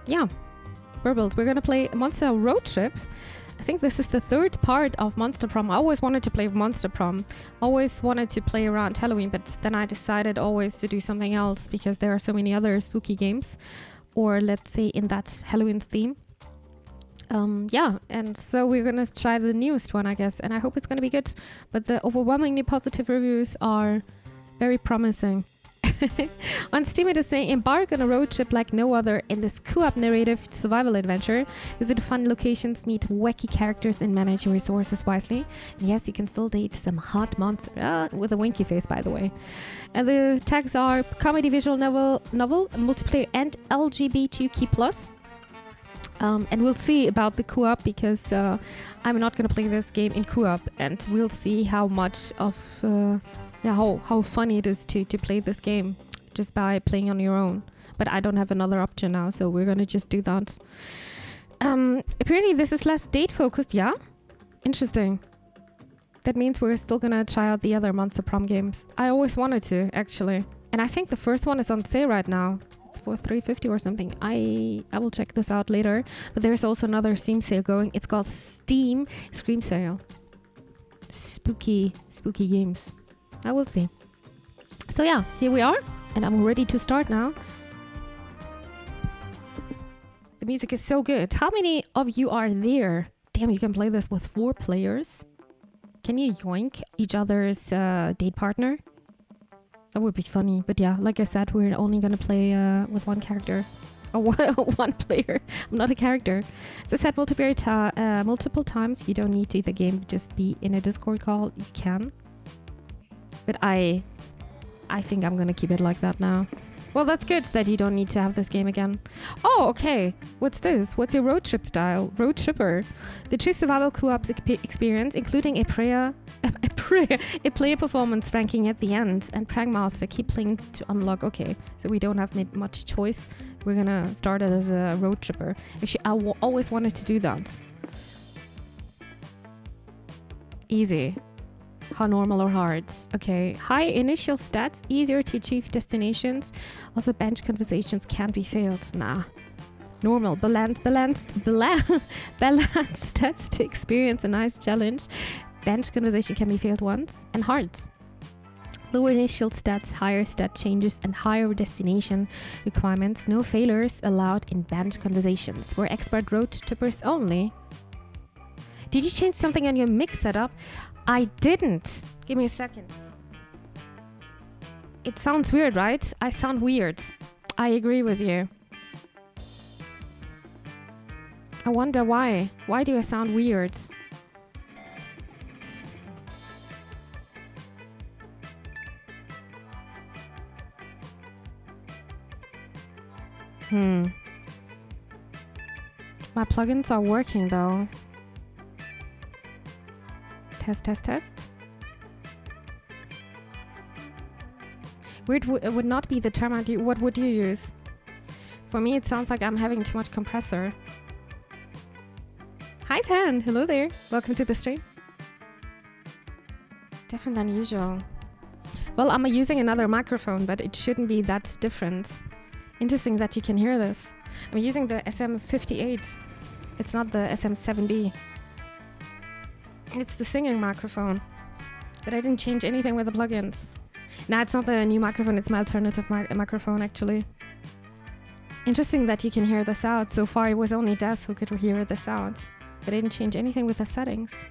Yeah, Burbled. We're gonna play Monster Roadtrip. I think this is the third part of Monster Prom. I always wanted to play Monster Prom. Always wanted to play around Halloween, but then I decided always to do something else because there are so many other spooky games, or let's say in that Halloween theme. Yeah, and so we're gonna try the newest one, I guess, and I hope it's gonna be good. But the overwhelmingly positive reviews are very promising. On Steam it is saying, embark on a road trip like no other in this co-op narrative survival adventure. Visit fun locations, meet wacky characters and manage your resources wisely. And yes, you can still date some hot monster with a winky face, by the way. And the tags are comedy, visual novel, multiplayer and LGBTQ+. And we'll see about the co-op because I'm not going to play this game in co-op, and we'll see how much of how funny it is to play this game just by playing on your own. But I don't have another option now, so we're going to just do that. Apparently this is less date focused. Yeah, interesting. That means we're still going to try out the other Monster Prom games. I always wanted to, actually. And I think the first one is on sale right now. It's for $3.50 or something. I will check this out later. But there's also another Steam sale going. It's called Steam Scream Sale. Spooky games. I will see. So yeah, here we are. And I'm ready to start now. The music is so good. How many of you are there? Damn, you can play this with 4 players. Can you yoink each other's date partner? That would be funny. But yeah, like I said, we're only going to play with one character. Or one player. I'm not a character. As I said multiple times, you don't need to the game just be in a Discord call. You can. But I think I'm going to keep it like that now. Well, that's good that you don't need to have this game again. Oh, okay. What's this? What's your road trip style? Road tripper. The true survival co-op experience, including a player performance ranking at the end, and Prank Master. Keep playing to unlock. Okay, so we don't have much choice. We're gonna start it as a road tripper. Actually, I always wanted to do that. Easy. How normal or hard? Okay. High initial stats, easier to achieve destinations. Also, bench conversations can't be failed. Nah. Normal. Balanced stats to experience a nice challenge. Bench conversation can be failed once. And hard. Lower initial stats, higher stat changes, and higher destination requirements. No failures allowed in bench conversations. For expert road trippers only. Did you change something on your mix setup? I didn't. Give me a second. It sounds weird, right? I sound weird. I agree with you. I wonder why. Why do I sound weird? My plugins are working though. Test. Weird would not be the term I'd use. What would you use? For me, it sounds like I'm having too much compressor. Hi, Pan. Hello there. Welcome to the stream. Different than usual. Well, I'm using another microphone, but it shouldn't be that different. Interesting that you can hear this. I'm using the SM58. It's not the SM7B. It's the singing microphone, but I didn't change anything with the plugins. Nah, it's not the new microphone, it's my alternative microphone actually. Interesting that you can hear this out. So far it was only Des who could hear this out, but I didn't change anything with the settings.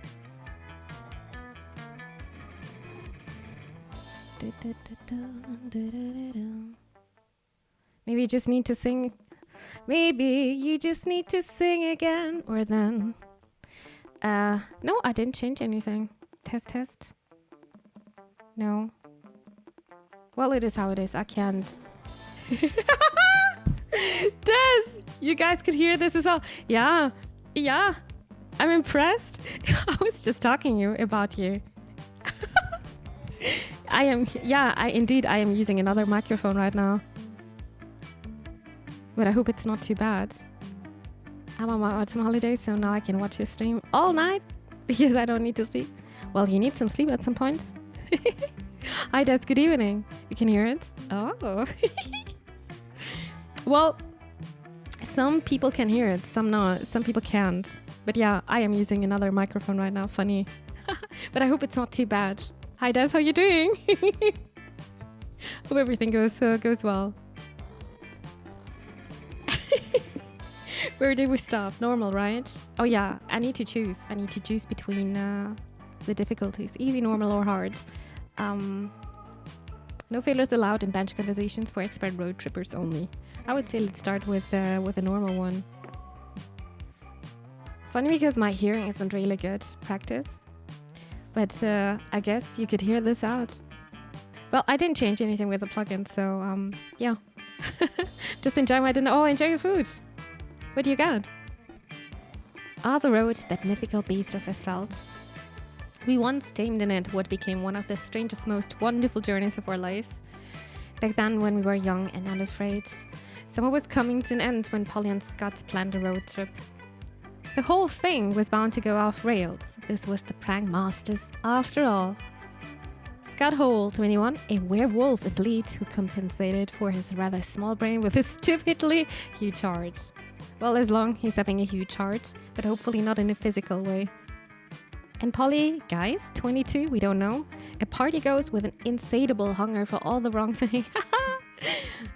Maybe you just need to sing. Maybe you just need to sing again, or then... no, I didn't change anything. Test. No. Well, it is how it is. I can't. Des! You guys could hear this as well. Yeah. I'm impressed. I was just talking about you. I am using another microphone right now. But I hope it's not too bad. I'm on my autumn holiday, so now I can watch your stream all night because I don't need to sleep. Well, you need some sleep at some point. Hi, Des. Good evening. You can hear it? Oh. Well, some people can hear it, some not. Some people can't. But yeah, I am using another microphone right now. Funny. But I hope it's not too bad. Hi Des, how you doing? Hope everything goes well. Where did we stop? Normal, right? Oh yeah, I need to choose. I need to choose between the difficulties. Easy, normal, or hard. No failures allowed in bench conversations for expert road trippers only. I would say let's start with a normal one. Funny because my hearing isn't really good. Practice. But I guess you could hear this out. Well, I didn't change anything with the plugin, so yeah. Just enjoy my dinner. Oh, enjoy your food. What do you got? Ah, the road, that mythical beast of asphalt. We once tamed in it what became one of the strangest, most wonderful journeys of our lives. Back then, when we were young and unafraid, summer was coming to an end when Polly and Scott planned a road trip. The whole thing was bound to go off rails. This was the prank masters, after all. Scott Hole, 21, a werewolf athlete who compensated for his rather small brain with his stupidly huge heart. Well, as long he's having a huge heart, but hopefully not in a physical way. And Polly, guys, 22, we don't know. A party goes with an insatiable hunger for all the wrong things.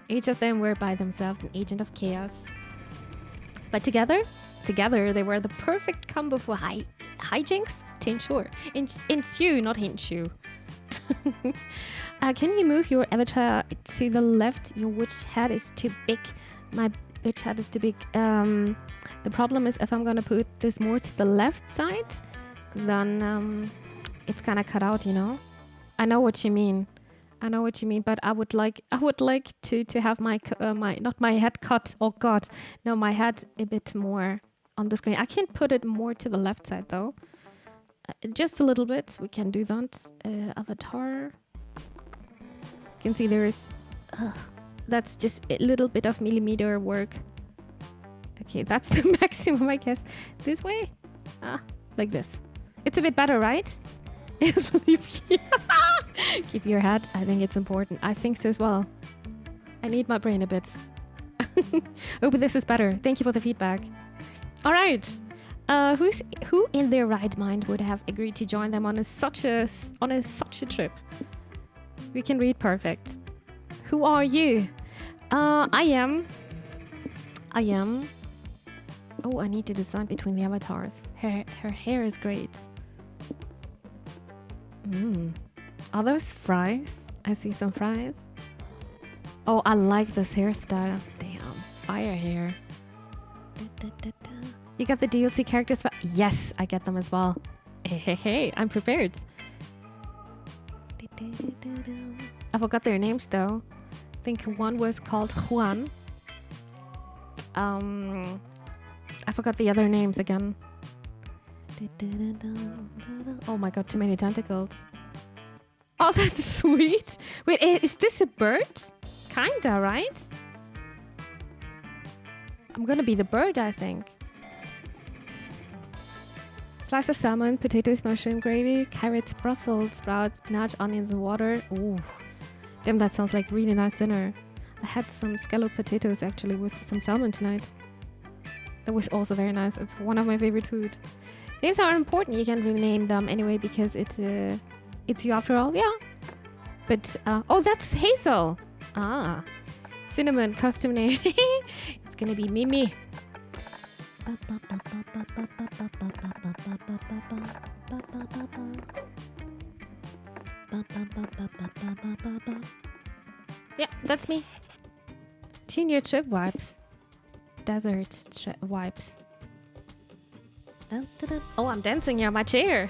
Each of them were by themselves an agent of chaos. But together they were the perfect combo for hijinks to ensue, not ensue. Can you move your avatar to the left? Your witch head is too big. My witch head is too big. The problem is if I'm gonna put this more to the left side, then it's gonna cut out, you know. I know what you mean, but I would like to have my not my head cut. Oh God, no, my head a bit more on the screen. I can put it more to the left side though, just a little bit. We can do that. Avatar. You can see there's that's just a little bit of millimeter work. Okay, that's the maximum, I guess. This way, like this. It's a bit better, right? Keep your head. I think it's important. I think so as well. I need my brain a bit. Oh, but this is better. Thank you for the feedback. All right. Who in their right mind would have agreed to join them on such a trip? We can read perfect. Who are you? I am. Oh, I need to decide between the avatars. Her hair is great. Are those fries? I see some fries. Oh, I like this hairstyle. Damn, fire hair. You got the DLC characters? Yes, I get them as well. Hey, I'm prepared. I forgot their names though. I think one was called Juan. I forgot the other names again. Oh my God, too many tentacles. Oh, that's sweet. Wait, is this a bird? Kinda, right? I'm gonna be the bird, I think. Slice of salmon, potatoes, mushroom gravy, carrots, Brussels sprouts, spinach, onions, and water. Ooh, damn, that sounds like really nice dinner. I had some scalloped potatoes actually with some salmon tonight. That was also very nice. It's one of my favorite food. Names are important. You can rename them anyway because it's you after all. Yeah. But oh, that's Hazel. Ah, cinnamon custom name. It's gonna be Mimi. Yeah, that's me. Tune your trip vibes. Desert vibes. Oh, I'm dancing on my chair.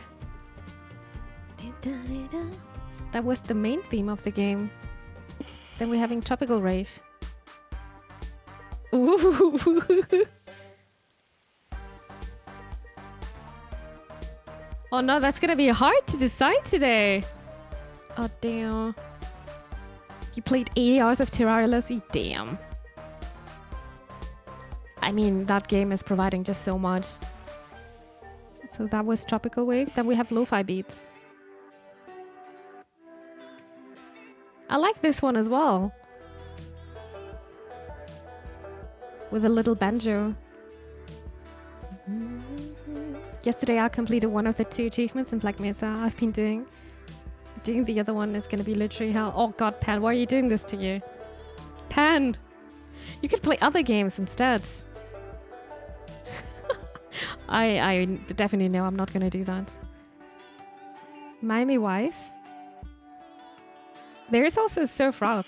That was the main theme of the game. Then we're having tropical rave. Ooh. Oh no, that's gonna be hard to decide today. Oh damn. You played 80 hours of Terraria last week? Damn. I mean, that game is providing just so much. So that was Tropical Wave. Then we have Lo-Fi Beats. I like this one as well. with a little banjo. Yesterday I completed one of the 2 achievements in Black Mesa I've been doing. Doing the other one is gonna be literally hell. Oh god, Pan, why are you doing this to you? Pan! You could play other games instead. I definitely know I'm not gonna do that. Miami Vice. There is also Surf Rock.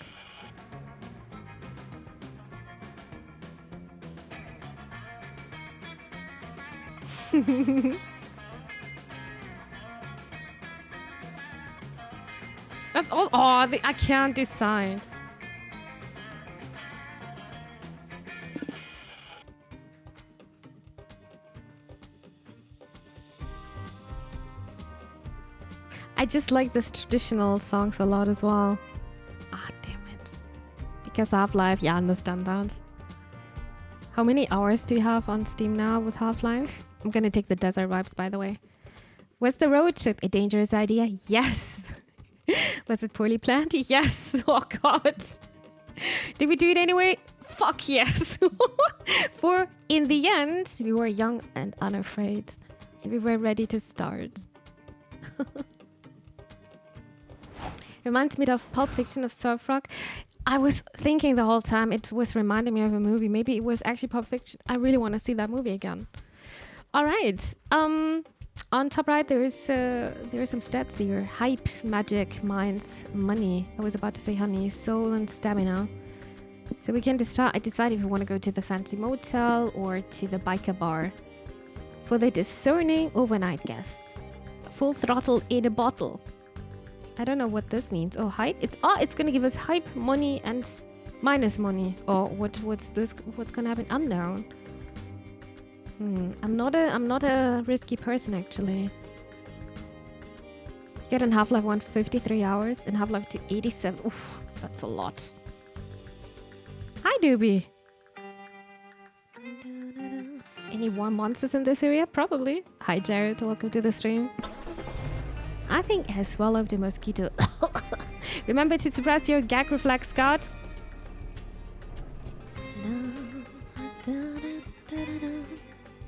That's all. Oh, I can't decide. I just like this traditional songs a lot as well. Ah, damn it. Because Half-Life, yeah, I understand that. How many hours do you have on Steam now with Half-Life? I'm gonna take the desert vibes, by the way. Was the road trip a dangerous idea? Yes. Was it poorly planned? Yes. Oh god. Did we do it anyway? Fuck yes. For in the end, we were young and unafraid. And we were ready to start. Reminds me of Pulp Fiction of Surf Rock. I was thinking the whole time it was reminding me of a movie. Maybe it was actually Pulp Fiction. I really want to see that movie again. All right. On top right, there are some stats here. Hype, magic, minds, money. I was about to say honey, soul, and stamina. So we can decide if we want to go to the fancy motel or to the biker bar. For the discerning overnight guests, full throttle in a bottle. I don't know what this means. Oh, hype. It's gonna give us hype, money, and minus money. Oh, what's this? What's gonna happen? Unknown. I'm not a risky person actually. You get in Half-Life 1 53 hours, in Half-Life 2 87. Oof, that's a lot. Hi, Doobie. Any warm monsters in this area? Probably. Hi, Jared. Welcome to the stream. I think I swallowed a mosquito. Remember to suppress your gag reflex, Scott.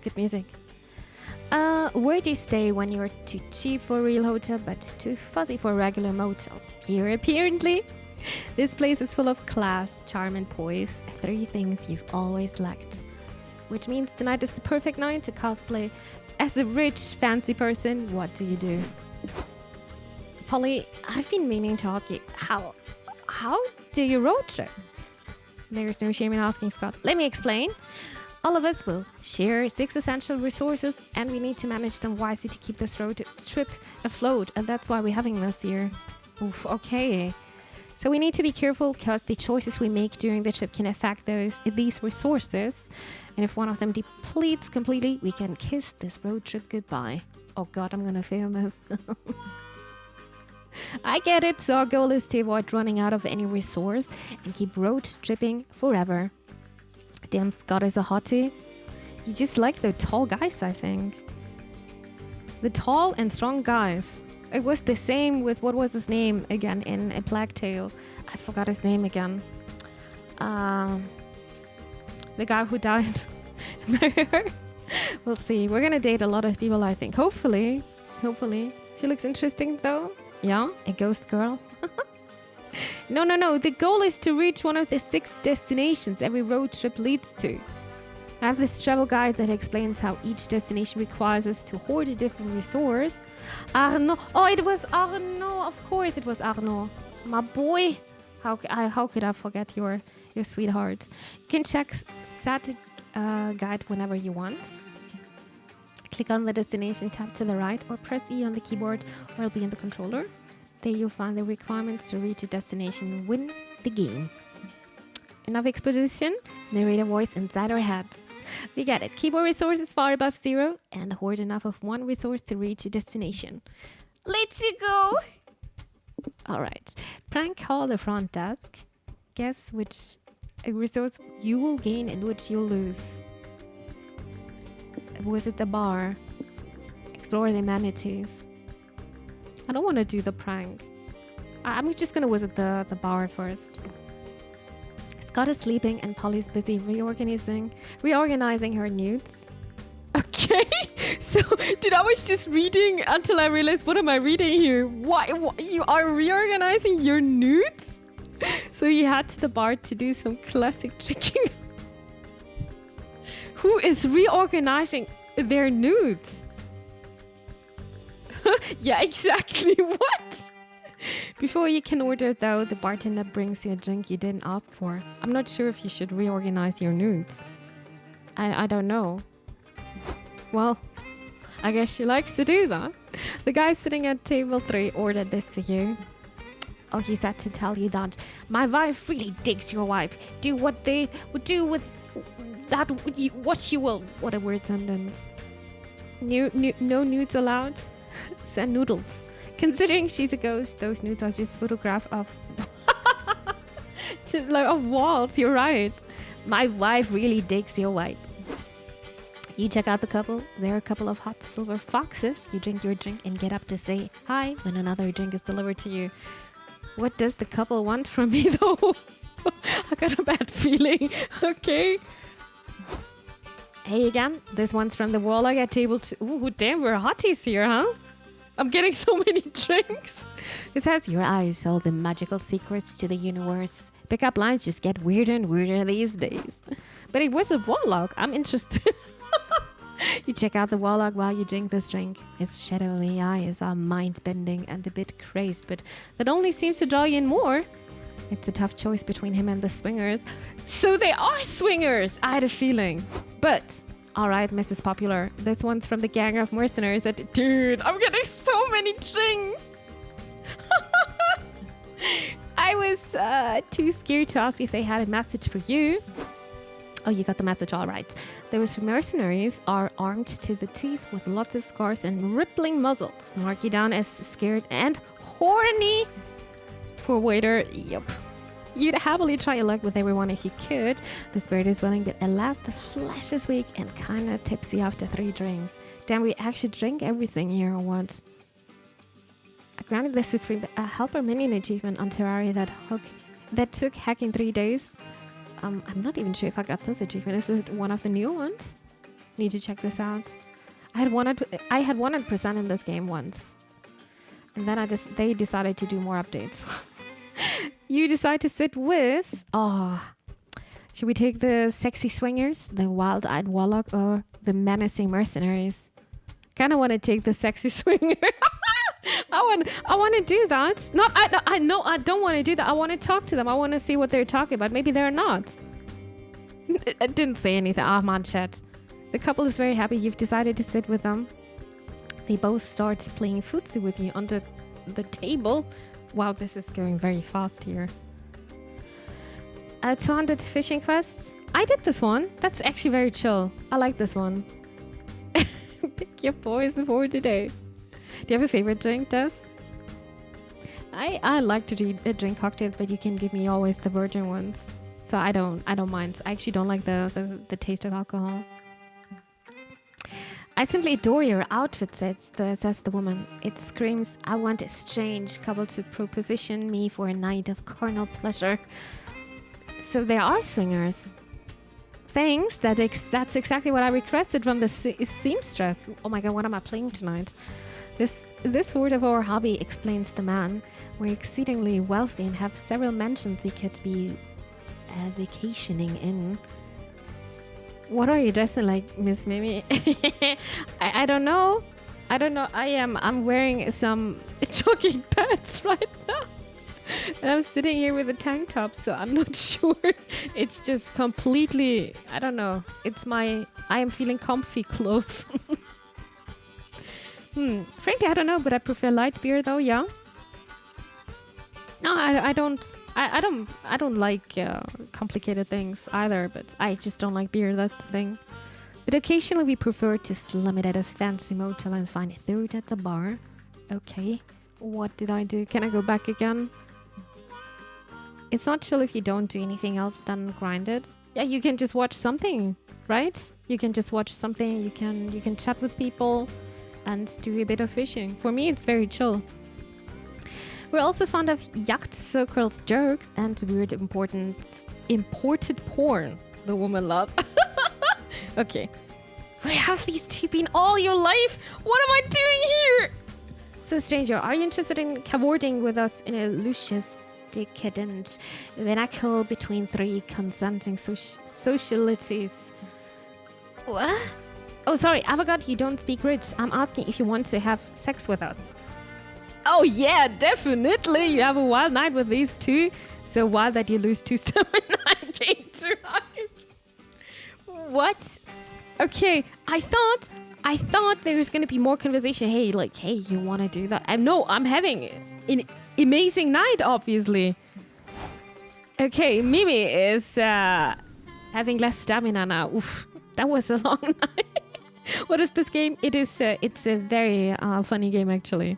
Good music. Where do you stay when you're too cheap for a real hotel but too fuzzy for a regular motel? Here, apparently. This place is full of class, charm, and poise. 3 things you've always lacked. Which means tonight is the perfect night to cosplay as a rich, fancy person. What do you do? Polly, I've been meaning to ask you, how do you road trip? There's no shame in asking, Scott. Let me explain. All of us will share 6 essential resources and we need to manage them wisely to keep this road trip afloat. And that's why we're having this here. Oof, okay. So we need to be careful because the choices we make during the trip can affect these resources. And if one of them depletes completely, we can kiss this road trip goodbye. Oh god, I'm gonna fail this. I get it. So our goal is to avoid running out of any resource and keep road tripping forever. Damn, Scott is a hottie. You just like the tall guys, I think. The tall and strong guys. It was the same with, what was his name again in A Plague Tale? I forgot his name again. The guy who died. We'll see. We're gonna date a lot of people, I think. Hopefully. She looks interesting though. Yeah, a ghost girl. No. The goal is to reach one of the 6 destinations every road trip leads to. I have this travel guide that explains how each destination requires us to hoard a different resource. Arnaud. Oh, it was Arnaud. Of course it was Arnaud. My boy. How could I forget your sweetheart? You can check SAT guide whenever you want. Click on the destination tab to the right or press E on the keyboard or it'll be in the controller. There you'll find the requirements to reach a destination and win the game. Enough exposition? Narrator voice inside our heads. We get it. Keyboard resources far above 0 and hoard enough of one resource to reach a destination. Let's go! Alright. Prank call the front desk. Guess which resource you will gain and which you'll lose. Visit the bar. Explore the amenities. I don't want to do the prank. I'm just gonna visit the bar first. Scott is sleeping and Polly's busy reorganizing her nudes. Okay, so dude, I was just reading until I realized, what am I reading here? Why you are reorganizing your nudes? So you head to the bar to do some classic drinking. Who is reorganizing their nudes? Yeah, exactly. What? Before you can order, though, the bartender brings you a drink you didn't ask for. I'm not sure if you should reorganize your nudes. I don't know. Well, I guess she likes to do that. The guy sitting at table 3 ordered this to you. Oh, he said to tell you that my wife really digs your wife. Do what they would do with that, what you will. What a weird sentence. No nudes allowed. Send noodles. Considering she's a ghost, those nudes are just photographs of of walls. You're right. My wife really digs your wife. You check out the couple. They're a couple of hot silver foxes. You drink your drink and get up to say hi when another drink is delivered to you. What does the couple want from me, though? I got a bad feeling. Okay. Hey again. This one's from the Warlock at table 2. Ooh, damn, we're hotties here, huh? I'm getting so many drinks. It says, your eyes hold the magical secrets to the universe. Pickup lines just get weirder and weirder these days. But it was a Warlock. I'm interested. You check out the Warlock while you drink this drink. His shadowy eyes are mind-bending and a bit crazed, but that only seems to draw you in more. It's a tough choice between him and the swingers. So they are swingers! I had a feeling. But, alright, Mrs. Popular. This one's from the gang of mercenaries that... Dude, I'm getting so many drinks! I was too scared to ask if they had a message for you. Oh, you got the message all right. Those mercenaries are armed to the teeth with lots of scars and rippling muzzles. Mark you down as scared and horny. Poor waiter. Yep. You'd happily try your luck with everyone if you could. The spirit is willing, but alas, the flesh is weak and kind of tipsy after 3 drinks. Damn, we actually drink everything here or what? I granted the Supreme Helper Minion achievement on Terraria that took hacking 3 days. I'm not even sure if I got this achievement. Is it one of the new ones? Need to check this out. I had 100% in this game once. And then they decided to do more updates. You decide to sit with... Oh, should we take the sexy swingers, the wild-eyed warlock, or the menacing mercenaries? Kind of want to take the sexy swinger. I want to do that. I don't want to do that. I want to talk to them. I want to see what they're talking about. Maybe they're not. I didn't say anything. Ah, man, chat. The couple is very happy you've decided to sit with them. They both start playing footsie with you under the table. Wow, this is going very fast here. 200 fishing quests. I did this one. That's actually very chill. I like this one. Pick your poison for today. Do you have a favorite drink, Des? I like to drink cocktails, but you can give me always the virgin ones. So I don't mind. I actually don't like the taste of alcohol. I simply adore your outfit, says the woman. It screams, I want a strange couple to proposition me for a night of carnal pleasure. So they are swingers. Thanks, that's exactly what I requested from the seamstress. Oh my god, what am I playing tonight? This sort of our hobby, explains the man. We're exceedingly wealthy and have several mansions we could be vacationing in. What are you dressing like, Miss Mimi? I don't know. I'm wearing some jogging pants right now. And I'm sitting here with a tank top, so I'm not sure. It's just completely, I don't know. I am feeling comfy clothes. Frankly, I don't know, but I prefer light beer though, yeah. No, I don't like complicated things either, but I just don't like beer, that's the thing. But occasionally we prefer to slum it at a fancy motel and find a third at the bar. Okay, what did I do? Can I go back again? It's not chill if you don't do anything else than grind it. Yeah, you can just watch something, right? You can just watch something, you can chat with people and do a bit of fishing. For me, it's very chill. We're also fond of yacht circles, jokes, and weird important Imported porn, the woman laughs. Okay. Where have these two been all your life? What am I doing here? So, stranger, are you interested in cavorting with us in a luscious, decadent vernacle between three consenting socialities? What? Oh, sorry, I forgot you don't speak rich. I'm asking if you want to have sex with us. Oh, yeah, definitely. You have a wild night with these two. So wild that you lose 2 stamina and gain 2 height. What? Okay, I thought there was gonna be more conversation. Hey, like, hey, you wanna do that? No, I'm having an amazing night, obviously. Okay, Mimi is having less stamina now. Oof, that was a long night. What is this game? It's a very funny game, actually.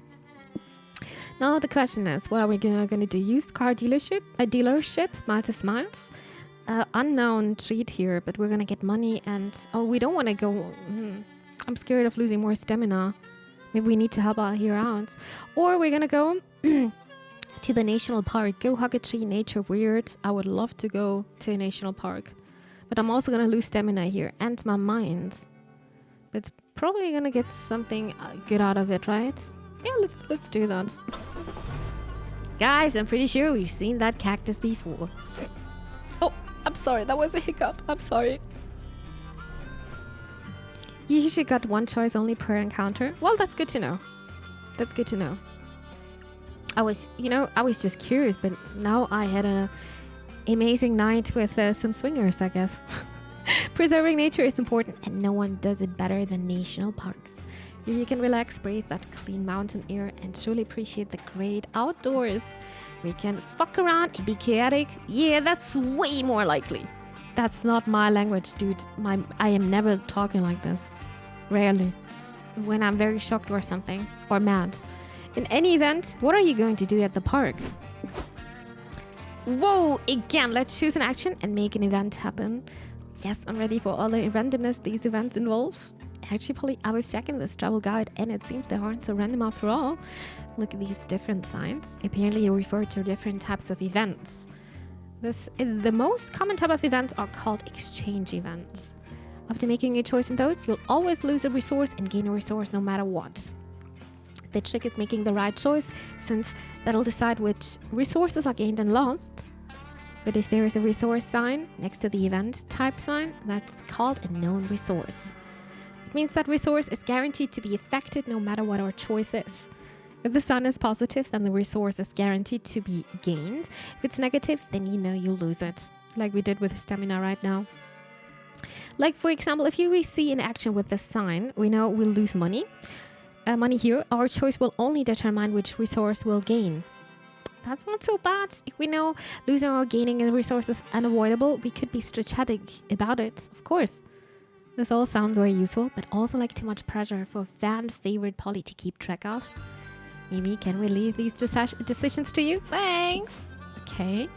Now the question is, what are we gonna do? Used car dealership? A dealership? Miles is miles. Unknown treat here, but we're gonna get money and we don't want to go. I'm scared of losing more stamina. Maybe we need to help out here out, or we're gonna go to the national park. Go hug a tree, nature weird. I would love to go to a national park, but I'm also gonna lose stamina here and my mind. But probably gonna get something good out of it, right? Yeah, let's do that. Guys, I'm pretty sure we've seen that cactus before. Oh, I'm sorry, that was a hiccup. I'm sorry. You usually got one choice only per encounter. Well, that's good to know. That's good to know. I was just curious, but now I had an amazing night with some swingers, I guess. Preserving nature is important, and no one does it better than national parks. Here you can relax, breathe that clean mountain air, and truly appreciate the great outdoors. We can fuck around and be chaotic. Yeah, that's way more likely. That's not my language, dude. I am never talking like this. Rarely. When I'm very shocked or something, or mad. In any event, what are you going to do at the park? Whoa, again, let's choose an action and make an event happen. Yes, I'm ready for all the randomness these events involve. Actually, I was checking this travel guide and it seems they aren't so random after all. Look at these different signs. Apparently they refer to different types of events. The most common type of events are called exchange events. After making a choice in those, you'll always lose a resource and gain a resource no matter what. The trick is making the right choice, since that'll decide which resources are gained and lost. But if there is a resource sign next to the event type sign, that's called a known resource. It means that resource is guaranteed to be affected no matter what our choice is. If the sign is positive, then the resource is guaranteed to be gained. If it's negative, then you know you'll lose it, like we did with stamina right now. Like, for example, if we see an action with this sign, we know we'll lose money. Money here, our choice will only determine which resource we'll gain. That's not so bad. If we know losing or gaining a resource is unavoidable, we could be strategic about it, of course. This all sounds very useful, but also like too much pressure for a fan-favorite Polly to keep track of. Mimi, can we leave these decisions to you? Thanks! Okay.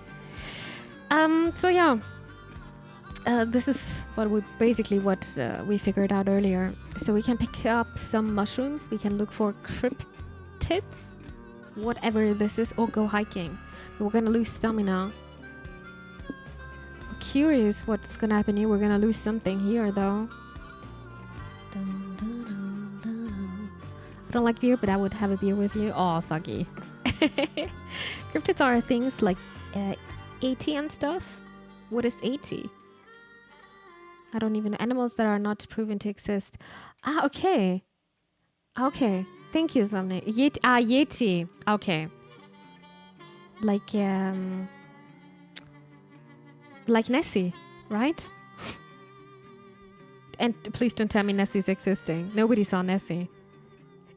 So yeah. This is what we figured out earlier. So we can pick up some mushrooms. We can look for cryptids, whatever this is, or go hiking. We're gonna lose stamina. I'm curious what's gonna happen here. We're gonna lose something here, though. I don't like beer, but I would have a beer with you. Oh, thuggy. Cryptids are things like AT and stuff. What is AT? I don't even know. Animals that are not proven to exist. Ah, okay. Okay. Thank you, Samne. Yeti. Okay. Like Nessie, right? And please don't tell me Nessie's existing. Nobody saw Nessie.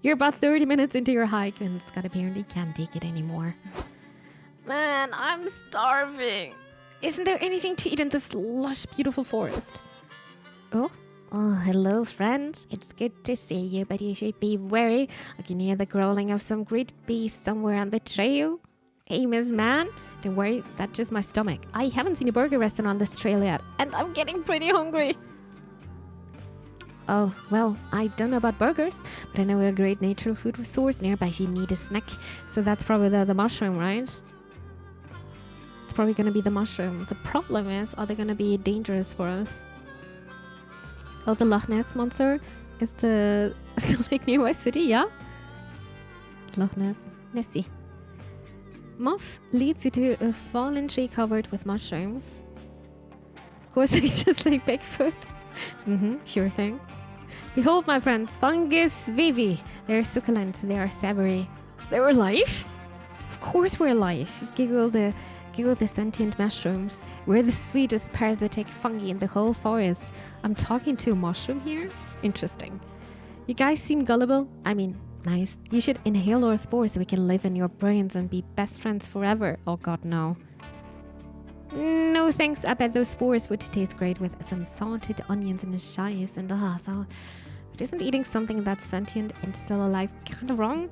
You're about 30 minutes into your hike and Scott apparently can't take it anymore. Man, I'm starving. Isn't there anything to eat in this lush, beautiful forest? Oh, hello, friends. It's good to see you, but you should be wary. I can hear the growling of some great beast somewhere on the trail. Hey, Miss Man, don't worry, that's just my stomach. I haven't seen a burger restaurant on this trail yet, and I'm getting pretty hungry. Oh, well, I don't know about burgers, but I know a great natural food resource nearby if you need a snack. So that's probably the mushroom, right? It's probably gonna be the mushroom. The problem is, are they gonna be dangerous for us? Oh, the Loch Ness monster is the lake nearby city, yeah? Loch Ness. Nessie. Moss leads you to a fallen tree covered with mushrooms. Of course, it's just like Bigfoot. Sure thing. Behold, my friends, fungus vivi. They're succulent, they are savory. They were alive? Of course we're alive. Giggle the sentient mushrooms. We're the sweetest parasitic fungi in the whole forest. I'm talking to a mushroom here? Interesting. You guys seem gullible. I mean, nice. You should inhale our spores so we can live in your brains and be best friends forever. Oh god, no. No thanks. I bet those spores would taste great with some salted onions and shies and though. But isn't eating something that's sentient and still alive kind of wrong?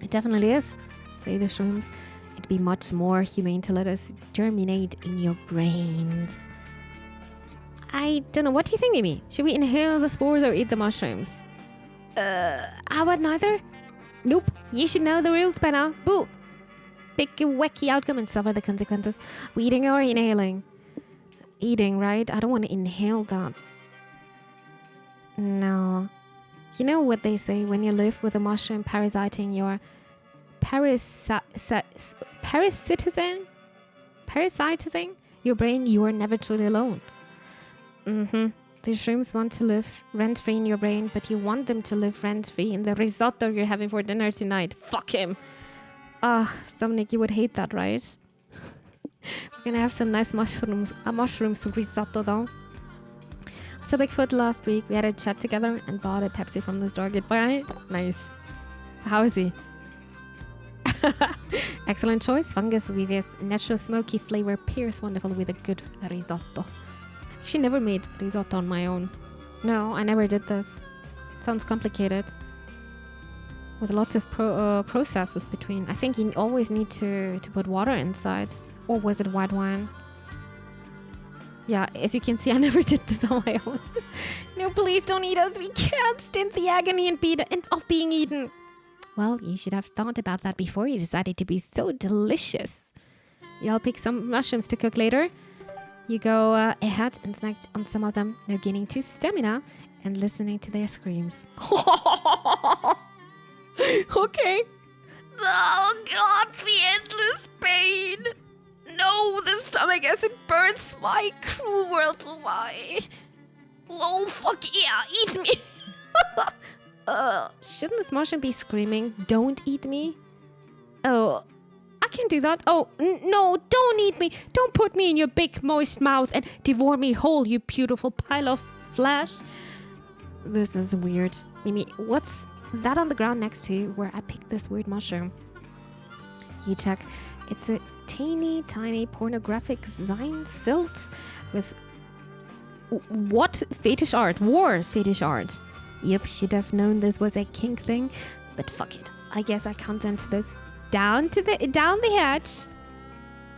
It definitely is, say the shrooms. It'd be much more humane to let us germinate in your brains. I don't know. What do you think, Mimi? Should we inhale the spores or eat the mushrooms? How about neither? Nope. You should know the rules by now. Boo. Pick a wacky outcome and suffer the consequences. We eating or inhaling? Eating, right? I don't want to inhale that. No. You know what they say when you live with a mushroom parasiting your parasitising your brain, you are never truly alone. The shrooms want to live rent-free in your brain, but you want them to live rent-free in the risotto you're having for dinner tonight. Fuck him. Dominic, you would hate that, right? We're gonna have some nice mushrooms risotto though. So Bigfoot last week, we had a chat together and bought a Pepsi from the store. Goodbye. Nice. How is he? Excellent choice. Fungus vivis, natural smoky flavor pairs wonderful with a good risotto. Actually never made risotto on my own. No, I never did this. Sounds complicated. With lots of processes between. I think you always need to put water inside. Or was it white wine? Yeah, as you can see, I never did this on my own. No, please don't eat us. We can't stand the agony of being eaten. Well, you should have thought about that before you decided to be so delicious. Y'all pick some mushrooms to cook later. You go ahead and snack on some of them, now gaining 2 stamina and listening to their screams. Okay. Oh god, the endless pain. No, the stomach as it burns my cruel world alive. Oh fuck yeah, eat me. Shouldn't this mushroom be screaming, don't eat me? Oh, I can't do that. Oh, no, don't eat me. Don't put me in your big moist mouth and devour me whole, you beautiful pile of flesh. This is weird. Mimi, what's that on the ground next to you where I picked this weird mushroom? You check. It's a teeny tiny pornographic design filled with what fetish art? War fetish art. Yep, should have known this was a kink thing, but fuck it. I guess I content this down the hatch.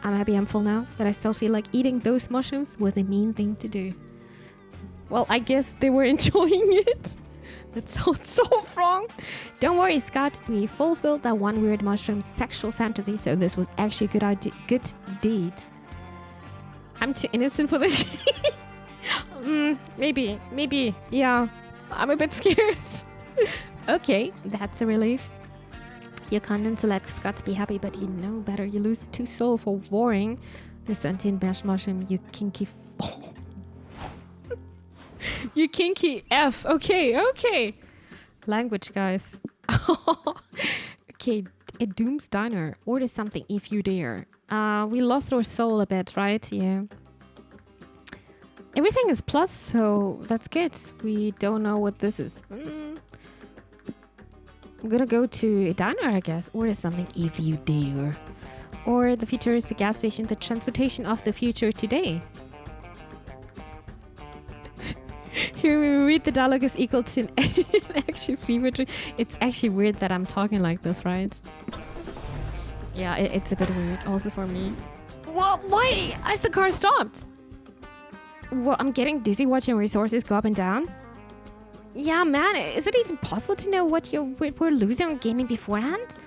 I'm happy I'm full now, but I still feel like eating those mushrooms was a mean thing to do. Well, I guess they were enjoying it. That sounds so wrong. Don't worry, Scott. We fulfilled that one weird mushroom sexual fantasy, so this was actually a good deed. I'm too innocent for this. Maybe. Yeah. I'm a bit scared. Okay, that's a relief. You're content to let Scott be happy, but you know better. You lose 2 soul for warring the sentient bash mushroom, you kinky you kinky F. Okay. Language, guys. Okay, a Doom's Diner. Order something if you dare. We lost our soul a bit, right? Yeah. Everything is plus, so that's good. We don't know what this is. I'm gonna go to a diner, I guess. Order something if you dare. Or the future is the gas station, the transportation of the future today. Here we read the dialogue is equal to an actual fever dream. It's actually weird that I'm talking like this, right? Yeah, it's a bit weird, also for me. Well, why has the car stopped? Well, I'm getting dizzy watching resources go up and down. Yeah, man, is it even possible to know what we're losing or gaining beforehand?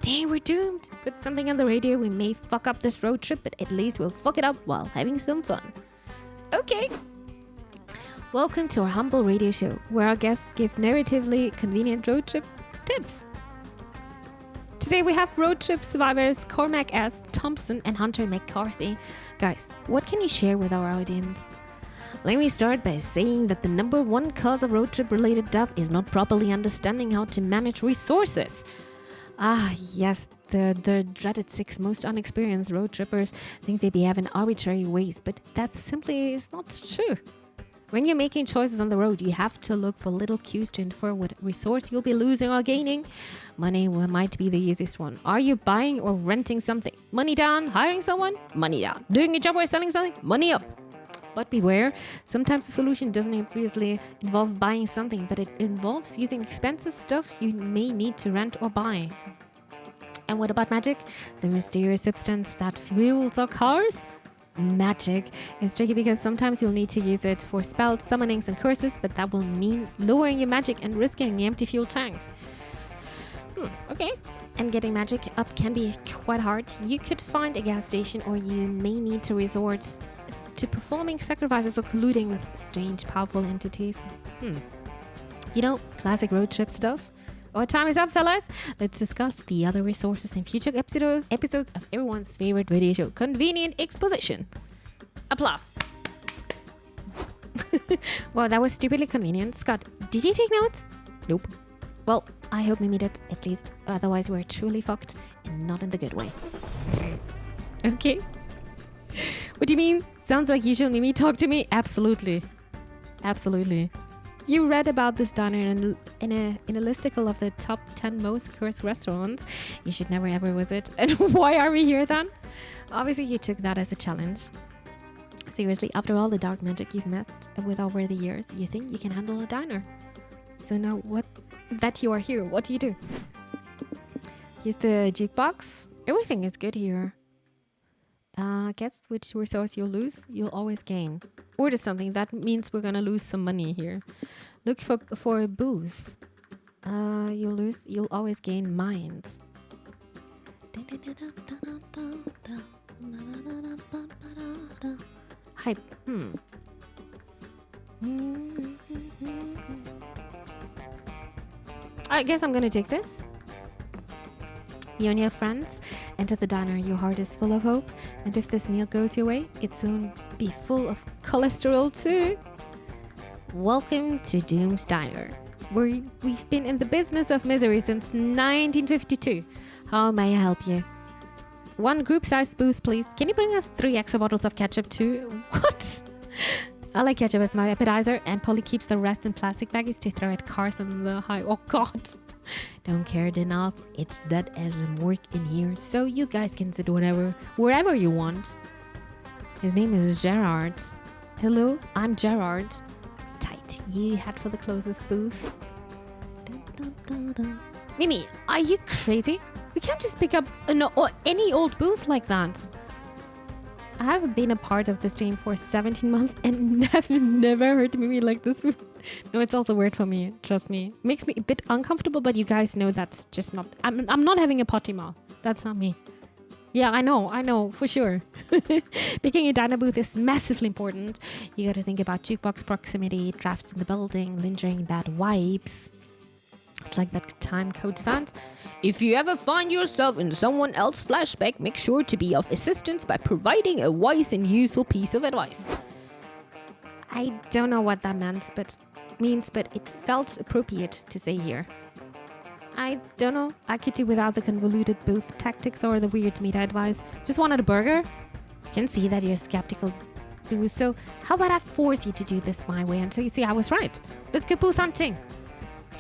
dang, we're doomed. Put something on the radio. We may fuck up this road trip, but at least we'll fuck it up while having some fun. Okay. Welcome to our humble radio show, where our guests give narratively convenient road trip tips. Today we have road trip survivors Cormac S. Thompson and Hunter McCarthy. Guys, what can you share with our audience? Let me start by saying that the number one cause of road trip related death is not properly understanding how to manage resources. Ah, yes, the dreaded 6 most unexperienced road trippers think they be having arbitrary ways, but that simply is not true. When you're making choices on the road, you have to look for little cues to infer what resource you'll be losing or gaining. Money might be the easiest one. Are you buying or renting something? Money down. Hiring someone? Money down. Doing a job or selling something? Money up. But beware, sometimes the solution doesn't obviously involve buying something, but it involves using expensive stuff you may need to rent or buy. And what about magic? The mysterious substance that fuels our cars? Magic is tricky because sometimes you'll need to use it for spells, summonings, and curses, but that will mean lowering your magic and risking the empty fuel tank. Okay. And getting magic up can be quite hard. You could find a gas station, or you may need to resort to performing sacrifices or colluding with strange, powerful entities. You know, classic road trip stuff. Our time is up, fellas. Let's discuss the other resources in future episodes of everyone's favorite radio show, Convenient Exposition. Applause. Wow, that was stupidly convenient. Scott, did you take notes? Nope. Well, I hope we meet it at least. Otherwise, we're truly fucked, and not in the good way. Okay. What do you mean? Sounds like you should Mimi talk to me? Absolutely. Absolutely. You read about this diner in a listicle of the top 10 most cursed restaurants you should never ever visit. And why are we here then? Obviously you took that as a challenge. Seriously, after all the dark magic you've messed with over the years, you think you can handle a diner. So now that you are here, what do you do? Use the jukebox? Everything is good here. Guess which resource you'll lose, you'll always gain. Order something, that means we're gonna lose some money here. Look for a booth. You'll always gain mind. Hype. I guess I'm gonna take this. You and your friends enter the diner. Your heart is full of hope, and if this meal goes your way, it'll soon be full of cholesterol too. Welcome to Doom's Diner, where we've been in the business of misery since 1952. How may I help you? One group-sized booth, please. Can you bring us 3 extra bottles of ketchup too? What? I like ketchup as my appetizer, and Polly keeps the rest in plastic baggies to throw at cars on the highway. Oh God. Don't care, Dinas. It's that as work in here, so you guys can sit wherever you want. His name is Gerard. Hello, I'm Gerard. Tight. You head for the closest booth. Mimi, are you crazy? We can't just pick up any old booth like that. I haven't been a part of this team for 17 months and never heard Mimi like this before. No, it's also weird for me. Trust me. Makes me a bit uncomfortable, but you guys know that's just not... I'm not having a potty mouth. That's not me. Yeah, I know, for sure. Picking a diner booth is massively important. You gotta think about jukebox proximity, drafts in the building, lingering bad vibes. It's like that time Coach Sand. If you ever find yourself in someone else's flashback, make sure to be of assistance by providing a wise and useful piece of advice. I don't know what that means, but it felt appropriate to say here. I don't know. I could do without the convoluted booth tactics or the weird meta advice. Just wanted a burger? Can see that you're skeptical, too. So how about I force you to do this my way until you see I was right? Let's go booth hunting.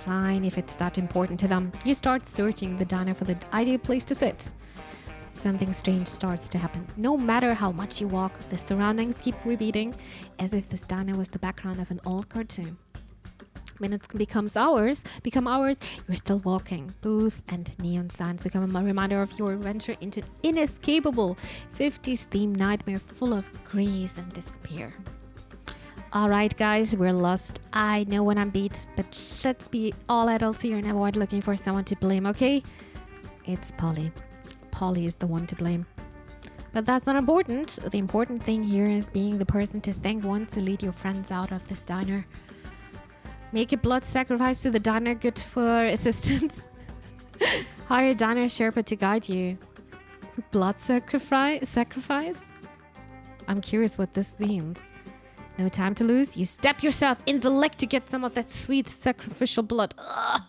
Fine, if it's that important to them. You start searching the diner for the ideal place to sit. Something strange starts to happen. No matter how much you walk, the surroundings keep repeating, as if this diner was the background of an old cartoon. Minutes become hours, you're still walking. Booth and neon signs become a reminder of your adventure into an inescapable 50s themed nightmare full of grease and despair. Alright guys, we're lost. I know when I'm beat, but let's be all adults here and avoid looking for someone to blame, okay? It's Polly. Polly is the one to blame. But that's not important. The important thing here is being the person to thank once to lead your friends out of this diner. Make a blood sacrifice to the diner, good for assistance. Hire a diner Sherpa to guide you. Blood sacrifice? I'm curious what this means. No time to lose. You stab yourself in the leg to get some of that sweet sacrificial blood. Ugh.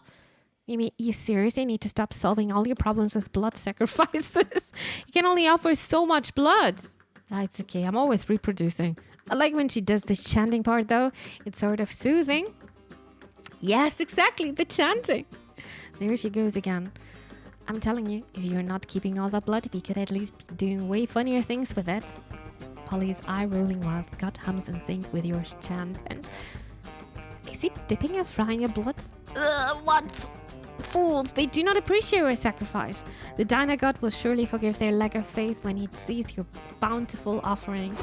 You seriously need to stop solving all your problems with blood sacrifices. You can only offer so much blood. It's okay. I'm always reproducing. I like when she does the chanting part though. It's sort of soothing. Yes, exactly. The chanting. There she goes again. I'm telling you, if you're not keeping all that blood, we could at least be doing way funnier things with it. Polly's eye rolling while Scott hums in sync with your chant. And is he dipping or frying your blood? What? Fools, they do not appreciate your sacrifice. The diner god will surely forgive their lack of faith when he sees your bountiful offering.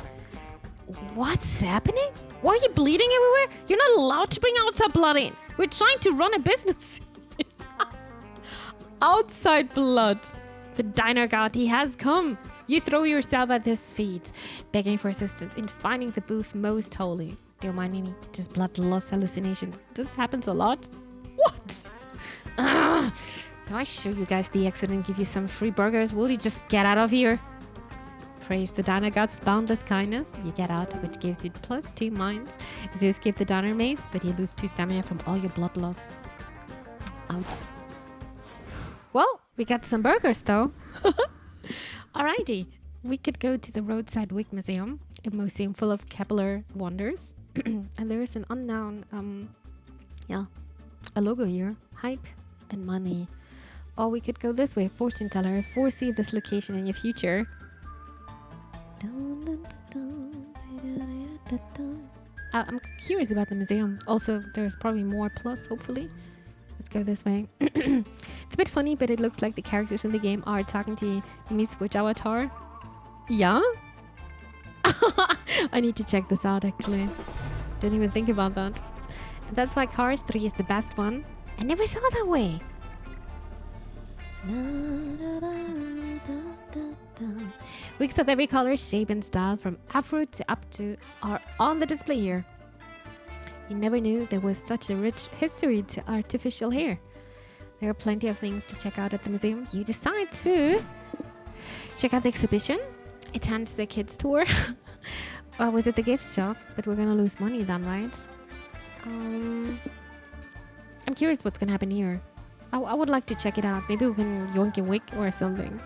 What's happening? Why are you bleeding everywhere? You're not allowed to bring outside blood in. We're trying to run a business. Outside blood. The diner god, he has come. You throw yourself at his feet, begging for assistance in finding the booth most holy. Don't mind me, just blood loss hallucinations. This happens a lot. What? Can I show you guys the exit and give you some free burgers? Will you just get out of here? Praise the diner god's boundless kindness. You get out, which gives you +2 minds as you escape the diner maze, but you lose 2 stamina from all your blood loss. Out. Well, we got some burgers though. Alrighty. We could go to the Roadside Wig Museum, a museum full of capillary wonders. And there is an unknown, a logo here. Hype and money. Or we could go this way, fortune teller. Foresee this location in your future. I'm curious about the museum. Also, there's probably more plus, hopefully. Let's go this way. It's a bit funny, but it looks like the characters in the game are talking to Miss Witch Avatar. Yeah? I need to check this out, actually. Didn't even think about that. And that's why Cars 3 is the best one. I never saw that way. Wigs of every color, shape, and style, from afro to up to, are on the display here. You never knew there was such a rich history to artificial hair. There are plenty of things to check out at the museum. You decide to check out the exhibition, attend the kids tour, or visit the gift shop. But we're gonna lose money then, right? I'm curious what's gonna happen here. I would like to check it out. Maybe we can yoink a wig or something.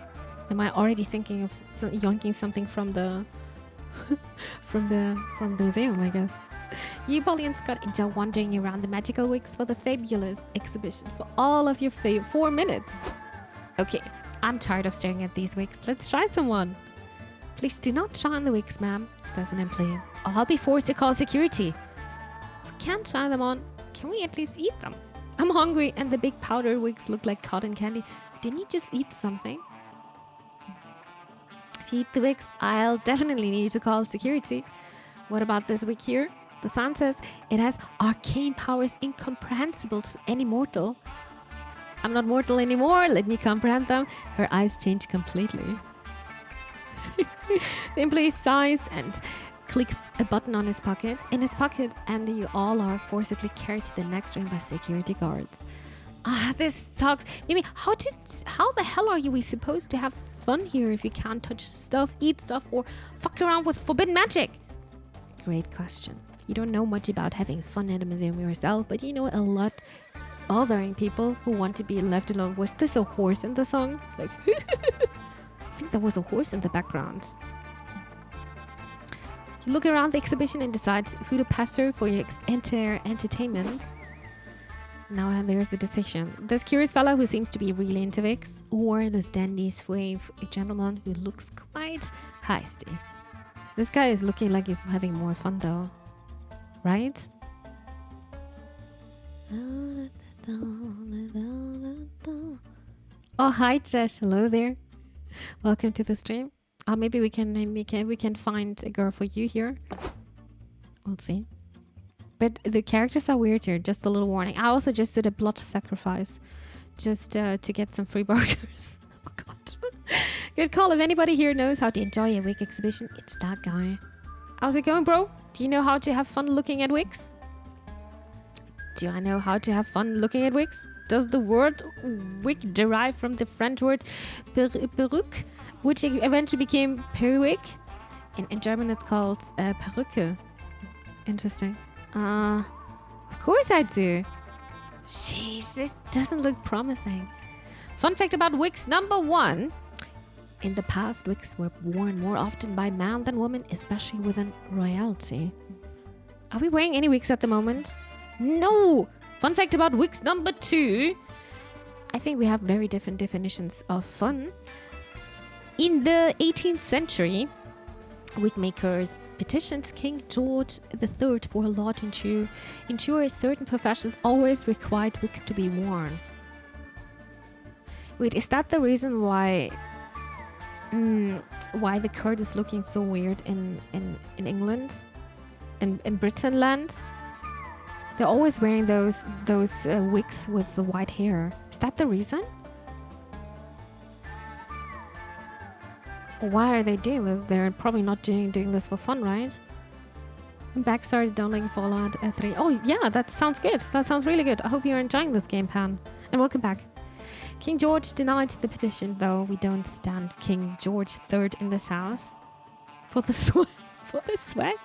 Am I already thinking of yoinking something from the from the museum, I guess. You, Polly and Scott, enjoy wandering around the magical wigs for the fabulous exhibition for all of your 4 minutes. Okay, I'm tired of staring at these wigs. Let's try someone. Please do not try on the wigs, ma'am, says an employee, or I'll be forced to call security. If we can't try them on, can we at least eat them? I'm hungry and the big powder wigs look like cotton candy. Didn't you just eat something? If you eat the wigs, I'll definitely need to call security. What about this wig here? The sign says it has arcane powers incomprehensible to any mortal. I'm not mortal anymore. Let me comprehend them. Her eyes change completely. The employee sighs and clicks a button on his pocket. In his pocket, and you all are forcibly carried to the next room by security guards. This sucks. Mimi, how the hell are we supposed to have fun here if you can't touch stuff, eat stuff, or fuck around with forbidden magic? Great question. You don't know much about having fun at a museum yourself, but you know a lot bothering people who want to be left alone. Was this a horse in the song? Like, I think there was a horse in the background. You look around the exhibition and decide who to pester for your entire entertainment. Now there's the decision. This curious fellow who seems to be really into wigs, or this dandy suave gentleman who looks quite heisty. This guy is looking like he's having more fun though. Right? Oh, hi Josh. Hello there. Welcome to the stream. Maybe we can find a girl for you here. We'll see. But the characters are weird here. Just a little warning. I also just did a blood sacrifice just to get some free burgers. Oh God. Good call. If anybody here knows how to enjoy a wig exhibition, it's that guy. How's it going, bro? Do you know how to have fun looking at wigs? Do I know how to have fun looking at wigs? Does the word wig derive from the French word perruque, which eventually became periwig? In German, it's called Perücke. Interesting. Of course I do. Jeez, this doesn't look promising. Fun fact about wigs number 1. In the past, wigs were worn more often by man than woman, especially within royalty. Are we wearing any wigs at the moment? No! Fun fact about wigs number 2. I think we have very different definitions of fun. In the 18th century, wig makers petitioned King George III for a law to ensure certain professions always required wigs to be worn. Wait, is that the reason why the curd is looking so weird in England? In Britain land? They're always wearing those wigs with the white hair. Is that the reason? Why are they doing this? They're probably not doing this for fun, right? Embark started downloading Fallout 3. Oh yeah, that sounds good. That sounds really good. I hope you're enjoying this game, Pan. And welcome back. King George denied the petition, though. We don't stand King George III in this house. For the swag? For the swag?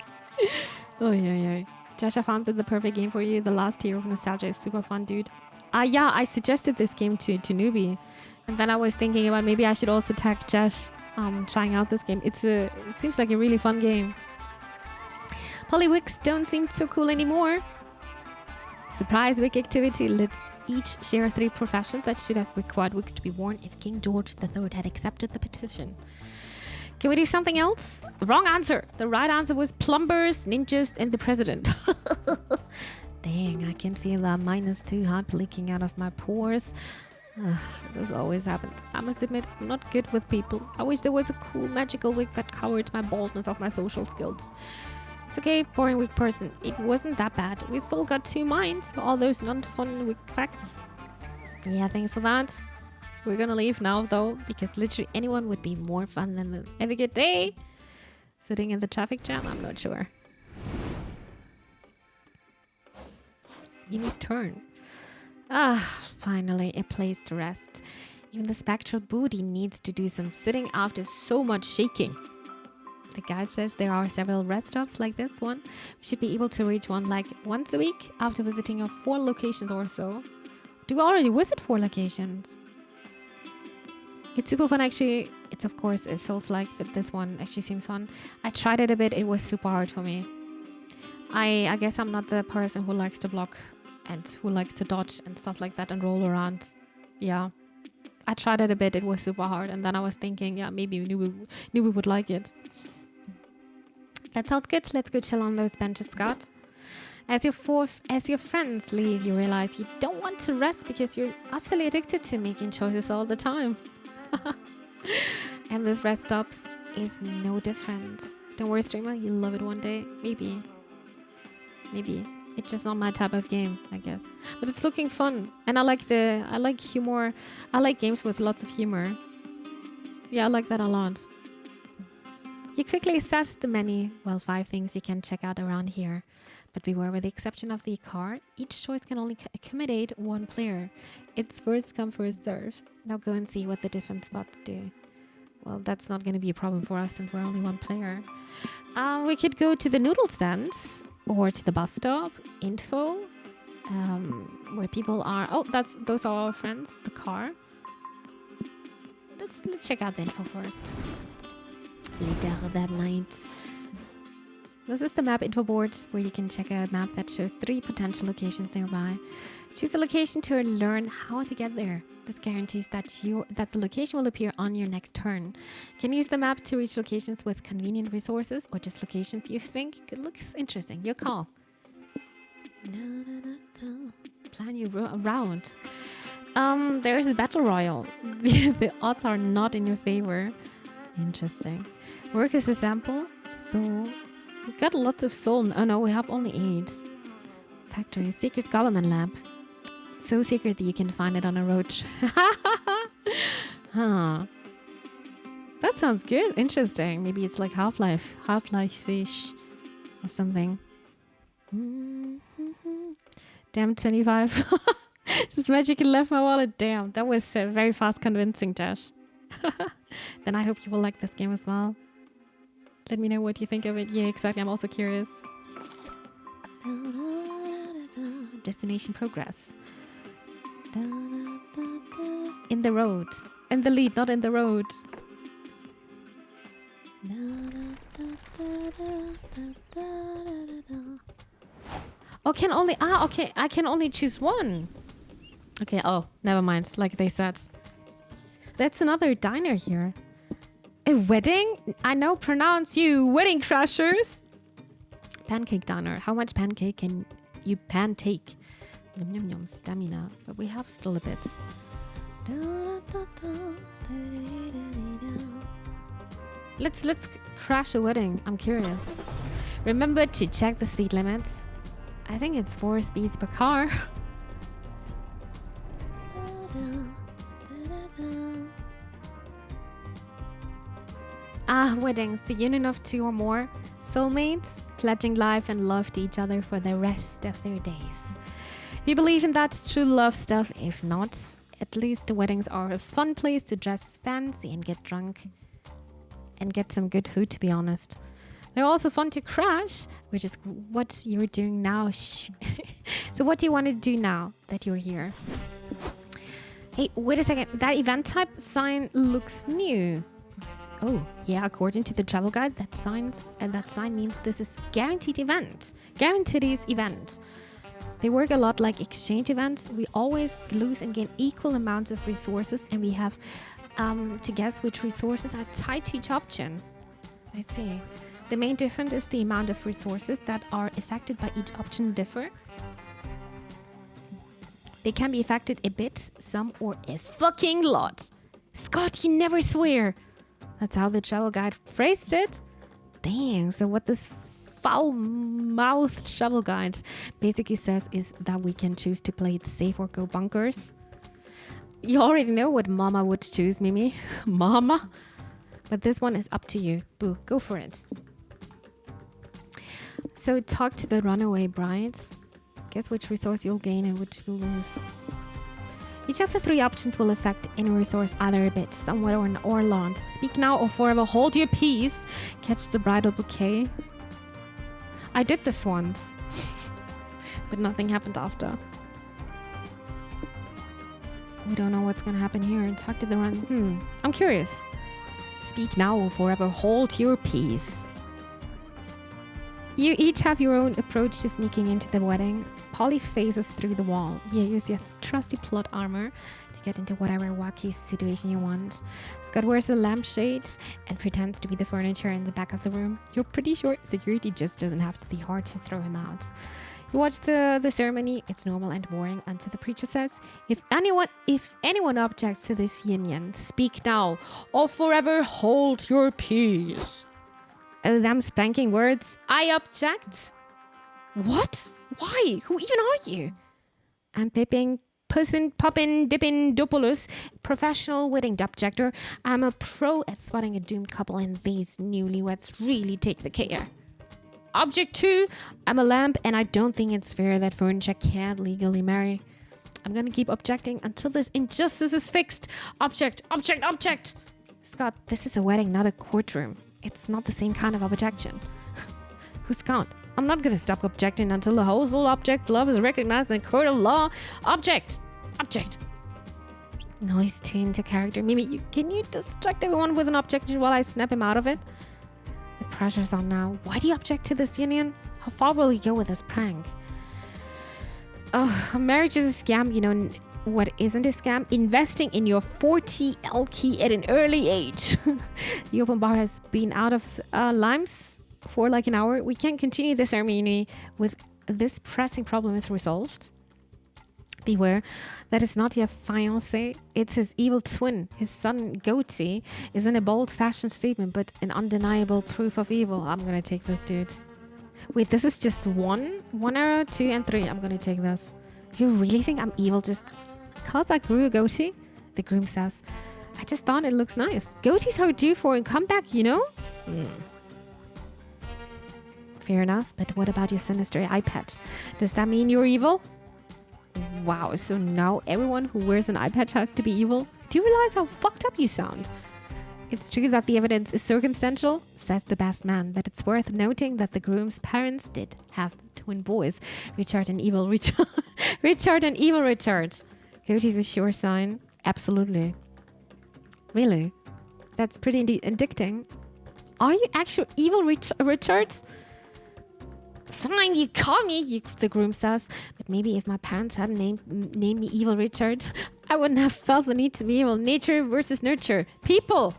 Oh yeah. Josh, I found the perfect game for you. The Last Hero of Nostalgia is super fun, dude. Yeah, I suggested this game to Newbie. And then I was thinking about maybe I should also tag Josh trying out this game. It seems like a really fun game. Polywigs don't seem so cool anymore. Surprise wig activity. Let's each share 3 professions that should have required wigs to be worn if King George III had accepted the petition. Can we do something else? Wrong answer. The right answer was plumbers, ninjas, and the president. Dang, I can feel that -2 hype leaking out of my pores. This always happens. I must admit, I'm not good with people. I wish there was a cool magical wig that covered my baldness of my social skills. It's okay, boring wig person. It wasn't that bad. We still got 2 minds for all those non-fun wig facts. Yeah, thanks for that. We're gonna leave now though, because literally anyone would be more fun than this. Have a good day. Sitting in the traffic jam? I'm not sure. Yumi's turn. Finally a place to rest. Even the spectral booty needs to do some sitting after so much shaking. The guide says there are several rest stops like this one. We should be able to reach one like once a week after visiting 4 locations or so. Do we already visit 4 locations? It's super fun actually. It's of course a Souls-like, but this one actually seems fun. I tried it a bit. It was super hard for me. I guess I'm not the person who likes to block and who likes to dodge and stuff like that and roll around. Yeah. I tried it a bit. It was super hard. And then I was thinking, yeah, maybe Newbie would like it. That sounds good. Let's go chill on those benches, Scott. As your friends leave, you realize you don't want to rest because you're utterly addicted to making choices all the time. And this rest stops is no different. Don't worry, streamer, you'll love it one day. Maybe. It's just not my type of game, I guess. But it's looking fun. And I like humor. I like games with lots of humor. Yeah, I like that a lot. You quickly assess the many, 5 things you can check out around here. But beware, with the exception of the car, each choice can only accommodate 1 player. It's first come, first serve. Now go and see what the different spots do. Well, that's not going to be a problem for us since we're only 1 player. We could go to the noodle stand or to the bus stop. Info, where people are. Oh, those are our friends. The car. Let's check out the info first. Later that night. This is the map info board where you can check a map that shows 3 potential locations nearby. Choose a location to learn how to get there. This guarantees that the location will appear on your next turn. You can use the map to reach locations with convenient resources or just locations you think looks interesting. Your call. Plan your route. There is a battle royal. The odds are not in your favor. Interesting. Work as a sample. So we got lots of soul. Oh no, we have only 8. Factory. Secret government lab. So secret that you can find it on a road trip. Huh. That sounds good. Interesting. Maybe it's like Half-Life fish or something. Damn, 25. Just magically left my wallet. Damn, that was very fast convincing, Dash. Then I hope you will like this game as well. Let me know what you think of it. Yeah, exactly. I'm also curious. Destination progress. In the road. In the lead, not in the road. Oh, can only... Ah, okay. I can only choose one. Okay, oh, never mind. Like they said. That's another diner here. A wedding? I know pronounce you wedding crashers. Pancake diner. How much pancake can you take? Yum yum yum. Stamina. But we have still a bit. Let's crash a wedding. I'm curious. Remember to check the speed limits. I think it's 4 speeds per car. Ah, weddings, the union of 2 or more soulmates, pledging life and love to each other for the rest of their days. If you believe in that true love stuff, if not, at least the weddings are a fun place to dress fancy and get drunk. And get some good food, to be honest. They're also fun to crash, which is what you're doing now. So what do you want to do now that you're here? Hey, wait a second. That event type sign looks new. Oh, yeah, according to the travel guide, that sign means this is guaranteed event. Guaranteed event. They work a lot like exchange events. We always lose and gain equal amounts of resources, and we have to guess which resources are tied to each option. I see. The main difference is the amount of resources that are affected by each option differ. They can be affected a bit, some, or a fucking lot. Scott, you never swear. That's how the travel guide phrased it. Dang, so what this foul-mouthed travel guide basically says is that we can choose to play it safe or go bonkers. You already know what Mama would choose, Mimi. Mama? But this one is up to you. Boo, go for it. So talk to the runaway bride. Guess which resource you'll gain and which you'll lose. Each of the 3 options will affect any resource either a bit, somewhat, or a lot. Speak now or forever hold your peace. Catch the bridal bouquet. I did this once. But nothing happened after. We don't know what's gonna happen here. Talk to the run. I'm curious. Speak now or forever hold your peace. You each have your own approach to sneaking into the wedding. Polly phases through the wall. You use your trusty plot armor to get into whatever wacky situation you want. Scott wears a lampshade and pretends to be the furniture in the back of the room. You're pretty sure security just doesn't have to be hard to throw him out. You watch the ceremony. It's normal and boring until the preacher says, if anyone objects to this union, speak now or forever hold your peace. Them spanking words. I object. What? Why? Who even are you? I'm Pippin, Pussin, Poppin, Dippin, Dopolus, professional wedding objector. I'm a pro at spotting a doomed couple, and these newlyweds really take the care. Object 2, I'm a lamp, and I don't think it's fair that furniture can't legally marry. I'm gonna keep objecting until this injustice is fixed. Object, object, object. Scott, this is a wedding, not a courtroom. It's not the same kind of objection. Who's count? I'm not gonna stop objecting until the household object's love is recognized in a court of law. Object! Object! Noise tuned to character. Mimi, can you distract everyone with an objection while I snap him out of it? The pressure's on now. Why do you object to this union? How far will you go with this prank? Oh, marriage is a scam. You know what isn't a scam? Investing in your 40L key at an early age. The open bar has been out of limes for like an hour. We can't continue the ceremony with this pressing problem is resolved. Beware, that is not your fiancé. It's his evil twin. His son, Goatee, isn't a bold-fashioned statement, but an undeniable proof of evil. I'm gonna take this, dude. Wait, this is just one arrow, 2 and 3. I'm gonna take this. You really think I'm evil just because I grew a goatee? The groom says. I just thought it looks nice. Goatees are due for a comeback, you know? Fair enough, but what about your sinister eye patch? Does that mean you're evil? Wow, so now everyone who wears an eye patch has to be evil? Do you realize how fucked up you sound? It's true that the evidence is circumstantial, says the best man, but it's worth noting that the groom's parents did have twin boys, Richard and evil Richard. Richard and evil Richard. Goatee's a sure sign. Absolutely. Really? That's pretty addicting. Are you actual evil Richard? Fine, you call me, the groom says. But maybe if my parents hadn't named me Evil Richard, I wouldn't have felt the need to be evil. Nature versus nurture. People!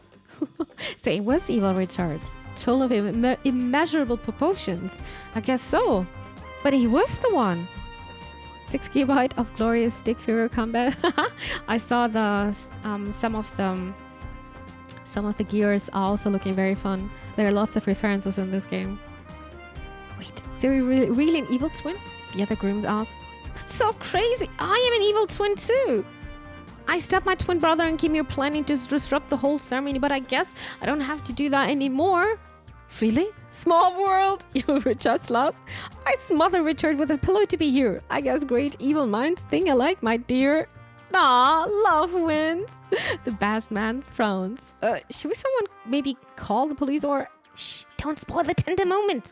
So it was Evil Richard. Told of immeasurable proportions. I guess so. But he was the one. 6 GB of glorious stick figure combat. I saw the some of the gears are also looking very fun. There are lots of references in this game. Wait, so you really an evil twin? The other groom asked. It's so crazy. I am an evil twin too. I stabbed my twin brother and came here planning to disrupt the whole ceremony, but I guess I don't have to do that anymore. Really? Small world, you Richard's lost. I smother Richard with a pillow to be here. I guess great evil minds think alike, my dear. Aw, love wins. The best man frowns. Should we someone maybe call the police or... Shh, don't spoil the tender moment.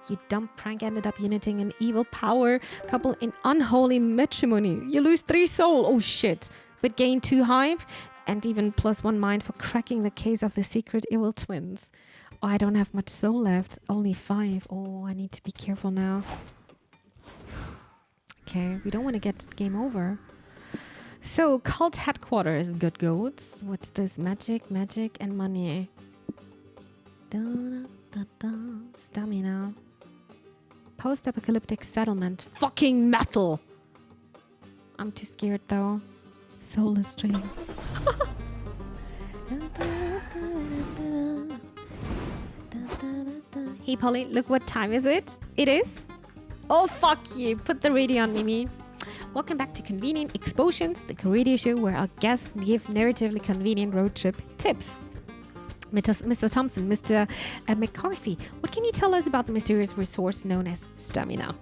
You dumb prank ended up uniting an evil power couple in unholy matrimony. You lose 3 soul. Oh shit. But gain 2 hype and even +1 mind for cracking the case of the secret evil twins. Oh, I don't have much soul left. Only 5. Oh, I need to be careful now. Okay, we don't want to get game over. So, cult headquarters, good goats. What's this? Magic, and money. Stamina. Post-apocalyptic settlement. Fucking metal! I'm too scared though. Soulless dream. Hey Polly, look what time is it? It is? Oh fuck you, put the radio on Mimi. Welcome back to Convenient Explosions, the radio show where our guests give narratively convenient road trip tips. Mr. Thompson, Mr. McCarthy, what can you tell us about the mysterious resource known as stamina?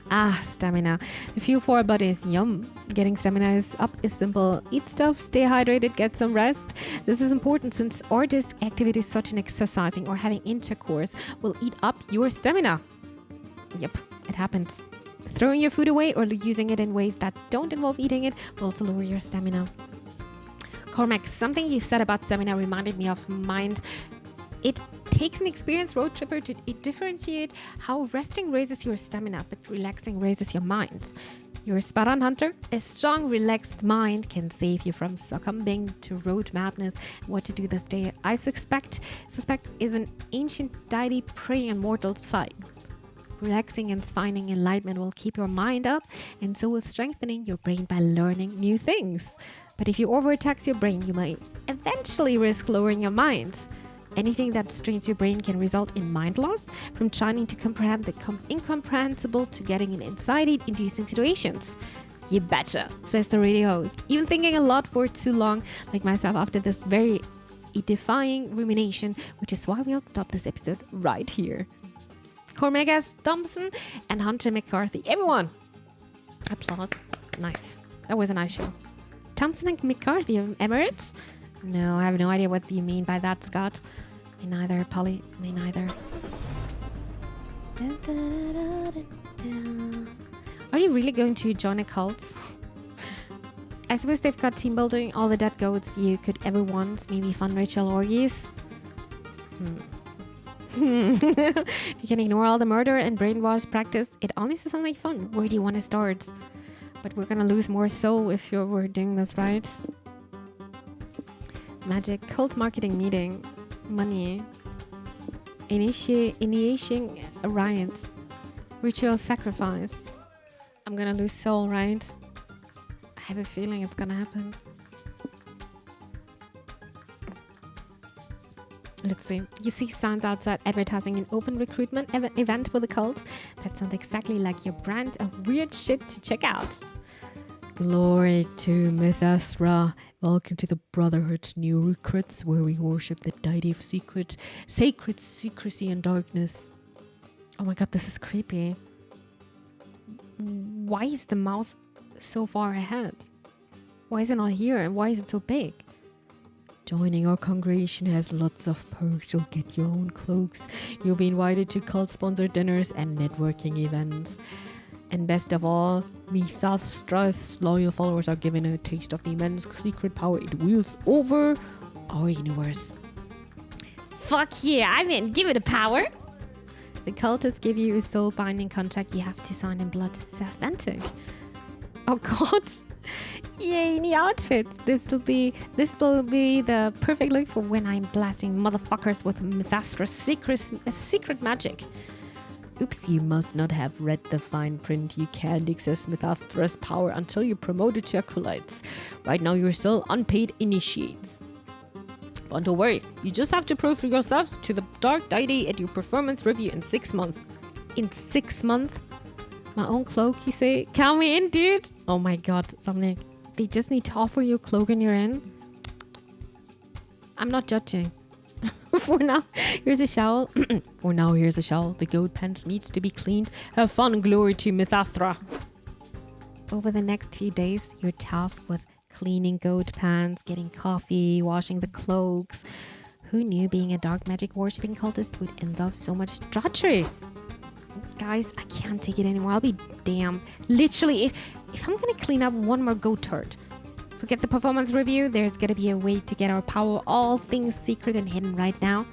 Ah, stamina. The fuel for our bodies, yum. Getting stamina up is simple. Eat stuff, stay hydrated, get some rest. This is important since artist activities such as exercising or having intercourse will eat up your stamina. Yep, it happened. Throwing your food away or using it in ways that don't involve eating it will also lower your stamina. Cormac, something you said about stamina reminded me of mind. It takes an experienced road tripper to differentiate how resting raises your stamina, but relaxing raises your mind. You're spot on, Hunter. A strong, relaxed mind can save you from succumbing to road madness. What to do this day, I suspect is an ancient deity preying on mortal sight. Relaxing and finding enlightenment will keep your mind up, and so will strengthening your brain by learning new things. But if you overtax your brain, you may eventually risk lowering your mind. Anything that strains your brain can result in mind loss, from trying to comprehend the incomprehensible to getting in anxiety-inducing situations. You betcha, says the radio host, even thinking a lot for too long, like myself after this very edifying rumination, which is why we'll stop this episode right here. Cormac Thompson and Hunter McCarthy. Everyone! Applause. Nice. That was a nice show. Thompson and McCarthy of Emirates? No, I have no idea what you mean by that, Scott. Me neither, Polly. Me neither. Are you really going to join a cult? I suppose they've got team building, all the dead goats you could ever want, maybe fun ritual orgies. You can ignore all the murder and brainwash practice. It honestly sounds like fun. Where do you want to start? But we're gonna lose more soul if we're doing this right. Magic, cult marketing meeting, money, initiating alliance, ritual sacrifice. I'm gonna lose soul, right? I have a feeling it's gonna happen. Let's see. You see signs outside advertising an open recruitment event for the cult. That sounds exactly like your brand of weird shit to check out. Glory to Mithasra. Welcome to the Brotherhood's new recruits, where we worship the deity of sacred secrecy and darkness. Oh my god, this is creepy. Why is the mouth so far ahead? Why is it not here, and why is it so big? Joining our congregation has lots of perks. You'll get your own cloaks. You'll be invited to cult-sponsored dinners and networking events. And best of all, Mithastra's loyal followers are given a taste of the immense secret power it wields over our universe. Fuck yeah, I'm in. Give it a power. The cultists give you a soul-binding contract you have to sign in blood. So authentic. Oh god. Yay, new outfits. This will be the perfect look for when I'm blasting motherfuckers with Mithastra's secret magic. Oops, you must not have read the fine print. You can't access Mithastra's power until you're promoted to acolytes. Right now you're still unpaid initiates. But don't worry, you just have to prove to yourselves to the dark deity at your performance review in 6 months. In 6 months? My own cloak, you say? Count me in, dude! Oh my god, something. They just need to offer you a cloak and you're in? I'm not judging. For now, here's a shovel. Here's a shovel. The goat pants needs to be cleaned. Have fun and glory to Mithastra. Over the next few days, you're tasked with cleaning goat pants, getting coffee, washing the cloaks. Who knew being a dark magic worshipping cultist would involve so much drudgery? Guys, I can't take it anymore. I'll be damned. Literally, if I'm gonna clean up one more goat turd, forget the performance review. There's gonna be a way to get our power, all things secret and hidden right now.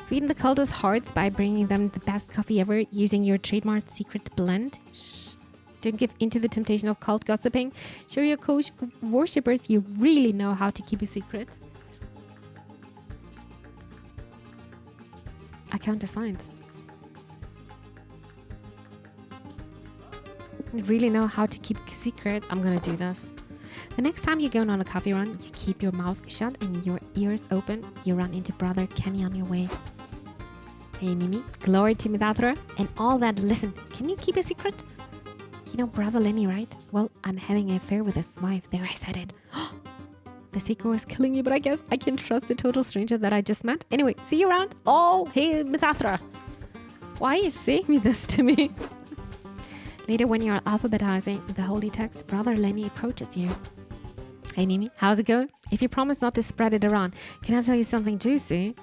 Sweeten the cultists' hearts by bringing them the best coffee ever using your trademark secret blend. Shh. Don't give into the temptation of cult gossiping. Show your worshippers you really know how to keep a secret. I count assigned. You really know how to keep a secret. I'm gonna do this. The next time you're going on a coffee run, you keep your mouth shut and your ears open. You run into Brother Kenny on your way. Hey Mimi, glory to Mithastra and all that. Listen, can you keep a secret? You know Brother Lenny, right? Well, I'm having an affair with his wife. There, I said it. The secret was killing me, but I guess I can trust the total stranger that I just met. Anyway, see you around. Oh, hey Mithastra. Why are you saying this to me? Later, when you're alphabetizing the holy text, Brother Lenny approaches you. Hey Mimi, how's it going? If you promise not to spread it around, can I tell you something juicy?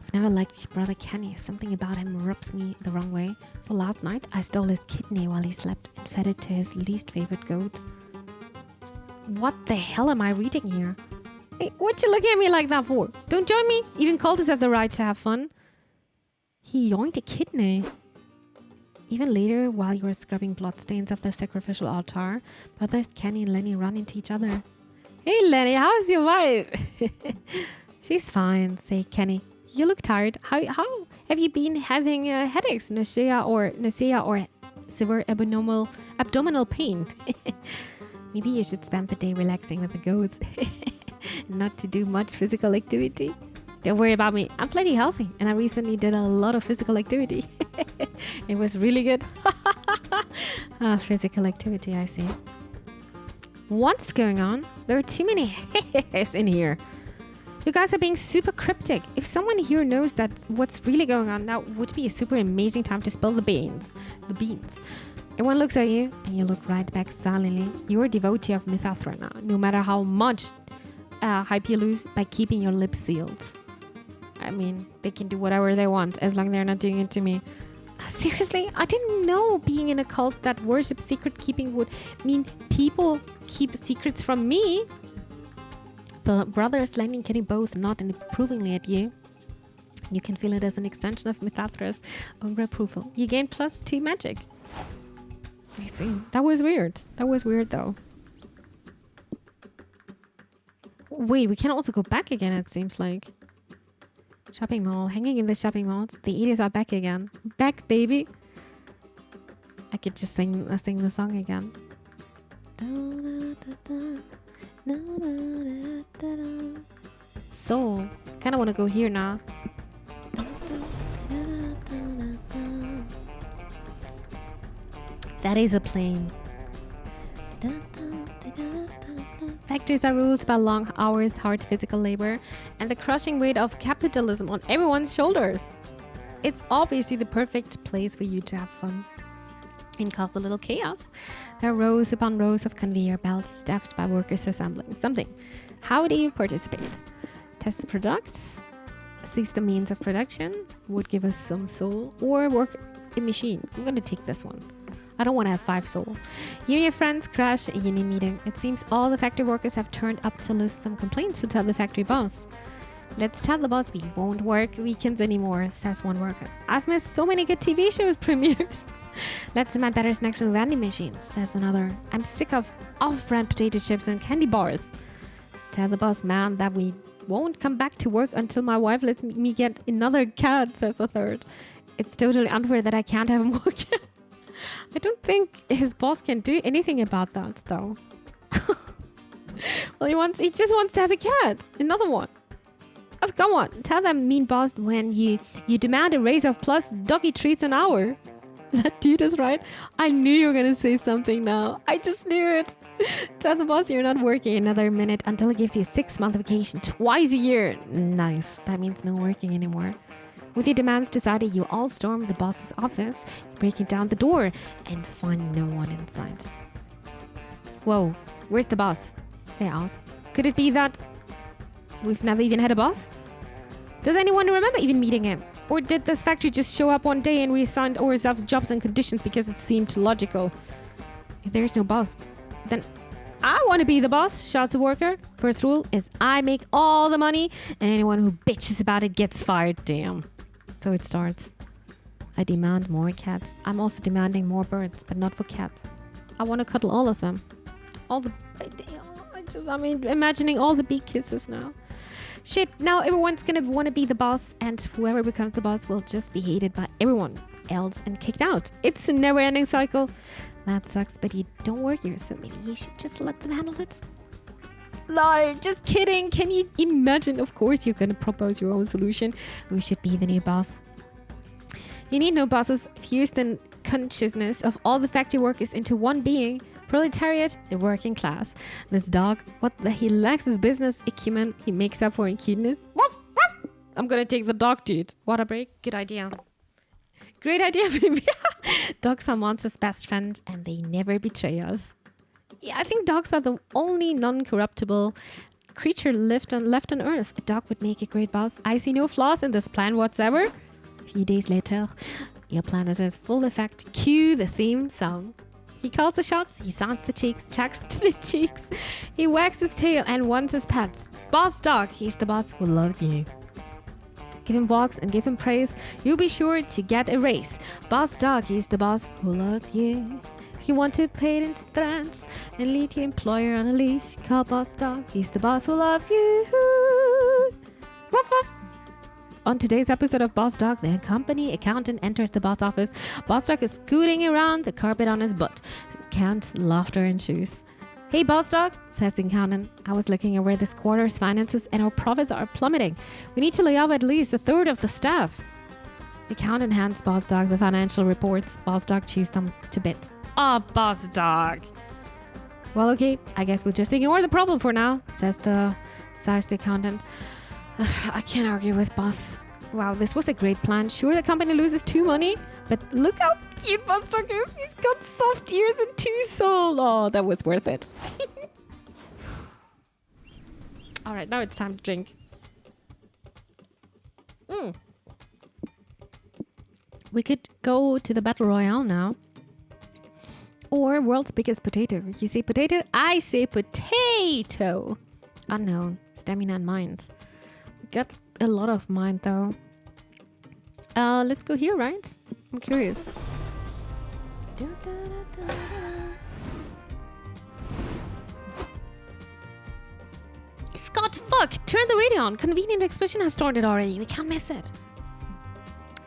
I've never liked Brother Kenny. Something about him rubs me the wrong way. So last night, I stole his kidney while he slept and fed it to his least favorite goat. What the hell am I reading here? Hey, what you looking at me like that for? Don't join me. Even cultists have the right to have fun. He yoinked a kidney. Even later, while you were scrubbing bloodstains off the sacrificial altar, brothers Kenny and Lenny run into each other. Hey Lenny, how's your wife? She's fine, say Kenny. You look tired. How have you been having headaches, nausea or severe abdominal pain? Maybe you should spend the day relaxing with the goats. Not to do much physical activity. Don't worry about me. I'm plenty healthy and I recently did a lot of physical activity. It was really good. Physical activity, I see. What's going on? There are too many hairs in here. You guys are being super cryptic. If someone here knows that what's really going on, now would be a super amazing time to spill the beans. Everyone looks at you and you look right back silently. You're a devotee of Mithastra now, no matter how much hype you lose by keeping your lips sealed. I mean, they can do whatever they want as long as they're not doing it to me. Seriously, I didn't know being in a cult that worships secret keeping would mean people keep secrets from me. But brothers Lenny and Kenny both nod approvingly at you. You can feel it as an extension of Mithastra's own approval. You gain +2 magic. I see. That was weird. That was weird though. Wait, we can also go back again, it seems like. Shopping mall. Hanging in the shopping malls. The 80s are back again. Back, baby. I could just sing the song again. So, kind of want to go here now. That is a plane. Factories are ruled by long hours, hard physical labor, and the crushing weight of capitalism on everyone's shoulders. It's obviously the perfect place for you to have fun. And cause a little chaos. There are rows upon rows of conveyor belts staffed by workers assembling something. How do you participate? Test the product, seize the means of production, would give us some soul, or work a machine. I'm gonna take this one. I don't want to have 5 soul. You and your friends crash a union meeting. It seems all the factory workers have turned up to list some complaints to tell the factory boss. Let's tell the boss we won't work weekends anymore, says one worker. I've missed so many good TV shows premieres. Let's demand better snacks and vending machines, says another. I'm sick of off-brand potato chips and candy bars. Tell the boss man that we won't come back to work until my wife lets me get another cat, says a third. It's totally unfair that I can't have more cats. I don't think his boss can do anything about that, though. Well, he just wants to have a cat. Another one. Oh, come on. Tell that mean boss when you demand a raise of plus doggy treats an hour. That dude is right. I knew you were going to say something now. I just knew it. Tell the boss you're not working another minute until he gives you a 6-month vacation twice a year. Nice. That means no working anymore. With your demands decided, you all storm the boss's office, breaking down the door, and find no one inside. Whoa, where's the boss? They ask. Could it be that we've never even had a boss? Does anyone remember even meeting him? Or did this factory just show up one day and we assigned ourselves jobs and conditions because it seemed logical? If there's no boss, then I want to be the boss, shouts a worker. First rule is I make all the money and anyone who bitches about it gets fired. Damn. So it starts. I demand more cats. I'm also demanding more birds, but not for cats. I want to cuddle all of them. I'm imagining all the big kisses now. Shit, now everyone's gonna want to be the boss, and whoever becomes the boss will just be hated by everyone else and kicked out. It's a never-ending cycle. That sucks, but you don't work here, so maybe you should just let them handle it. No, just kidding. Can you imagine? Of course, you're going to propose your own solution. We should be the new boss. You need no bosses. Fuse the consciousness of all the factory workers into one being. Proletariat, the working class. This dog, he lacks his business acumen. He makes up for in cuteness. Woof, woof. I'm going to take the dog, dude. Water break. Good idea. Great idea, baby. Dogs are Monster's best friend, and they never betray us. Yeah, I think dogs are the only non-corruptible creature left on Earth. A dog would make a great boss. I see no flaws in this plan whatsoever. A few days later, your plan is in full effect. Cue the theme song. He calls the shots. He sounds the cheeks, checks to the cheeks. He wags his tail and wants his pets. Boss dog. He's the boss who loves you. Give him walks and give him praise. You'll be sure to get a raise. Boss dog. He's the boss who loves you. You want to pay it into threats and lead your employer on a leash. Call boss dog. He's the boss who loves you. Woof, woof. On today's episode of Boss Dog, the company accountant enters the boss office. Boss Dog is scooting around the carpet on his butt. Can't laughter ensues. Hey, Boss Dog, says the accountant. I was looking over this quarter's finances and our profits are plummeting. We need to lay off at least a third of the staff. The accountant hands Boss Dog the financial reports. Boss Dog chews them to bits. Oh, Boss Dog. Well, okay, I guess we'll just ignore the problem for now, sighs the accountant. I can't argue with boss. Wow, this was a great plan. Sure, the company loses 2 money, but look how cute Boss Dog is. He's got soft ears and 2 soul. Oh, that was worth it. All right, now it's time to drink. We could go to the Battle Royale now. Or world's biggest potato. You say potato? I say potato. Unknown. Stamina and mind. We got a lot of mind though. Let's go here, right? I'm curious. Scott, fuck! Turn the radio on. Convenient expression has started already. We can't miss it.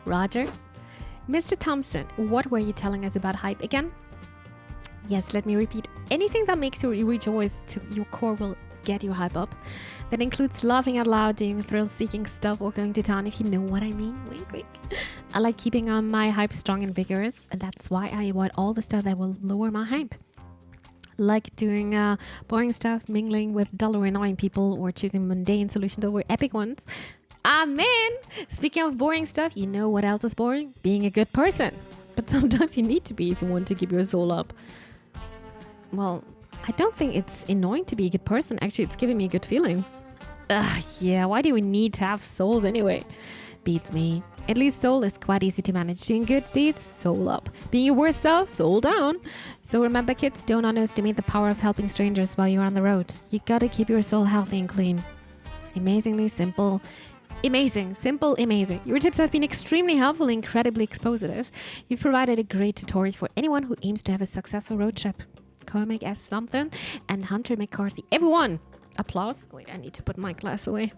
Roger. Mr. Thompson, what were you telling us about hype again? Yes, let me repeat. Anything that makes you rejoice to your core will get you hype up. That includes laughing out loud, doing thrill-seeking stuff, or going to town, if you know what I mean. Wink, wink. I like keeping my hype strong and vigorous, and that's why I avoid all the stuff that will lower my hype. Like doing boring stuff, mingling with dull or annoying people, or choosing mundane solutions over epic ones. Amen! Speaking of boring stuff, you know what else is boring? Being a good person. But sometimes you need to be if you want to give your soul up. Well, I don't think it's annoying to be a good person. Actually, it's giving me a good feeling. Yeah, why do we need to have souls anyway? Beats me. At least soul is quite easy to manage. Doing good deeds, soul up. Being your worst self, soul down. So remember, kids, don't underestimate the power of helping strangers while you're on the road. You gotta keep your soul healthy and clean. Amazingly simple. Amazing. Simple, amazing. Your tips have been extremely helpful and incredibly expositive. You've provided a great tutorial for anyone who aims to have a successful road trip. Cormac S. Something and Hunter McCarthy. Everyone! Applause. Wait, I need to put my glass away.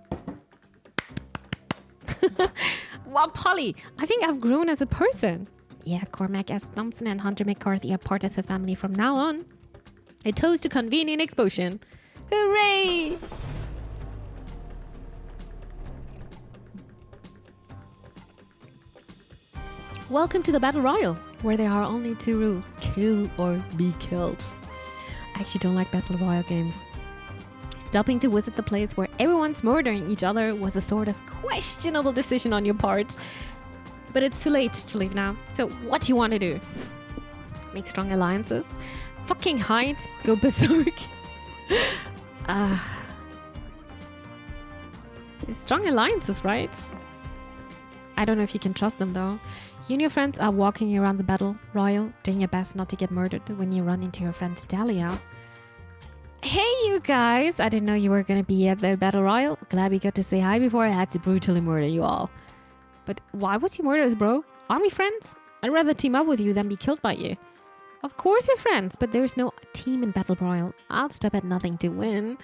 Wow, Polly, I think I've grown as a person. Yeah, Cormac S. Thompson and Hunter McCarthy are part of the family from now on. A toast to convenient exposure. Hooray! Welcome to the Battle Royale, where there are only 2 rules. Kill or be killed. I actually don't like Battle Royale games. Stopping to visit the place where everyone's murdering each other was a sort of questionable decision on your part. But it's too late to leave now. So what do you want to do? Make strong alliances? Fucking hide? Go berserk? Strong alliances, right? I don't know if you can trust them though. You and your friends are walking around the Battle Royale, doing your best not to get murdered when you run into your friend Dahlia. Hey you guys, I didn't know you were gonna be at the Battle Royale. Glad we got to say hi before I had to brutally murder you all. But why would you murder us, bro? Aren't we friends? I'd rather team up with you than be killed by you. Of course we're friends, but there's no team in Battle Royale. I'll stop at nothing to win.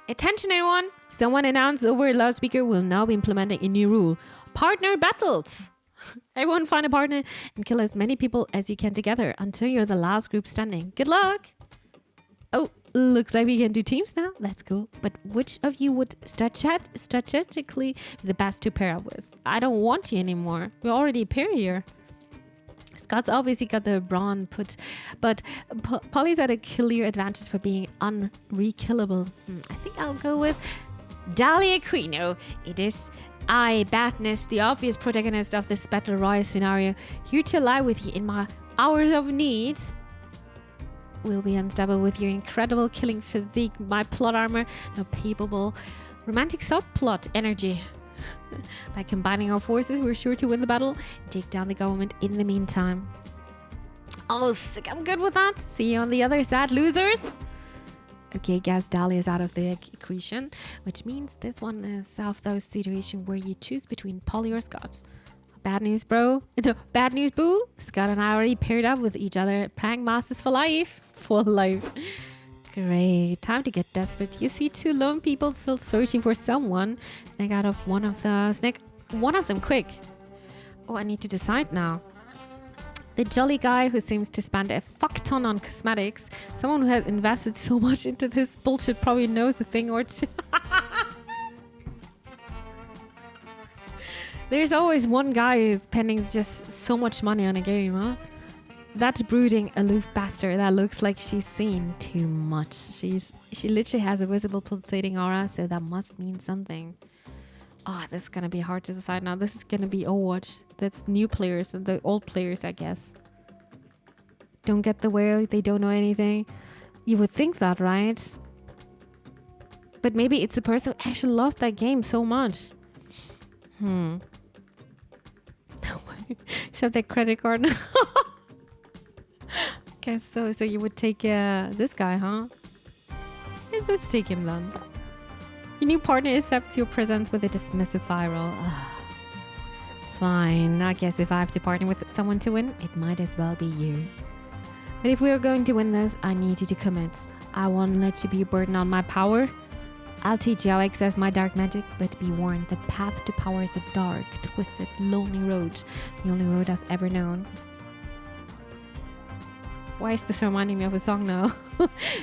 Attention everyone! Someone announced over a loudspeaker will now be implementing a new rule. Partner battles! Everyone find a partner and kill as many people as you can together until you're the last group standing. Good luck! Oh, looks like we can do teams now. That's cool. But which of you would strategically be the best to pair up with? I don't want you anymore. We're already a pair here. Scott's obviously got the brawn put, but Polly's at a clear advantage for being unrekillable. I think I'll go with Dahlia Aquino. It is I, Badness, the obvious protagonist of this Battle Royale scenario, here to lie with you in my hours of need. Will be unstoppable with your incredible killing physique, my plot armor, no capable romantic subplot energy. By combining our forces, we're sure to win the battle and take down the government in the meantime. Oh, sick, I'm good with that. See you on the other side, losers. Okay, guess Dahlia's out of the equation, which means this one is of those situations where you choose between Polly or Scott. Bad news, bro. No, bad news, boo. Scott and I already paired up with each other. Prank masters for life. For life. Great. Time to get desperate. You see 2 lone people still searching for someone. Snake one of them quick. Oh, I need to decide now. The jolly guy who seems to spend a fuck ton on cosmetics. Someone who has invested so much into this bullshit probably knows a thing or two. There's always one guy who's spending just so much money on a game, huh? That brooding, aloof bastard that looks like she's seen too much. She literally has a visible pulsating aura, so that must mean something. Oh, this is gonna be hard to decide now. This is gonna be Overwatch. That's new players and the old players, I guess. Don't get the whale, they don't know anything. You would think that, right? But maybe it's a person who actually loves that game so much. Except that credit card. Guess so. So you would take this guy, huh? Let's take him then. Your new partner accepts your presence with a dismissive viral. Fine. I guess if I have to partner with someone to win, it might as well be you. But if we are going to win this, I need you to commit. I won't let you be a burden on my power. I'll teach you how to access my dark magic, but be warned, the path to power is a dark, twisted, lonely road. The only road I've ever known. Why is this reminding me of a song now?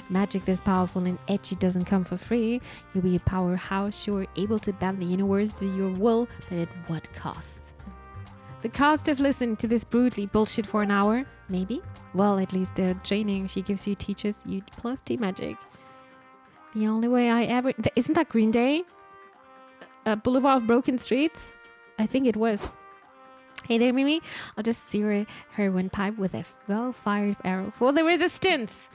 Magic this powerful and edgy doesn't come for free. You'll be a powerhouse, sure, able to bend the universe to your will, but at what cost? The cost of listening to this brutally bullshit for an hour? Maybe. Well, at least the training she gives you teaches you plus tea magic. The only way I ever... Isn't that Green Day? Boulevard of Broken Streets? I think it was. Hey there, Mimi. I'll just sear her windpipe with a well-fired arrow for the resistance.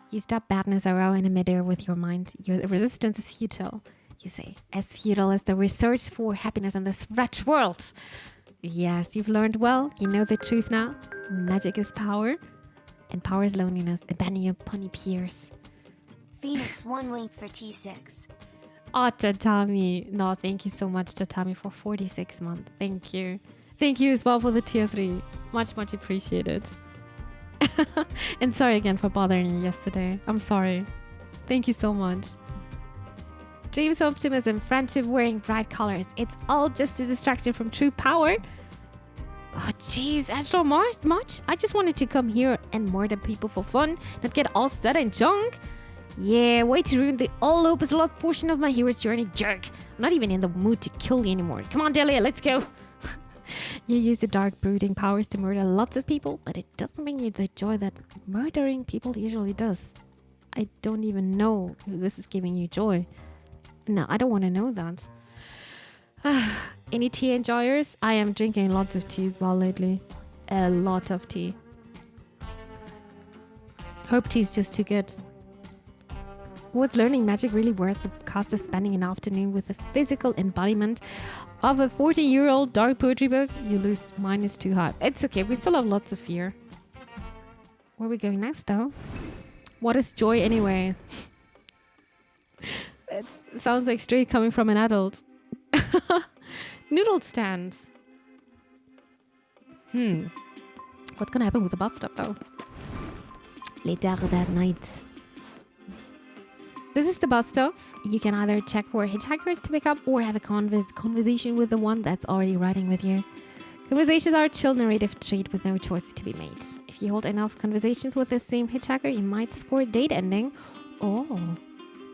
You stop badness arrow in midair with your mind. Your resistance is futile. You say, as futile as the research for happiness in this wretched world. Yes, you've learned well. You know the truth now. Magic is power, and power is loneliness. Abandon your pony peers. Phoenix 1 link for T6. Oh, Tatami. No, thank you so much, Tatami, for 46 months. Thank you. Thank you as well for the tier 3. Much, much appreciated. And sorry again for bothering you yesterday. I'm sorry. Thank you so much. Dreams, optimism, friendship, wearing bright colors. It's all just a distraction from true power. Oh, jeez, Angelo, much? I just wanted to come here and murder people for fun, not get all set and junk. Yeah, way to ruin the all hope is lost portion of my hero's journey, jerk. I'm not even in the mood to kill you anymore. Come on, Delia, let's go. You use the dark brooding powers to murder lots of people, but it doesn't bring you the joy that murdering people usually does. I don't even know if this is giving you joy. No, I don't want to know that. Any tea enjoyers? I am drinking lots of tea as well lately. A lot of tea. Hope tea is just too good. Was learning magic really worth the cost of spending an afternoon with the physical embodiment of a 40-year-old dark poetry book? You lose -2 heart. It's okay, we still have lots of fear. Where are we going next though? What is joy anyway? It sounds like straight coming from an adult. Noodle stand. What's gonna happen with the bus stop though? Later that night. This is the bus stop. You can either check for hitchhikers to pick up or have a conversation with the one that's already riding with you. Conversations are a chill narrative trait with no choices to be made. If you hold enough conversations with the same hitchhiker, you might score a date ending. Oh.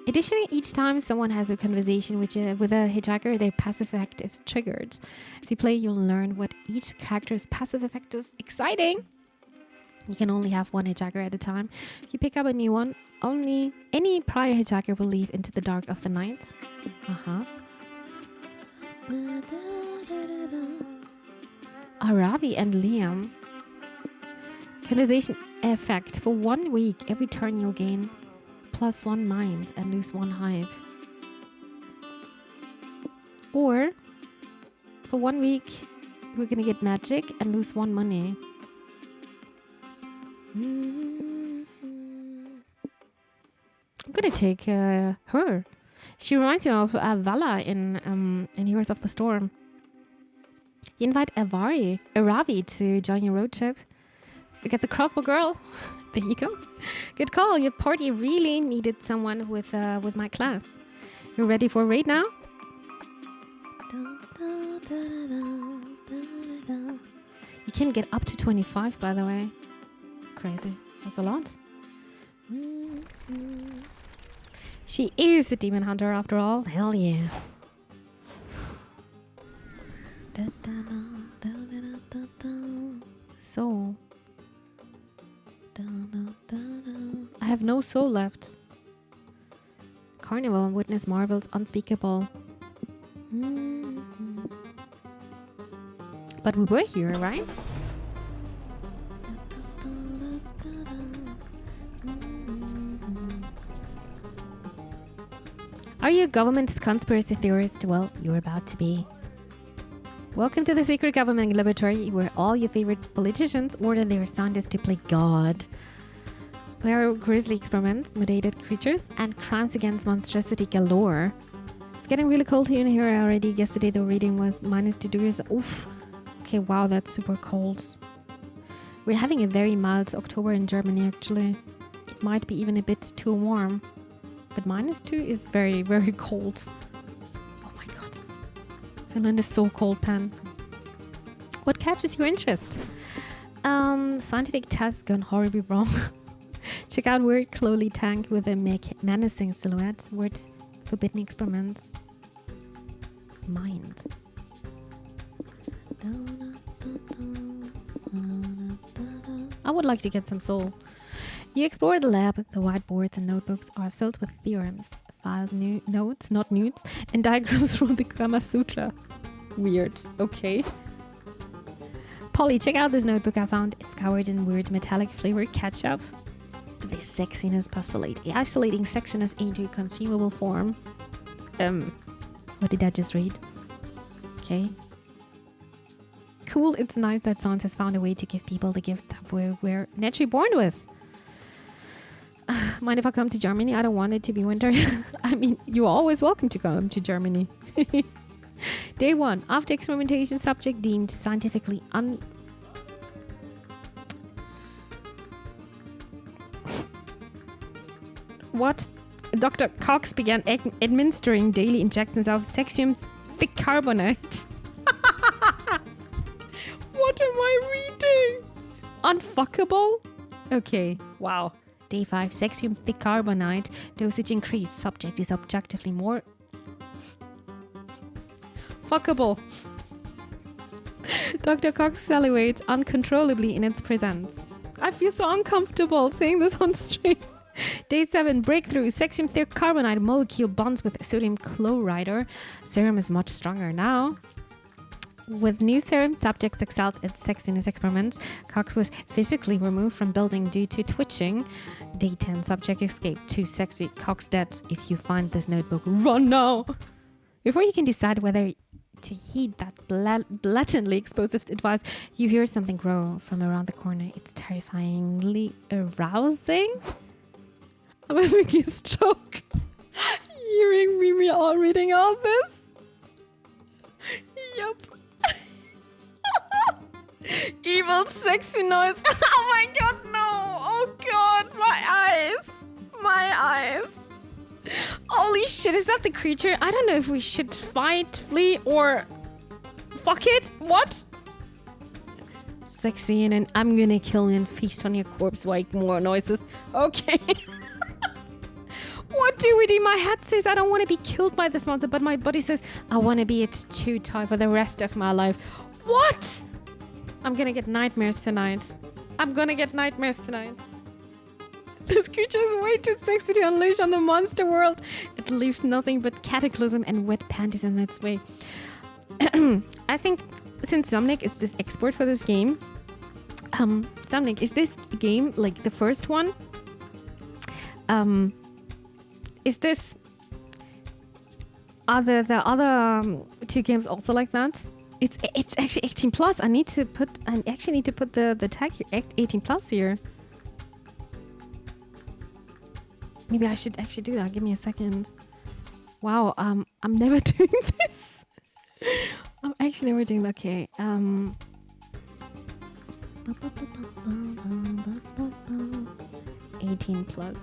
Additionally, each time someone has a conversation with a hitchhiker, their passive effect is triggered. As you play, you'll learn what each character's passive effect is. Exciting! You can only have one hitchhiker at a time. If you pick up a new one, only any prior hitchhiker will leave into the dark of the night. Arabi and Liam. Conversation effect. For 1 week, every turn you'll gain +1 mind and lose 1 hive. Or for 1 week, we're gonna get magic and lose 1 money. I'm gonna take her. She reminds me of Vala in Heroes of the Storm. You invite Aravi to join your road trip. You get the crossbow girl. There you go. Good call. Your party really needed someone with my class. You ready for a raid now? You can get up to 25, by the way. Crazy. That's a lot. She is a demon hunter after all. Hell yeah. So I have no soul left. Carnival and witness marvels unspeakable. But we were here, right? Are you a government conspiracy theorist? Well, you're about to be. Welcome to the secret government laboratory where all your favorite politicians order their scientists to play God. There are grisly experiments, mutated creatures, and crimes against monstrosity galore. It's getting really cold here already. Yesterday the reading was -2 degrees. Oof. Okay, wow, that's super cold. We're having a very mild October in Germany, actually. It might be even a bit too warm. But -2 is very, very cold. Oh my god. Finland is so cold, Pan. What catches your interest? Scientific tests gone horribly wrong. Check out Weird Clowly Tank with a menacing silhouette. Weird forbidden experiments. Mind. I would like to get some soul. You explore the lab. The whiteboards and notebooks are filled with theorems, filed notes, not nudes, and diagrams from the Kama Sutra. Weird. Okay. Polly, check out this notebook I found. It's covered in weird metallic flavored ketchup. This sexiness postulate, isolating sexiness into consumable form. What did I just read? Okay. Cool, it's nice that science has found a way to give people the gift that we're naturally born with. Mind if I come to Germany? I don't want it to be winter. I mean, you're always welcome to come to Germany. Day 1. After experimentation, subject deemed scientifically What? Dr. Cox began administering daily injections of cesium thick carbonate. What am I reading? Unfuckable? Okay, wow. Day 5, cesium thick carbonate. Dosage increased. Subject is objectively more fuckable. Dr. Cox salivates uncontrollably in its presence. I feel so uncomfortable saying this on stream. Day 7, breakthrough. Cesium thick carbonate molecule bonds with sodium chloride. Serum is much stronger now. With new serum, subjects excelled at sexiness experiments. Cox was physically removed from building due to twitching. Day 10, subject escaped. Too sexy. Cox dead. If you find this notebook, run now. Before you can decide whether to heed that blatantly explosive advice, you hear something grow from around the corner. It's terrifyingly arousing. I'm having a stroke. Hearing me all reading all this. Yep. Evil sexy noise. Oh my god, no. Oh god, my eyes. My eyes. Holy shit, is that the creature? I don't know if we should fight, flee, or fuck it. What? Sexy and I'm gonna kill you and feast on your corpse like more noises. Okay. What do we do? My head says I don't want to be killed by this monster, but my body says I want to be its chew toy for the rest of my life. What? I'm gonna get nightmares tonight. I'm gonna get nightmares tonight. This creature is way too sexy to unleash on the monster world. It leaves nothing but cataclysm and wet panties in its way. I think since Zomnic is this expert for this game, Zomnic, is this game like the first one? Is this the other two games also like that? It's actually 18 plus. I actually need to put the tag here, 18 plus here. Maybe I should actually do that. Give me a second. Wow, I'm never doing this. I'm actually never doing that. Okay. 18 plus.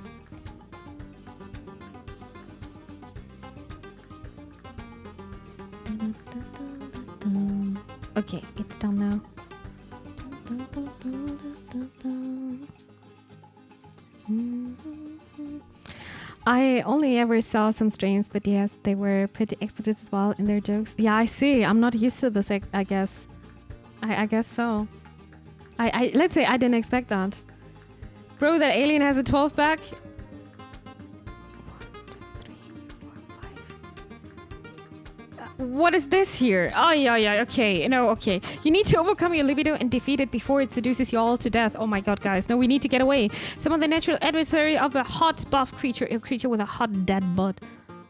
Okay, it's done now. I only ever saw some streams, but yes, they were pretty explicit as well in their jokes. Yeah, I see. I'm not used to this, I guess. I guess so. I let's say I didn't expect that. Bro, that alien has a 12 back. 1, 2, 3, 4, 5. What is this here? Oh, yeah, okay. No, okay. You need to overcome your libido and defeat it before it seduces you all to death. Oh my god, guys. No, we need to get away. Summon the natural adversary of a hot buff creature, a creature with a hot dead butt.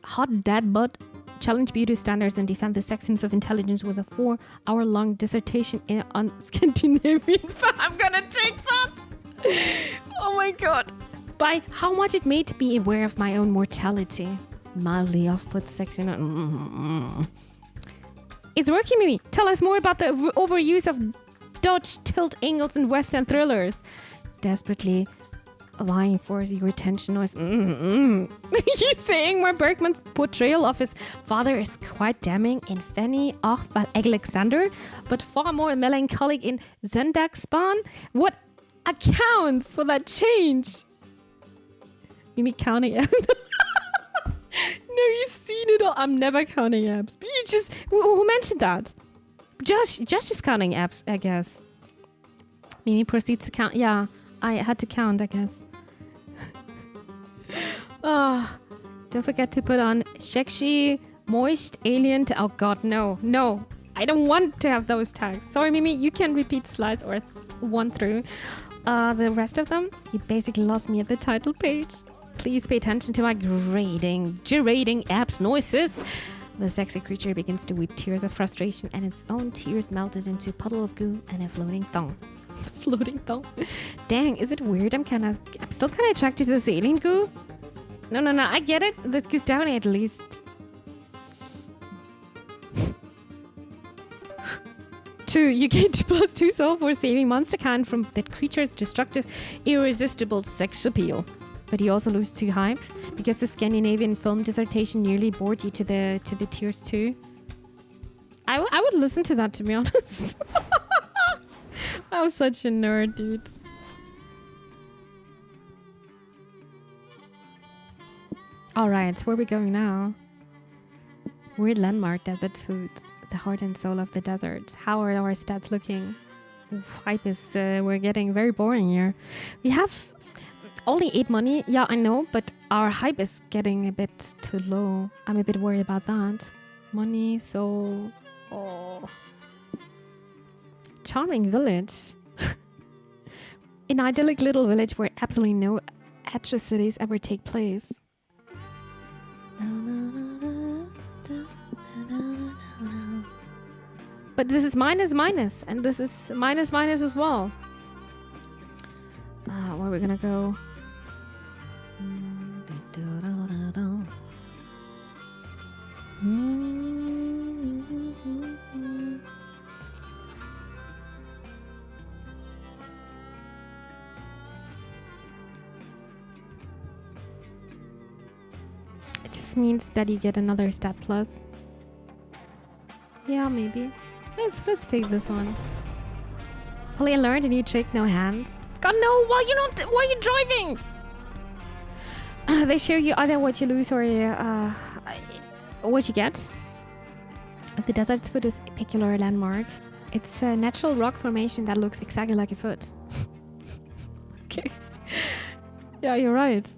Hot dead butt? Challenge beauty standards and defend the sexiness of intelligence with a 4-hour-long dissertation on Scandinavian. I'm gonna take that! Oh my god. By how much it made me aware of my own mortality. Mildly off-put sexiness. It's working, Mimi. Tell us more about the overuse of dodge, tilt angles in Western thrillers. Desperately vying for your attention noise. You saying where Bergman's portrayal of his father is quite damning in Fanny och Alexander, but far more melancholic in Söndagsbarn? What accounts for that change? Mimi counting apps. No, you've seen it all. I'm never counting apps. You just... Who mentioned that? Josh is counting apps, I guess. Mimi proceeds to count. Yeah, I had to count, I guess. Oh, don't forget to put on sexy, moist, alien. Oh God, no. I don't want to have those tags. Sorry, Mimi, you can repeat slides or one through. The rest of them, you basically lost me at the title page. Please pay attention to my grading apps noises. The sexy creature begins to weep tears of frustration, and its own tears melted into a puddle of goo and a floating thong. Floating thong. Dang, is it weird? I'm still kind of attracted to this alien goo. No, I get it. This goo's down at least. 2. You gain 2+2 soul for saving Monster Can from that creature's destructive, irresistible sex appeal. But you also lose 2 hype because the Scandinavian film dissertation nearly bored you to the tears too. I would listen to that, to be honest. I'm such a nerd, dude. Alright, where are we going now? Weird landmark, desert foods, the heart and soul of the desert. How are our stats looking? Oof, hype is, we're getting very boring here. We have only 8 money. Yeah, I know, but our hype is getting a bit too low. I'm a bit worried about that. Money, soul. Oh. Charming village. An idyllic little village where absolutely no atrocities ever take place. But this is minus, and this is minus as well. Where are we gonna go? It just means that you get another stat plus. Yeah, maybe. Let's take this one. Polly learned a new trick, no hands. Scott, no, why are you driving? They show you either what you lose or what you get. The desert's foot is a peculiar landmark. It's a natural rock formation that looks exactly like a foot. Okay. Yeah, you're right.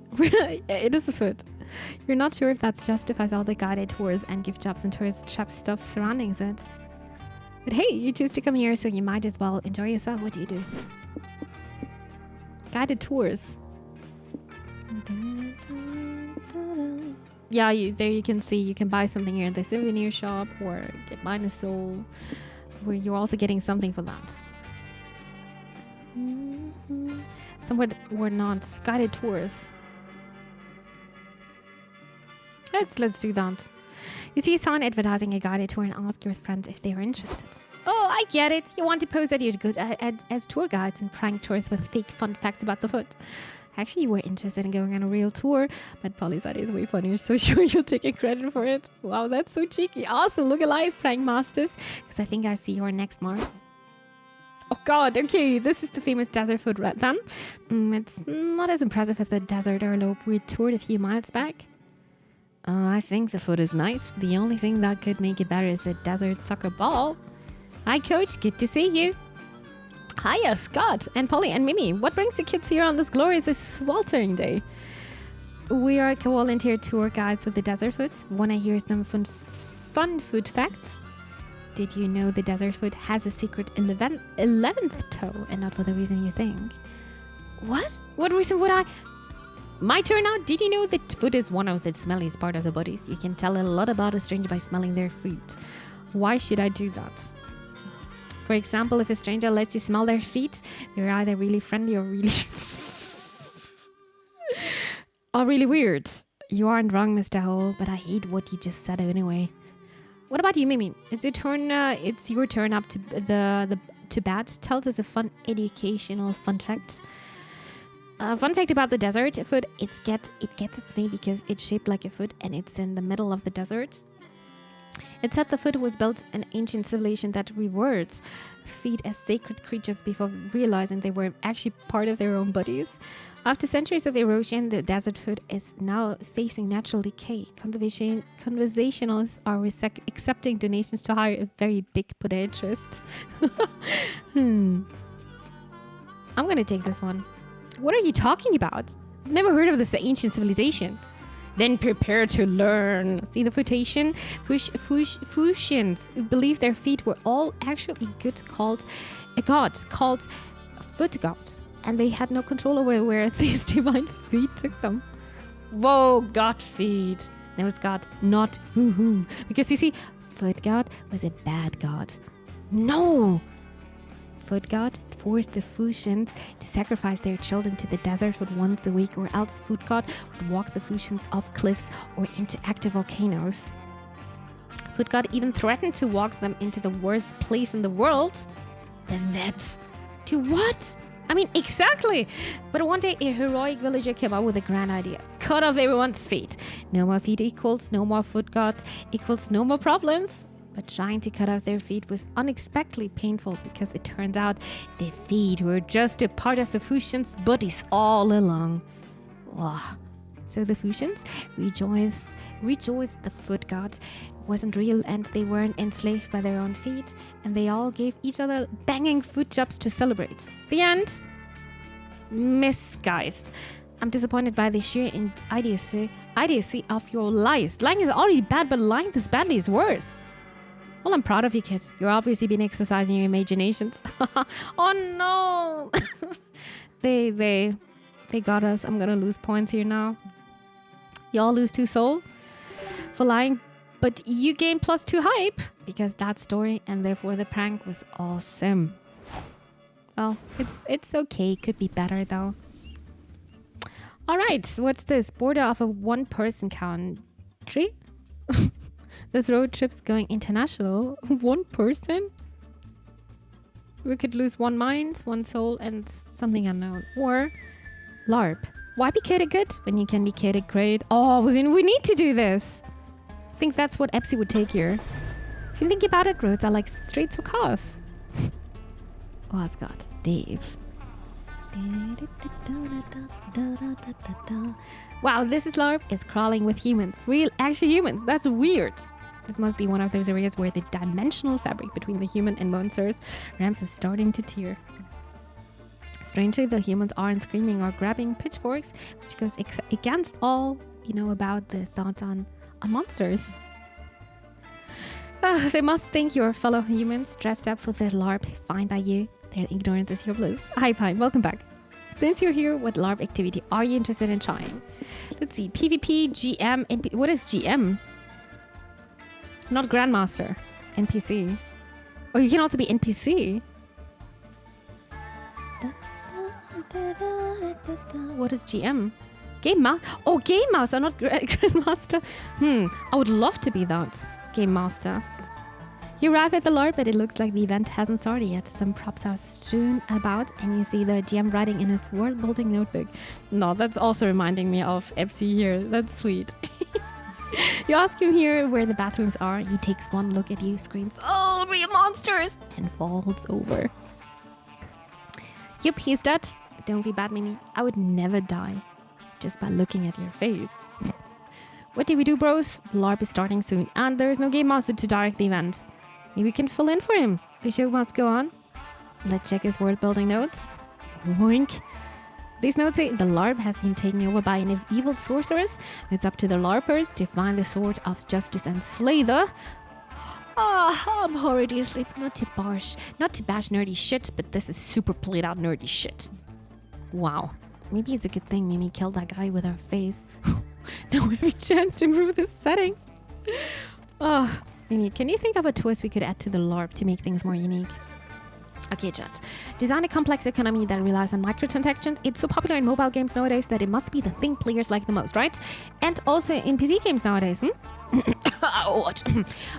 It is a foot. You're not sure if that justifies all the guided tours and gift shops and tourist shop stuff surrounding it. But hey, you choose to come here, so you might as well enjoy yourself. What do you do? Guided tours. Yeah, there you can see you can buy something here in the souvenir shop or get minus soul, where you're also getting something for that. Somewhere we're not guided tours. Let's do that. You see a sign advertising a guided tour and ask your friends if they are interested. Oh, I get it. You want to pose that you're good as tour guides and prank tourists with fake fun facts about the foot. Actually, you were interested in going on a real tour, but Polly's idea is way funnier, so sure you'll take credit for it. Wow, that's so cheeky. Awesome, look alive, prank masters, because I think I see your next mark. Oh god, okay, this is the famous desert foot rat then. It's not as impressive as the desert earlobe we toured a few miles back. I think the foot is nice. The only thing that could make it better is a desert soccer ball. Hi coach, good to see you. Hiya, Scott and Polly and Mimi. What brings the kids here on this glorious sweltering day? We are volunteer tour guides with the desert foot. Wanna hear some fun food facts? Did you know the desert foot has a secret 11th toe and not for the reason you think? What? What reason would I? My turn now. Did you know that foot is one of the smelliest part of the bodies? You can tell a lot about a stranger by smelling their feet. Why should I do that? For example, if a stranger lets you smell their feet, they're either really friendly or really or really weird. You aren't wrong, Mr. Hole, but I hate what you just said anyway. What about you, Mimi? It's your turn. It's your turn up to bat. Tells us a fun educational fun fact. Fun fact about the desert foot: it gets its name because it's shaped like a foot and it's in the middle of the desert. It's said the foot was built an ancient civilization that revered feet as sacred creatures before realizing they were actually part of their own bodies. After centuries of erosion, the desert food is now facing natural decay. Conversationalists are accepting donations to hire a very big podiatrist. I'm going to take this one. What are you talking about? I've never heard of this ancient civilization. Then prepare to learn. See the quotation? Fushans who believed their feet were all actually a god called a foot god. And they had no control over where these divine feet took them. Whoa, god feet. That was god, not hoo-hoo. Because you see, foot god was a bad god. No! Foot god forced the Fushans to sacrifice their children to the desert food once a week, or else foot god would walk the Fushans off cliffs or into active volcanoes. Foot god even threatened to walk them into the worst place in the world, the vets. To what? I mean, exactly. But one day, a heroic villager came up with a grand idea. Cut off everyone's feet. No more feet equals no more foot god equals no more problems. But trying to cut off their feet was unexpectedly painful because it turned out their feet were just a part of the Fushans' bodies all along. Wow. So the Fushans rejoiced the foot god wasn't real and they weren't enslaved by their own feet, and they all gave each other banging foot jobs to celebrate. The end. Misguised. I'm disappointed by the sheer idiocy of your lies. Lying is already bad, but lying this badly is worse. Well, I'm proud of you kids. You're obviously been exercising your imaginations. Oh no! They got us. I'm gonna lose points here now. Y'all lose 2 soul for lying, but you gain +2 hype because that story and therefore the prank was awesome. Well, it's okay. Could be better though. All right, so what's this? Border of a 1-person country? This road trip's going international. 1 person? We could lose 1 mind, 1 soul, and something unknown. Or LARP. Why be catered good when you can be catered great? Oh, we need to do this. I think that's what Epsi would take here. If you think about it, roads are like streets or cars. Oh, Asgard. Dave. Wow, this is LARP is crawling with humans. Real, actual humans. That's weird. This must be one of those areas where the dimensional fabric between the human and monsters ramps is starting to tear. Strangely, the humans aren't screaming or grabbing pitchforks, which goes against all you know about the thoughts on monsters. They must think you're fellow humans dressed up for their LARP. Fine by you. Their ignorance is your bliss. Hi, Pine. Welcome back. Since you're here, what LARP activity are you interested in trying? Let's see. PvP, GM, NPC. What is GM? Not Grandmaster. NPC. Oh, you can also be NPC. What is GM? Game Master? Oh, Game Master, not Grandmaster. I would love to be that. Game Master. You arrive at the LARP, but it looks like the event hasn't started yet. Some props are strewn about, and you see the GM writing in his world-building notebook. No, that's also reminding me of FC here. That's sweet. You ask him here where the bathrooms are. He takes one look at you, screams, "Oh, real monsters!" and falls over. Yup, he's dead. Don't be bad, Mimi. I would never die just by looking at your face. What do we do, bros? The LARP is starting soon, and there is no game master to direct the event. Maybe we can fill in for him. The show must go on. Let's check his world-building notes. Boink. These notes say the LARP has been taken over by an evil sorceress. It's up to the LARPers to find the sword of justice and slay the... I'm already asleep. Not to bash nerdy shit, but this is super played out nerdy shit. Wow. Maybe it's a good thing Mimi killed that guy with her face. Now every chance to improve the settings. Mimi, can you think of a twist we could add to the LARP to make things more unique? Okay, chat. Design a complex economy that relies on microtransactions. It's so popular in mobile games nowadays that it must be the thing players like the most, right? And also in PC games nowadays,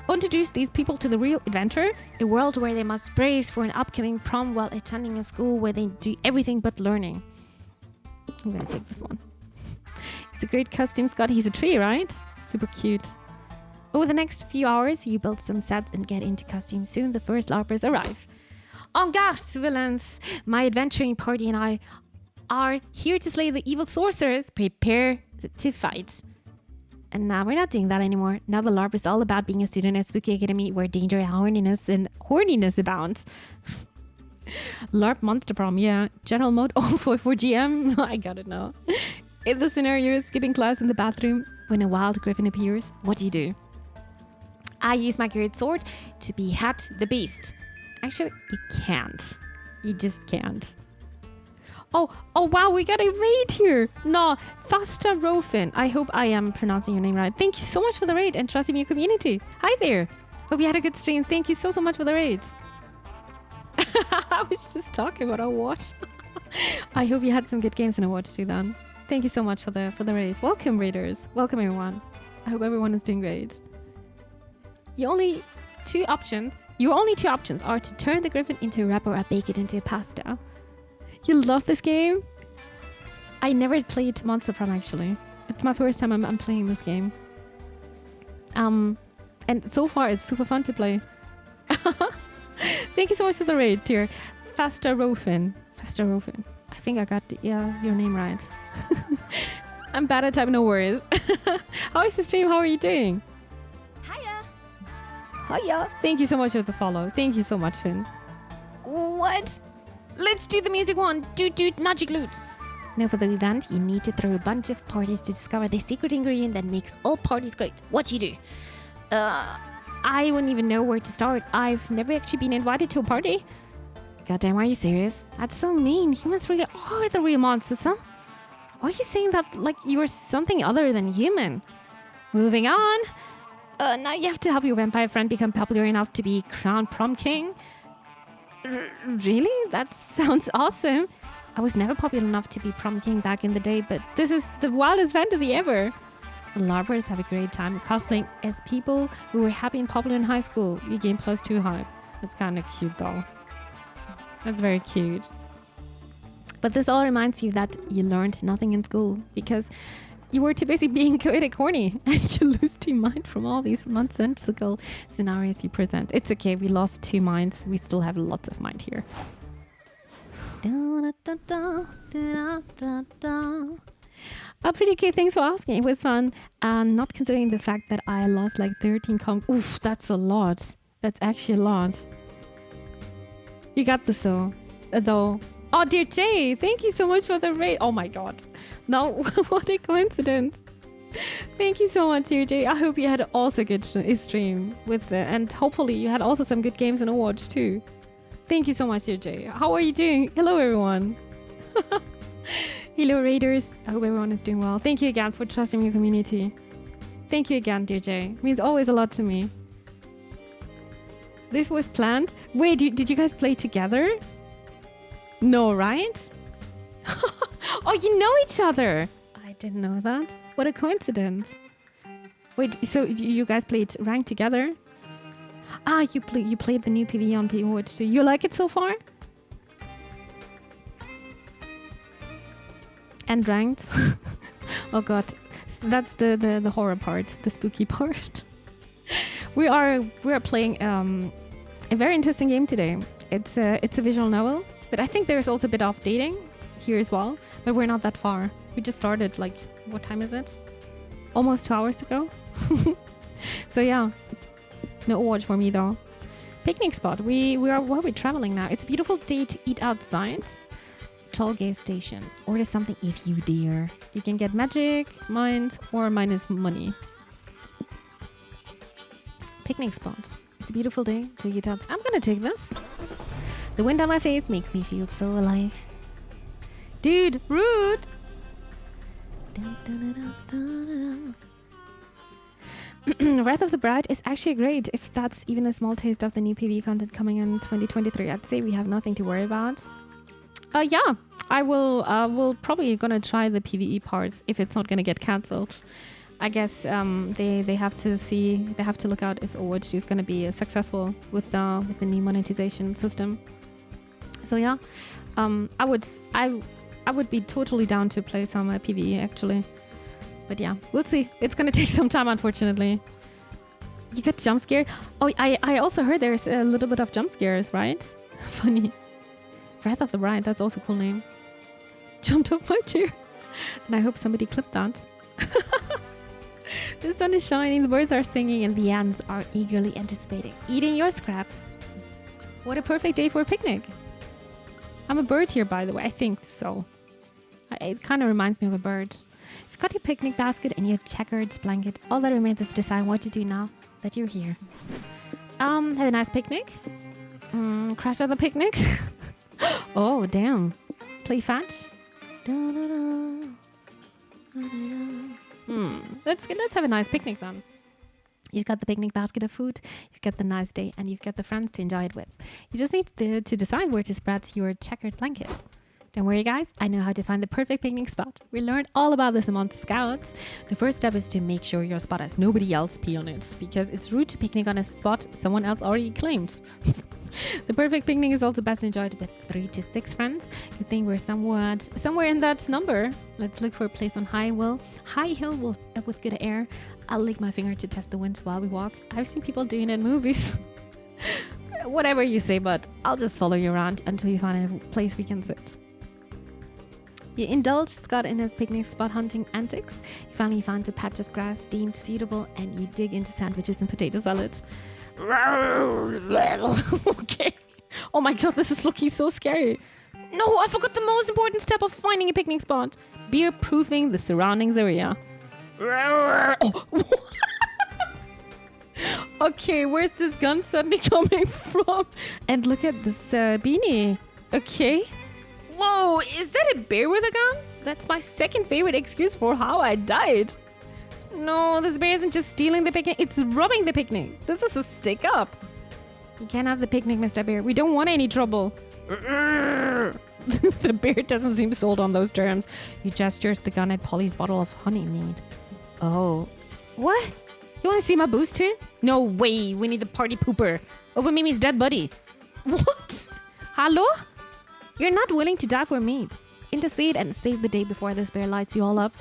Introduce these people to the real adventure, a world where they must brace for an upcoming prom while attending a school where they do everything but learning. I'm gonna take this one. It's a great costume, Scott. He's a tree, right? Super cute. Over the next few hours, you build some sets and get into costume. Soon the first LARPers arrive. En garde, villains! My adventuring party and I are here to slay the evil sorcerers. Prepare to fight. And now we're not doing that anymore. Now the LARP is all about being a student at Spooky Academy where danger, horniness abound. LARP Monster Prom, yeah. General mode for GM. I got it now. In the scenario, skipping class in the bathroom when a wild griffin appears, what do? I use my great sword to behead the beast. Actually, you can't. You just can't. Oh wow, we got a raid here. No, Fasta Rofin. I hope I am pronouncing your name right. Thank you so much for the raid and trusting your community. Hi there. Hope you had a good stream. Thank you so much for the raid. I was just talking about Overwatch. I hope you had some good games in Overwatch too then. Thank you so much for the raid. Welcome raiders. Welcome everyone. I hope everyone is doing great. Your only two options are to turn the griffin into a wrap or bake it into a pasta. You love this game? I never played Monster Prom actually. It's my first time I'm playing this game. And so far it's super fun to play. Thank you so much for the raid, dear. Fasta Rofin. I think I got your name right. I'm bad at typing, no worries. How is the stream? How are you doing? Hiya. Thank you so much for the follow. Thank you so much, Finn. What? Let's do the music one. Do magic loot. Now for the event, you need to throw a bunch of parties to discover the secret ingredient that makes all parties great. What do you do? I wouldn't even know where to start. I've never actually been invited to a party. Goddamn, are you serious? That's so mean. Humans really are the real monsters, huh? Why are you saying that like you are something other than human? Moving on. Now you have to help your vampire friend become popular enough to be crowned prom king. Really? That sounds awesome. I was never popular enough to be prom king back in the day, but this is the wildest fantasy ever. The LARPers have a great time cosplaying as people who were happy and popular in high school. You gain +2 hype. That's kind of cute though. That's very cute. But this all reminds you that you learned nothing in school because you were too busy being poetic horny and you lose 2 mind from all these nonsensical scenarios you present. It's okay, we lost 2 mind. We still have lots of mind here. Oh, pretty good. Thanks for asking. It was fun. Not considering the fact that I lost like 13 Oof, that's a lot. That's actually a lot. You got this though. Oh, dear Jay, thank you so much for the raid. Oh my god. No, what a coincidence. Thank you so much, dear Jay. I hope you had also a good stream with and hopefully you had also some good games in Overwatch too. Thank you so much, dear Jay. How are you doing? Hello, everyone. Hello, raiders. I hope everyone is doing well. Thank you again for trusting your community. Thank you again, dear Jay. It means always a lot to me. This was planned. Wait, did you guys play together? No, right? Oh, you know each other. I didn't know that. What a coincidence. Wait, so you guys played ranked together? Ah, you played the new PvE on Overwatch too. You like it so far? And ranked? Oh god, so that's the horror part, the spooky part. We are playing a very interesting game today. It's a visual novel, but I think there's also a bit of dating here as well. But we're not that far. We just started like, what time is it? Almost 2 hours ago. So yeah, no watch for me though. Picnic spot. Where are we traveling now? It's a beautiful day to eat outside. Tollgate station. Order something if you dare. You can get magic, mind, or minus money. Picnic spot. It's a beautiful day to eat out. I'm gonna take this. The wind on my face makes me feel so alive. Dude, rude! Wrath of the Bride is actually great if that's even a small taste of the new PvE content coming in 2023. I'd say we have nothing to worry about. Yeah, I will probably gonna try the PvE part if it's not gonna get cancelled. I guess they have to look out if Overwatch is gonna be successful with the new monetization system. So yeah, I would be totally down to play some PvE actually. But yeah, we'll see. It's gonna take some time, unfortunately. You got jump scared? Oh, I also heard there's a little bit of jump scares, right? Funny. Wrath of the Bride, that's also a cool name. jumped off my chair. And I hope somebody clipped that. The sun is shining, the birds are singing, and the ants are eagerly anticipating eating your scraps. What a perfect day for a picnic. I'm a bird here, by the way. I think so. It kind of reminds me of a bird. You've got your picnic basket and your checkered blanket. All that remains is to decide what to do now that you're here. Have a nice picnic. Crash other picnics. Oh, damn. Play fetch. Let's have a nice picnic then. You've got the picnic basket of food, you've got the nice day, and you've got the friends to enjoy it with. You just need to decide where to spread your checkered blanket. Don't worry, guys. I know how to find the perfect picnic spot. We learned all about this among Scouts. The first step is to make sure your spot has nobody else pee on it, because it's rude to picnic on a spot someone else already claimed. The perfect picnic is also best enjoyed with 3 to 6 friends. You think we're somewhere in that number. Let's look for a place on high hill with good air. I'll lick my finger to test the wind while we walk. I've seen people doing it in movies. Whatever you say, but I'll just follow you around until you find a place we can sit. You indulge Scott in his picnic spot hunting antics. He finally finds a patch of grass deemed suitable, and you dig into sandwiches and potato salad. Okay. Oh my god, this is looking so scary. No, I forgot the most important step of finding a picnic spot. Beer proofing the surroundings area. Oh. Okay, where's this gun suddenly coming from? And look at this beanie. Okay. Whoa, is that a bear with a gun? That's my second favorite excuse for how I died. No, this bear isn't just stealing the picnic, it's robbing the picnic. This is a stick up. You can't have the picnic, Mr. Bear. We don't want any trouble. The bear doesn't seem sold on those terms. He gestures the gun at Polly's bottle of honey mead. Oh. What? You want to see my booze too? No way, we need the party pooper. Over Mimi's dead body. What? Hello? You're not willing to die for me. Intercede and save the day before this bear lights you all up.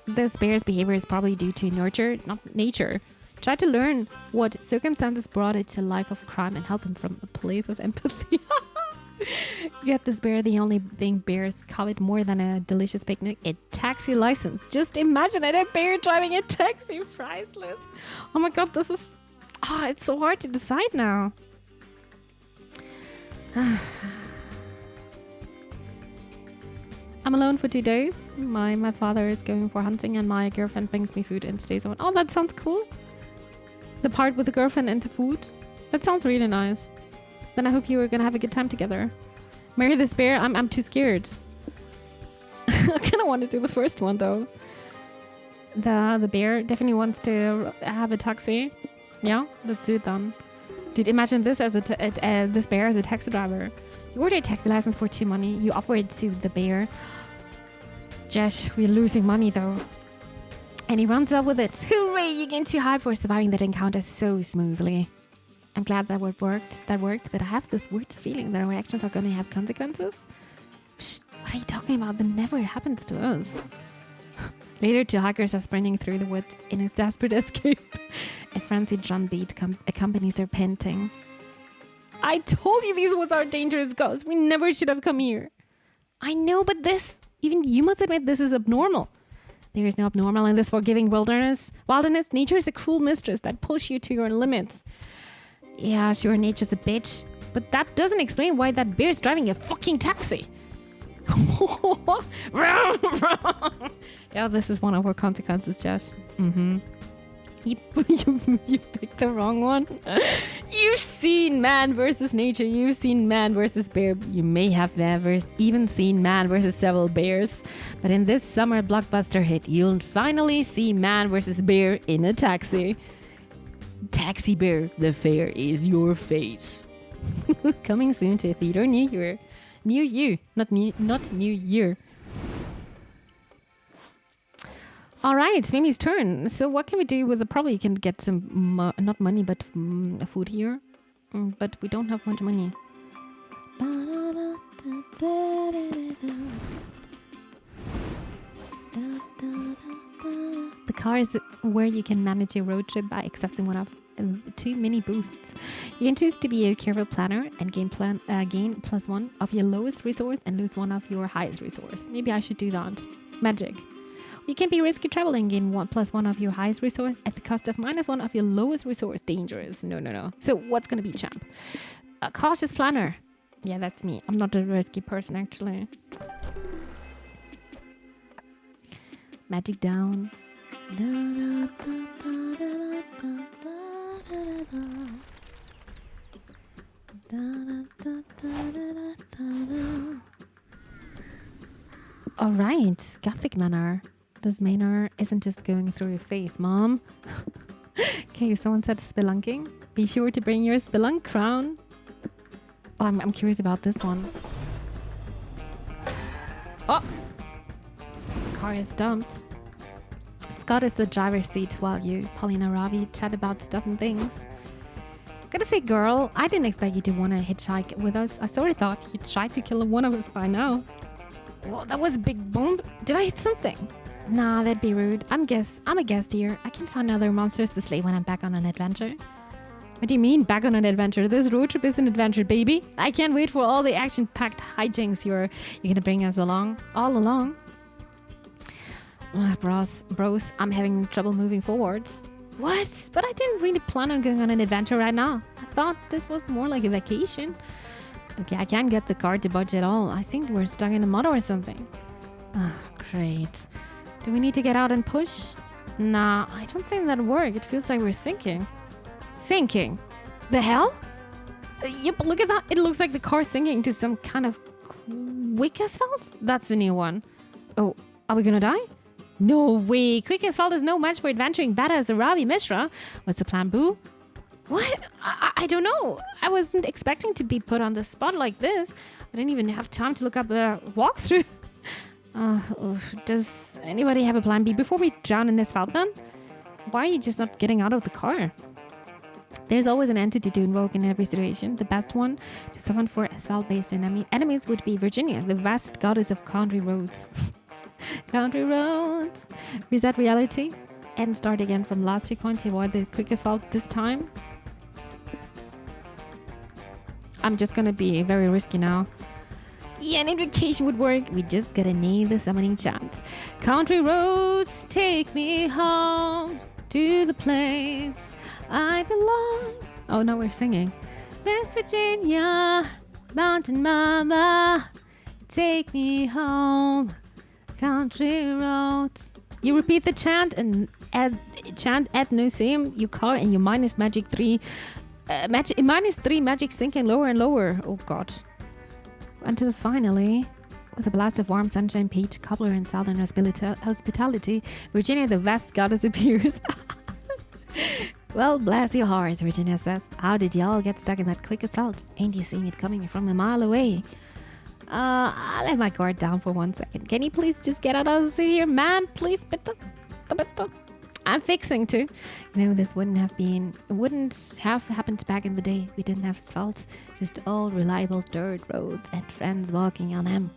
This bear's behavior is probably due to nurture, not nature. Try to learn what circumstances brought it to a life of crime and help him from a place of empathy. Get this bear the only thing bears covet more than a delicious picnic: a taxi license. Just imagine it, a bear driving a taxi. Priceless. Oh my god, this is... it's so hard to decide now. I'm alone for 2 days. My father is going for hunting and my girlfriend brings me food and stays on. Oh, that sounds cool. The part with the girlfriend and the food. That sounds really nice. Then I hope you are gonna have a good time together. Marry this bear? I'm too scared. I kinda want to do the first one though. The bear definitely wants to have a taxi. Yeah, let's do it then. Dude, imagine this as this bear as a taxi driver. You order a taxi license for 2 money. You offer it to the bear. Josh, we're losing money though. And he runs up with it. Hooray, you gained 2 hype for surviving that encounter so smoothly. I'm glad that worked, but I have this weird feeling that our actions are going to have consequences. Psst, what are you talking about? That never happens to us. Later, 2 hikers are sprinting through the woods in a desperate escape. A frenzied drumbeat accompanies their panting. I told you these woods are dangerous, Gus. We never should have come here. I know, but even you must admit this is abnormal. There is no abnormal in this forgiving wilderness. Nature is a cruel mistress that pulls you to your limits. Yeah, sure, nature's a bitch. But that doesn't explain why that bear's driving a fucking taxi. Yeah, this is one of our consequences, Josh. You picked the wrong one. You've seen man versus nature. You've seen man versus bear. You may have never even seen man versus several bears. But in this summer blockbuster hit, you'll finally see man versus bear in a taxi. Taxi Bear, the fair is your face. Coming soon to a theater near you. Not near you. All right, Mimi's turn. So what can we do with probably you can get some, not money, but food here. But we don't have much money. The car is where you can manage your road trip by accessing one of 2 mini boosts. You can choose to be a careful planner and gain +1 of your lowest resource and lose 1 of your highest resource. Maybe I should do that. Magic. You can be risky travel and gain +1 of your highest resource at the cost of -1 of your lowest resource. Dangerous. No. So what's gonna be champ? A cautious planner. Yeah, that's me. I'm not a risky person actually. Magic down. Alright, Gothic Manor. This manor isn't just going through your face, Mom. Okay, someone said spelunking. Be sure to bring your spelunk crown. Oh, I'm curious about this one. Oh! Car is dumped. Scott is the driver's seat while you, Paulina Ravi, chat about stuff and things. Gotta say, girl, I didn't expect you to want to hitchhike with us. I sort of thought you'd try to kill one of us by now. Whoa, that was a big bomb. Did I hit something? Nah, that'd be rude. I'm a guest here. I can find other monsters to slay when I'm back on an adventure. What do you mean, back on an adventure? This road trip is an adventure, baby. I can't wait for all the action-packed hijinks you're gonna bring us along. All along. Ugh, bros, I'm having trouble moving forward. What? But I didn't really plan on going on an adventure right now. I thought this was more like a vacation. Okay, I can't get the car to budge at all. I think we're stuck in the mud or something. Oh, great. Do we need to get out and push? Nah, I don't think that'll work. It feels like we're sinking. Sinking? The hell? Yep, look at that. It looks like the car's sinking to some kind of quick asphalt. That's the new one. Oh, are we gonna die? No way. Quick asphalt is no match for adventuring badass Arabi Mishra. What's the plan, boo? What? I don't know. I wasn't expecting to be put on the spot like this. I didn't even have time to look up a walkthrough. Does anybody have a plan B before we drown in asphalt then? Why are you just not getting out of the car? There's always an entity to invoke in every situation. The best one to summon for asphalt-based enemies would be Virginia, the vast goddess of country roads. Country roads. Reset reality and start again from last checkpoint to avoid the quick asphalt this time. I'm just gonna be very risky now. Yeah, an invocation would work. We just gotta nail the summoning chant. Country roads, take me home to the place I belong. Oh, now we're singing. West Virginia, Mountain Mama, take me home. Country roads. You repeat the chant and add no same your car and your -3 magic sinking lower and lower. Oh god. Until finally, with a blast of warm sunshine, peach, cobbler, and southern hospitality, Virginia the vast goddess appears. Well, bless your heart, Virginia says. How did y'all get stuck in that quick assault? Ain't you seen it coming from a mile away? I'll let my guard down for 1 second. Can you please just get out of here, man? Please, bitte. I'm fixing to. This wouldn't have happened back in the day. We didn't have asphalt, just old reliable dirt roads and friends walking on them.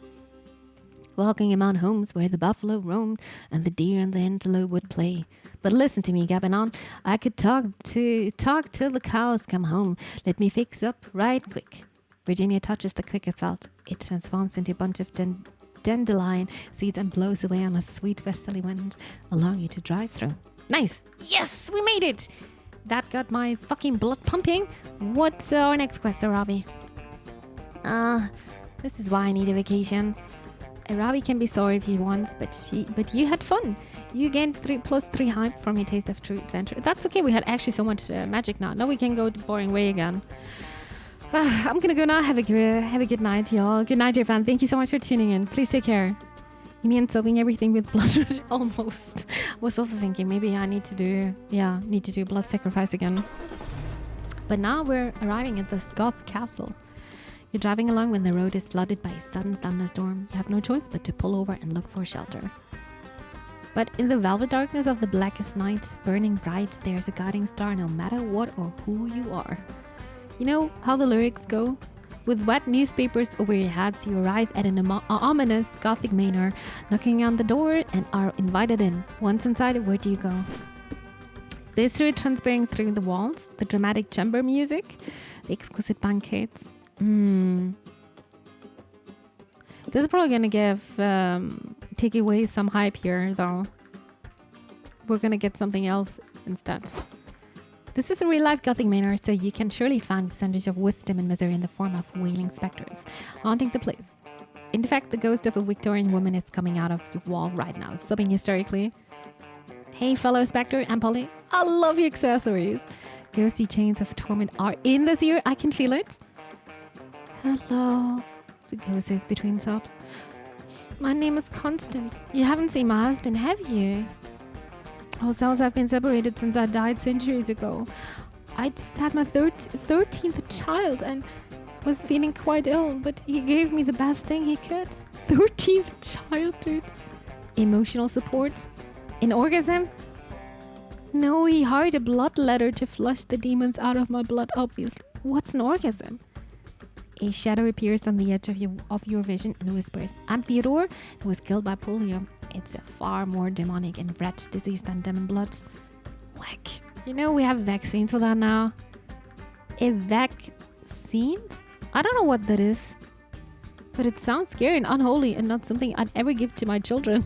Walking among homes where the buffalo roamed and the deer and the antelope would play. But listen to me, Gabanon. I could talk till the cows come home. Let me fix up right quick. Virginia touches the quick asphalt. It transforms into a bunch of dandelion seeds and blows away on a sweet westerly wind, allowing you to drive through. Nice! Yes, we made it! That got my fucking blood pumping. What's our next quest, Arabi? This is why I need a vacation. Arabi can be sorry if he wants, but you had fun. You gained +3 hype from your taste of true adventure. That's okay. We had actually so much magic now. Now we can go the boring way again. I'm gonna go now. Have a good night, y'all. Good night, Japan. Thank you so much for tuning in. Please take care. You mean soaping everything with blood? Almost. Was also thinking maybe I need to do blood sacrifice again. But now we're arriving at the Goth Castle. You're driving along when the road is flooded by a sudden thunderstorm. You have no choice but to pull over and look for shelter. But in the velvet darkness of the blackest night, burning bright, there's a guiding star no matter what or who you are. You know how the lyrics go? With wet newspapers over your heads, you arrive at an ominous Gothic manor, knocking on the door and are invited in. Once inside, where do you go? The history transparent through the walls, the dramatic chamber music, the exquisite banquets. This is probably gonna take away some hype here, though. We're gonna get something else instead. This is a real-life Gothic manor, so you can surely find the centers of wisdom and misery in the form of wailing specters haunting the place. In fact, the ghost of a Victorian woman is coming out of your wall right now, sobbing hysterically. Hey, fellow spectre and Polly, I love your accessories. Ghosty chains of torment are in this year. I can feel it. Hello, the ghost says between sobs. My name is Constance. You haven't seen my husband, have you? Ourselves have been separated since I died centuries ago. I just had my 13th child and was feeling quite ill, but he gave me the best thing he could. 13th child, dude. Emotional support? An orgasm? No, he hired a bloodletter to flush the demons out of my blood, obviously. What's an orgasm? A shadow appears on the edge of your vision and whispers, I'm Theodore, who was killed by polio. It's a far more demonic and wretched disease than demon blood. Whack. You know, we have vaccines for that now. A vaccines? I don't know what that is. But it sounds scary and unholy and not something I'd ever give to my children.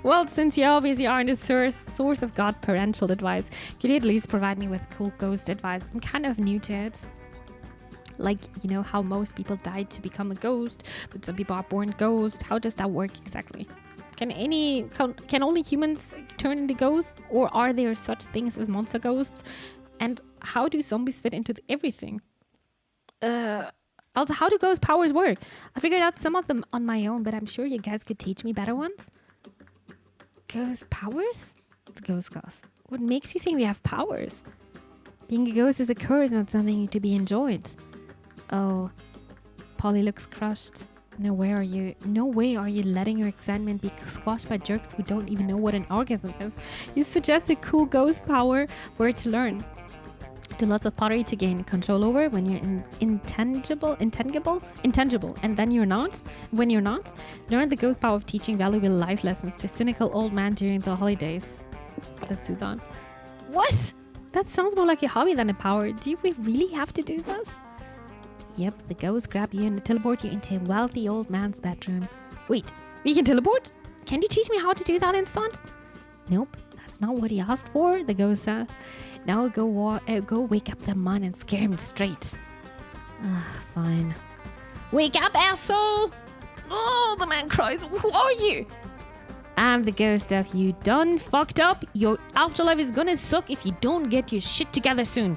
Well, since you obviously aren't a source of God parental advice, could you at least provide me with cool ghost advice? I'm kind of new to it. Like, you know, how most people die to become a ghost, but some people are born ghosts. How does that work exactly? Can only humans turn into ghosts? Or are there such things as monster ghosts? And how do zombies fit into everything? Also, how do ghost powers work? I figured out some of them on my own, but I'm sure you guys could teach me better ones. Ghost powers? The ghost goes. What makes you think we have powers? Being a ghost is a curse, not something to be enjoyed. Oh, Polly looks crushed. No way are you letting your excitement be squashed by jerks who don't even know what an orgasm is. You suggest a cool ghost power for her to learn. Do lots of pottery to gain control over when you're intangible, and then you're not. When you're not, learn the ghost power of teaching valuable life lessons to cynical old man during the holidays. Let's do that. What? That sounds more like a hobby than a power. Do we really have to do this? Yep, the ghost grab you and teleport you into a wealthy old man's bedroom. Wait, we can teleport? Can you teach me how to do that instant? Nope, that's not what he asked for, the ghost said. Now go wake up the man and scare him straight. Fine. Wake up, asshole! Oh, the man cries. Who are you? I'm the ghost of you done fucked up. Your afterlife is gonna suck if you don't get your shit together soon.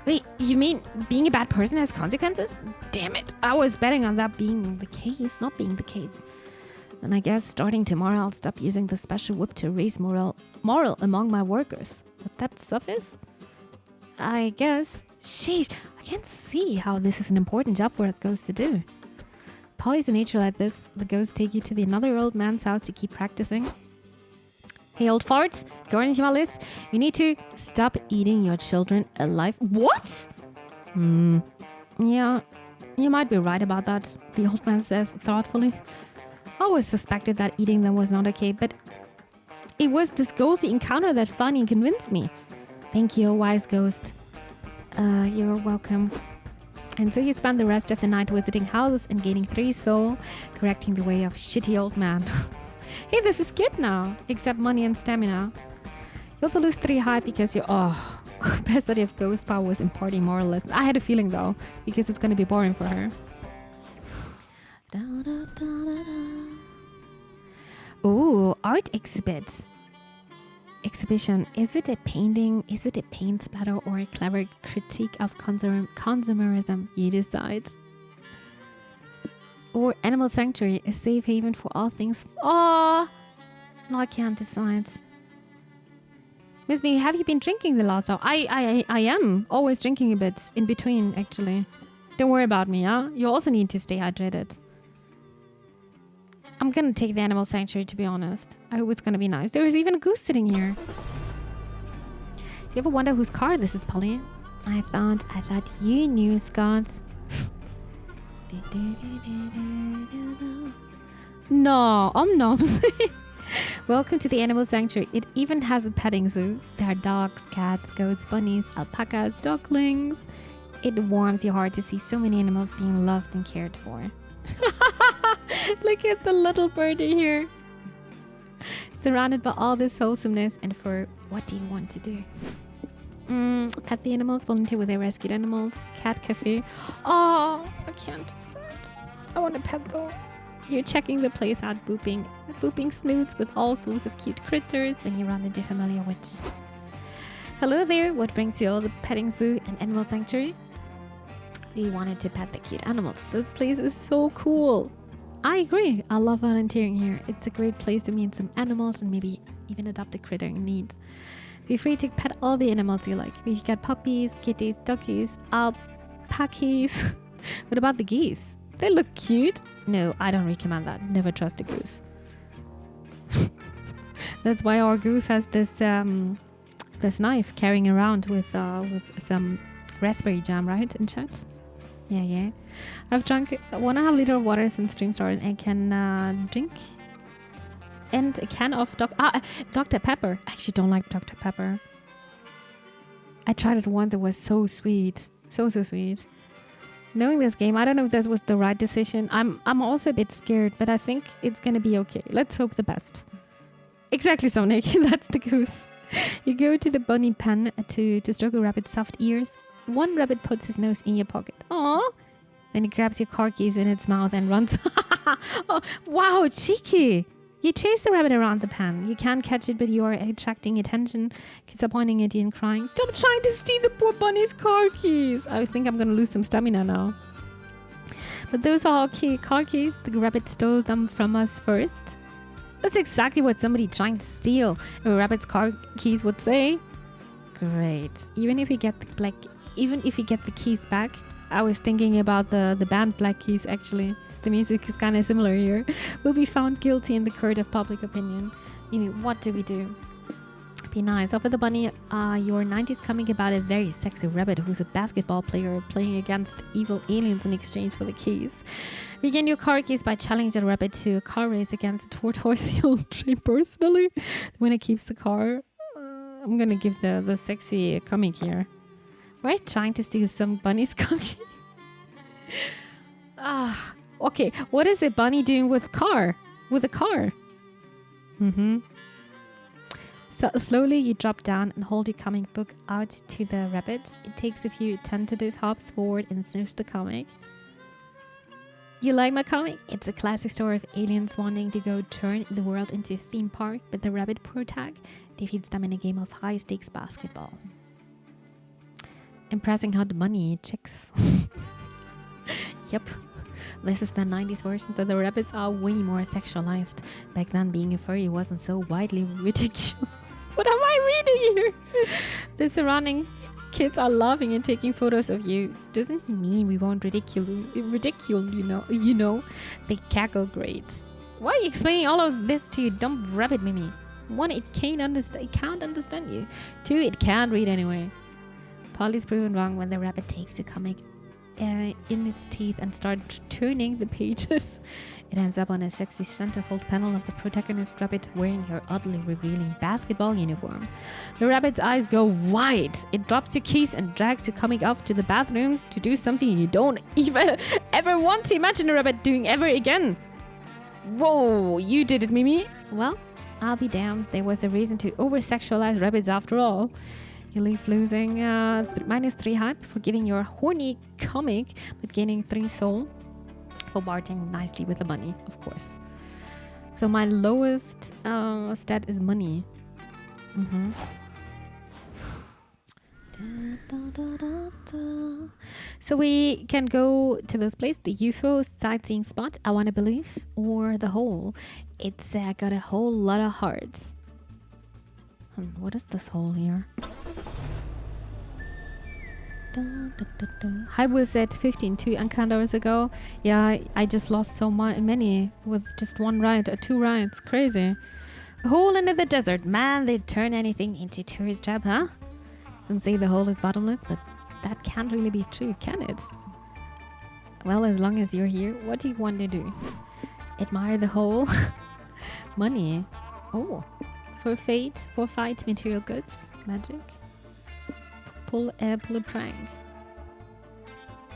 Wait, you mean being a bad person has consequences? Damn it, I was betting on that being the case, not being the case. And I guess starting tomorrow I'll stop using the special whip to raise moral among my workers. What that stuff is? I guess. Sheesh, I can't see how this is an important job for us ghosts to do. Polly's a nature like this. The ghosts take you to another old man's house to keep practicing. Hey, old farts, according to my list, you need to stop eating your children alive. What? Yeah, you might be right about that, the old man says thoughtfully. I always suspected that eating them was not okay, but it was this ghostly encounter that finally convinced me. Thank you, wise ghost. You're welcome. And so you spend the rest of the night visiting houses and gaining 3 soul, correcting the way of shitty old man. Hey, this is good now, except money and stamina. You also lose 3 high because you're... best idea of ghost power was imparting moral lessons. I had a feeling though, because it's gonna be boring for her. Ooh, art exhibit. Exhibition. Is it a painting? Is it a paint splatter or a clever critique of consumerism? You decide. Or animal sanctuary, a safe haven for all things. Oh, no, I can't decide. Miss Me, have you been drinking the last hour? I am always drinking a bit in between, actually. Don't worry about me, huh? You also need to stay hydrated. I'm gonna take the animal sanctuary, to be honest. I hope it's gonna be nice. There is even a goose sitting here. Do you ever wonder whose car this is, Polly? I thought you knew, Scott. No, omnoms. Welcome to the animal sanctuary. It even has a petting zoo. There are dogs, cats, goats, bunnies, alpacas, ducklings. It warms your heart to see so many animals being loved and cared for. Look at the little birdie here. Surrounded by all this wholesomeness, and for what do you want to do? Pet the animals, volunteer with their rescued animals, cat cafe. Oh, I can't decide. I want to pet though. You're checking the place out, booping snoots with all sorts of cute critters when you run into a familiar witch. Hello there, what brings you all the petting zoo and animal sanctuary? We wanted to pet the cute animals. This place is so cool. I agree. I love volunteering here. It's a great place to meet some animals and maybe even adopt a critter in need. Feel free to pet all the animals you like. We've got puppies, kitties, duckies, alpacas. What about the geese? They look cute. No, I don't recommend that. Never trust a goose. That's why our goose has this knife carrying around with some raspberry jam, right, in chat? Yeah. I've drunk 1.5 liters of water since stream started and can drink. And a can of Dr. Pepper. I actually don't like Dr. Pepper. I tried it once. It was so sweet. So sweet. Knowing this game, I don't know if this was the right decision. I'm also a bit scared, but I think it's going to be okay. Let's hope the best. Exactly, Sonic. That's the goose. You go to the bunny pen to stroke a rabbit's soft ears. One rabbit puts his nose in your pocket. Aww. Then he grabs your car keys in its mouth and runs. Oh, wow, cheeky. You chase the rabbit around the pen. You can't catch it, but you are attracting attention. Kids are pointing at you and crying, "Stop trying to steal the poor bunny's car keys." I think I'm going to lose some stamina now. But those are our car keys. The rabbit stole them from us first. That's exactly what somebody trying to steal a rabbit's car keys would say. Great. Even if you get the keys back. I was thinking about the band Black Keys, actually. The music is kind of similar here. Will be found guilty in the court of public opinion. What do we do? Be nice. Offer the bunny your 90s comic about a very sexy rabbit who's a basketball player playing against evil aliens in exchange for the keys. Regain your car keys by challenging the rabbit to a car race against a tortoise you'll train personally. The winner keeps the car. I'm gonna give the sexy comic here. We're trying to steal some bunny's cookie. Okay. What is a bunny doing with a car? So slowly you drop down and hold your comic book out to the rabbit. It takes a few tentative hops forward and sniffs the comic. You like my comic? It's a classic story of aliens wanting to go turn the world into a theme park, but the rabbit protag defeats them in a game of high-stakes basketball. Impressing how the money chicks. Yep. This is the 90s version, so the rabbits are way more sexualized. Back then, being a furry wasn't so widely ridiculed. What am I reading here? The surrounding kids are laughing and taking photos of you. Doesn't mean we won't ridicule, you know. They cackle great. Why are you explaining all of this to you dumb rabbit, Mimi? 1, it can't understand you. 2, it can't read anyway. Polly's proven wrong when the rabbit takes a comic in its teeth and starts turning the pages. It ends up on a sexy centerfold panel of the protagonist rabbit wearing her oddly revealing basketball uniform. The rabbit's eyes go wide. It drops your keys and drags your comic off to the bathrooms to do something you don't even ever want to imagine a rabbit doing ever again. Whoa, you did it, Mimi. Well, I'll be damned. There was a reason to over-sexualize rabbits after all. You leave losing -3 hype for giving your horny comic, but gaining 3 soul for bartering nicely with the bunny, of course. So my lowest stat is money. So we can go to this place, the UFO sightseeing spot, I want to believe, or the hole. It's got a whole lot of hearts. What is this hole here? I was at 15 encounters ago. Yeah, I just lost so many with just 1 ride or 2 rides. Crazy. A hole into the desert. Man, they'd turn anything into tourist trap, huh? Some say the hole is bottomless, but that can't really be true, can it? Well, as long as you're here, what do you want to do? Admire the hole? Money. Oh, for fate, for fight, material goods, magic. Pull a prank.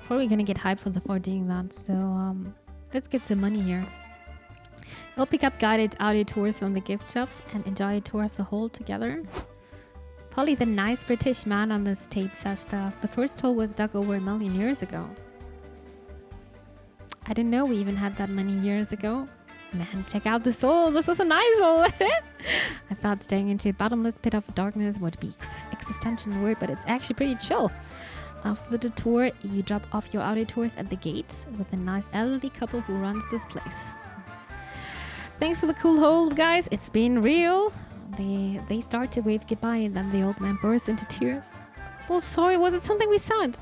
Probably gonna get hyped for doing that. So let's get some money here. We'll pick up guided audio tours from the gift shops and enjoy a tour of the hall together. Polly, the nice British man on this tape, says stuff. The first hole was dug over 1 million years ago. I didn't know we even had that many years ago. Man, check out this hole. This is a nice hole. I thought staring into a bottomless pit of darkness would be existential word, but it's actually pretty chill. After the tour, you drop off your audio tours at the gate with a nice elderly couple who runs this place. Thanks for the cool hold, guys. It's been real. They start to wave goodbye and then the old man bursts into tears. Oh, sorry, was it something we said?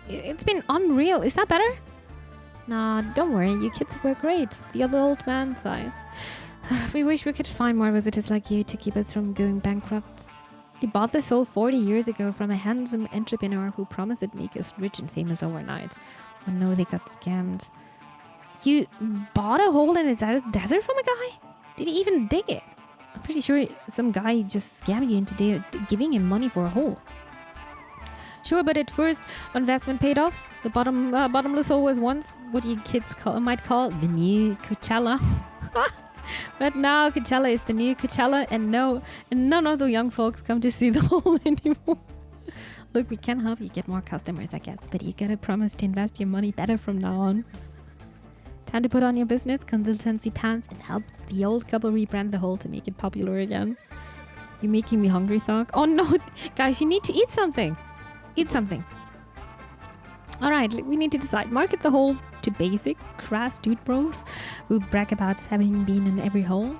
It's been unreal. Is that better? Nah, don't worry. You kids were great. The other old man sighs. We wish we could find more visitors like you to keep us from going bankrupt. We bought this hole 40 years ago from a handsome entrepreneur who promised it'd make us rich and famous overnight. Oh no, they got scammed. You bought a hole in a desert from a guy? Did he even dig it? I'm pretty sure some guy just scammed you into giving him money for a hole. Sure, but at first, investment paid off. The bottomless hole was once what you kids might call the new Coachella. But now Coachella is the new Coachella, and none of the young folks come to see the hole anymore. Look, we can help you get more customers, I guess, but you gotta promise to invest your money better from now on. Time to put on your business consultancy pants and help the old couple rebrand the hole to make it popular again. You're making me hungry, Thog. Oh no, guys, you need to eat something. Eat something. Alright, we need to decide. Market the hole to basic, crass dude bros who brag about having been in every hole.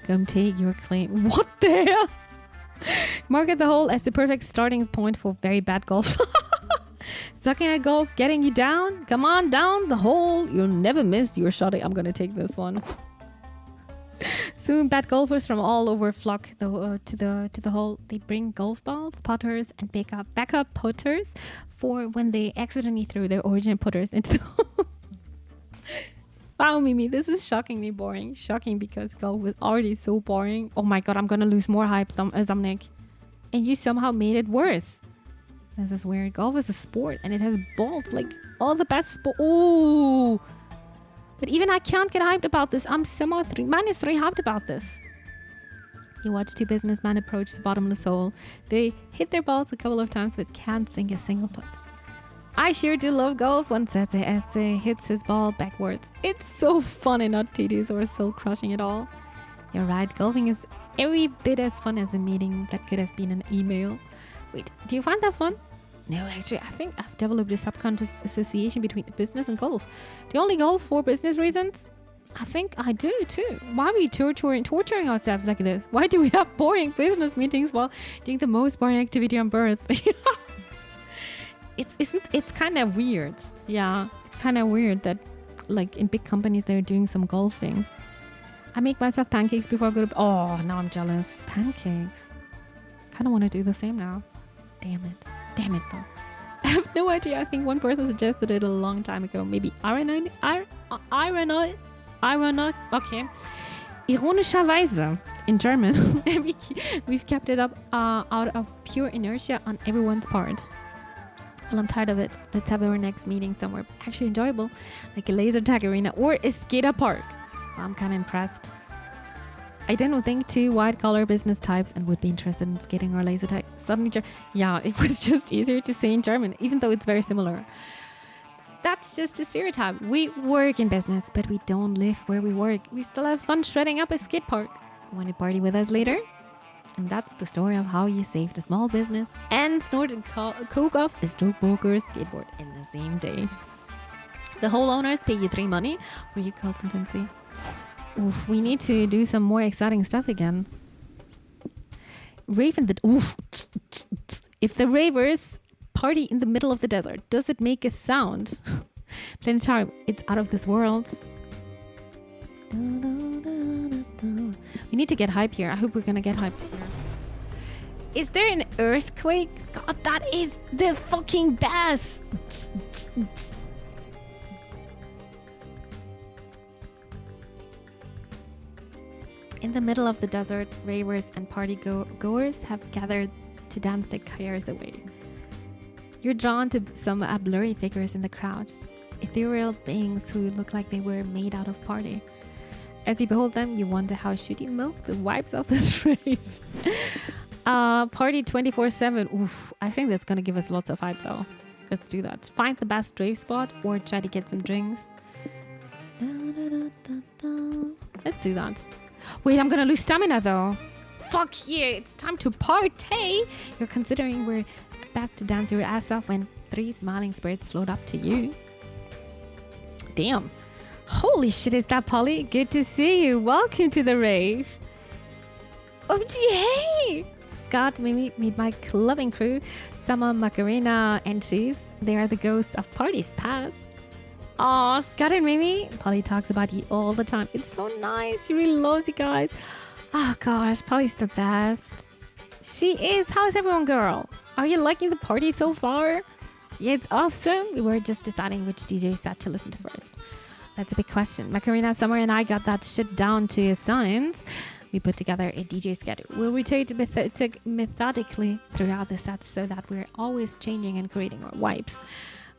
Come take your claim. What the hell? Market the hole as the perfect starting point for very bad golf. Sucking at golf, getting you down. Come on down the hole. You'll never miss your shot. I'm gonna take this one. Soon, bad golfers from all over flock to the hole. They bring golf balls, putters, and backup putters for when they accidentally throw their original putters into the hole. Wow, Mimi, this is shockingly boring. Shocking because golf was already so boring. Oh my god, I'm gonna lose more hype, Zamnik. And you somehow made it worse. This is weird. Golf is a sport and it has balls like all the best sport. Ooh. But even I can't get hyped about this. I'm somehow -3 hyped about this. You watch two businessmen approach the bottomless hole. They hit their balls a couple of times but can't sink a single putt. I sure do love golf, one says as he hits his ball backwards. It's so fun and not tedious or soul crushing at all. You're right, golfing is every bit as fun as a meeting that could have been an email. Wait, do you find that fun? No, actually, I think I've developed a subconscious association between business and golf. Do you only golf for business reasons? I think I do too. Why are we torturing ourselves like this? Why do we have boring business meetings while doing the most boring activity on earth? It's kind of weird. Yeah, it's kind of weird that like in big companies they're doing some golfing. I make myself pancakes before I go to... Oh, now I'm jealous. Pancakes. Kind of want to do the same now. Damn it though. I have no idea. I think one person suggested it a long time ago. Maybe okay. Ironischerweise in German. We've kept it up out of pure inertia on everyone's part. Well, I'm tired of it. Let's have our next meeting somewhere actually enjoyable, like a laser tag arena or a skater park. Well, I'm kind of impressed. I don't think two white-collar business types and would be interested in skating or laser tag. Suddenly, yeah, it was just easier to say in German, even though it's very similar. That's just a stereotype. We work in business, but we don't live where we work. We still have fun shredding up a skate park. Want to party with us later? And that's the story of how you saved a small business and snorted coke off a stockbroker's skateboard in the same day. The whole owners pay you 3 money for your consultancy. Oof, we need to do some more exciting stuff again. If the ravers party in the middle of the desert, does it make a sound? Planetarium, it's out of this world. We need to get hype here. I hope we're gonna get hype here. Is there an earthquake? Scott, that is the fucking best. In the middle of the desert, ravers and party goers have gathered to dance their cares away. You're drawn to some blurry figures in the crowd, ethereal beings who look like they were made out of party. As you behold them, you wonder how should you milk the vibes of this rave. Party 24/7. Oof, I think that's gonna give us lots of hype though. Let's do that. Find the best rave spot or try to get some drinks. Let's do that. Wait, I'm gonna lose stamina though. Fuck yeah, it's time to party. You're considering we're best to dance your ass off when 3 smiling spirits float up to you. Damn. Holy shit, is that Polly? Good to see you. Welcome to the rave. OMG, hey! Scott, Mimi, meet my clubbing crew. Summer, Macarena, and Cheese. They are the ghosts of parties past. Aw, Scott and Mimi. Polly talks about you all the time. It's so nice. She really loves you guys. Oh gosh, Polly's the best. She is. How's everyone, girl? Are you liking the party so far? Yeah, it's awesome. We were just deciding which DJ set to listen to first. That's a big question. Macarena, Summer, and I got that shit down to a science. We put together a DJ schedule. We'll rotate methodically throughout the sets so that we're always changing and creating our vibes.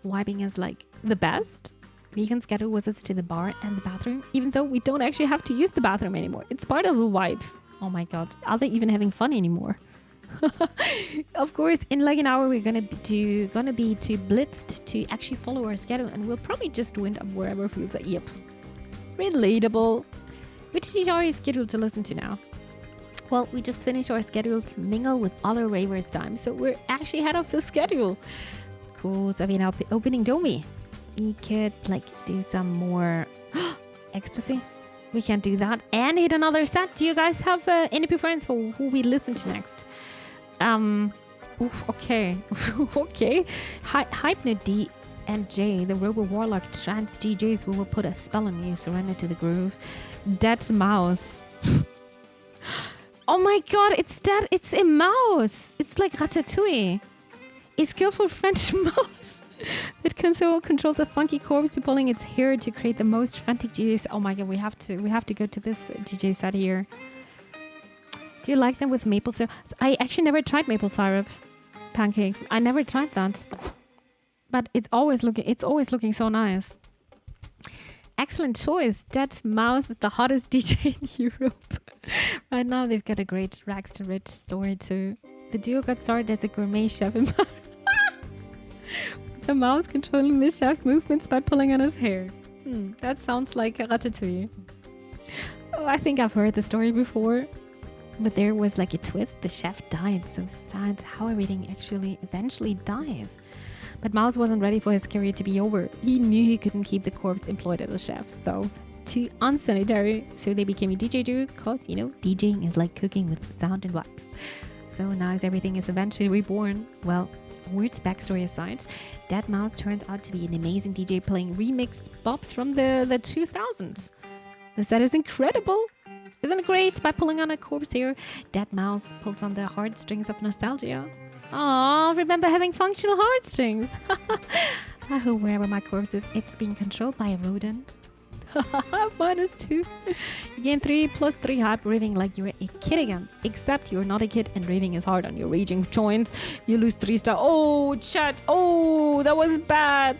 Vibing is like the best. We can schedule visits to the bar and the bathroom, even though we don't actually have to use the bathroom anymore. It's part of the vibes. Oh my god, are they even having fun anymore? Of course, in like an hour we're gonna be too blitzed to actually follow our schedule, and we'll probably just wind up wherever feels like. Yep, relatable. Which DJ are you scheduled to listen to now? Well, we just finished our schedule to mingle with other ravers time, so we're actually ahead of the schedule. Cool. So we're now opening Domi. We could like do some more ecstasy. We can do that and hit another set. Do you guys have any preference for who we listen to next? Okay. Okay. Hypno D and J, the Robo Warlock trans DJs, who will put a spell on you. Surrender to the groove. Dead Mouse. Oh my god, it's dead. It's a mouse. It's like Ratatouille. A skillful French mouse. It controls a funky corpse, pulling its hair to create the most frantic DJs. Oh my god, we have to go to this DJ set here. Do you like them with maple syrup? I actually never tried maple syrup pancakes. I never tried that, but it's always looking so nice. Excellent choice. Dead Mouse is the hottest DJ in Europe. Right now, they've got a great rags to rich story too. The duo got started as a gourmet chef in the mouse controlling the chef's movements by pulling on his hair. That sounds like a Ratatouille. Oh, I think I've heard the story before. But there was like a twist. The chef died. So sad how everything eventually dies. But Mouse wasn't ready for his career to be over. He knew he couldn't keep the corpse employed as a chef, though. Too unsanitary. So they became a DJ duo because, DJing is like cooking with sound and vibes. So now as everything is eventually reborn, well, weird backstory aside, Dead Mouse turns out to be an amazing DJ playing remixed bops from the 2000s. The set is incredible. Isn't it great? By pulling on a corpse here, Dead Mouse pulls on the heartstrings of nostalgia. Aww, remember having functional heartstrings. I hope wherever my corpse is, it's being controlled by a rodent. -2. You gain 3 plus 3 hype, raving like you're a kid again. Except you're not a kid and raving is hard on your raging joints. You lose 3 star. Oh, chat. Oh, that was bad.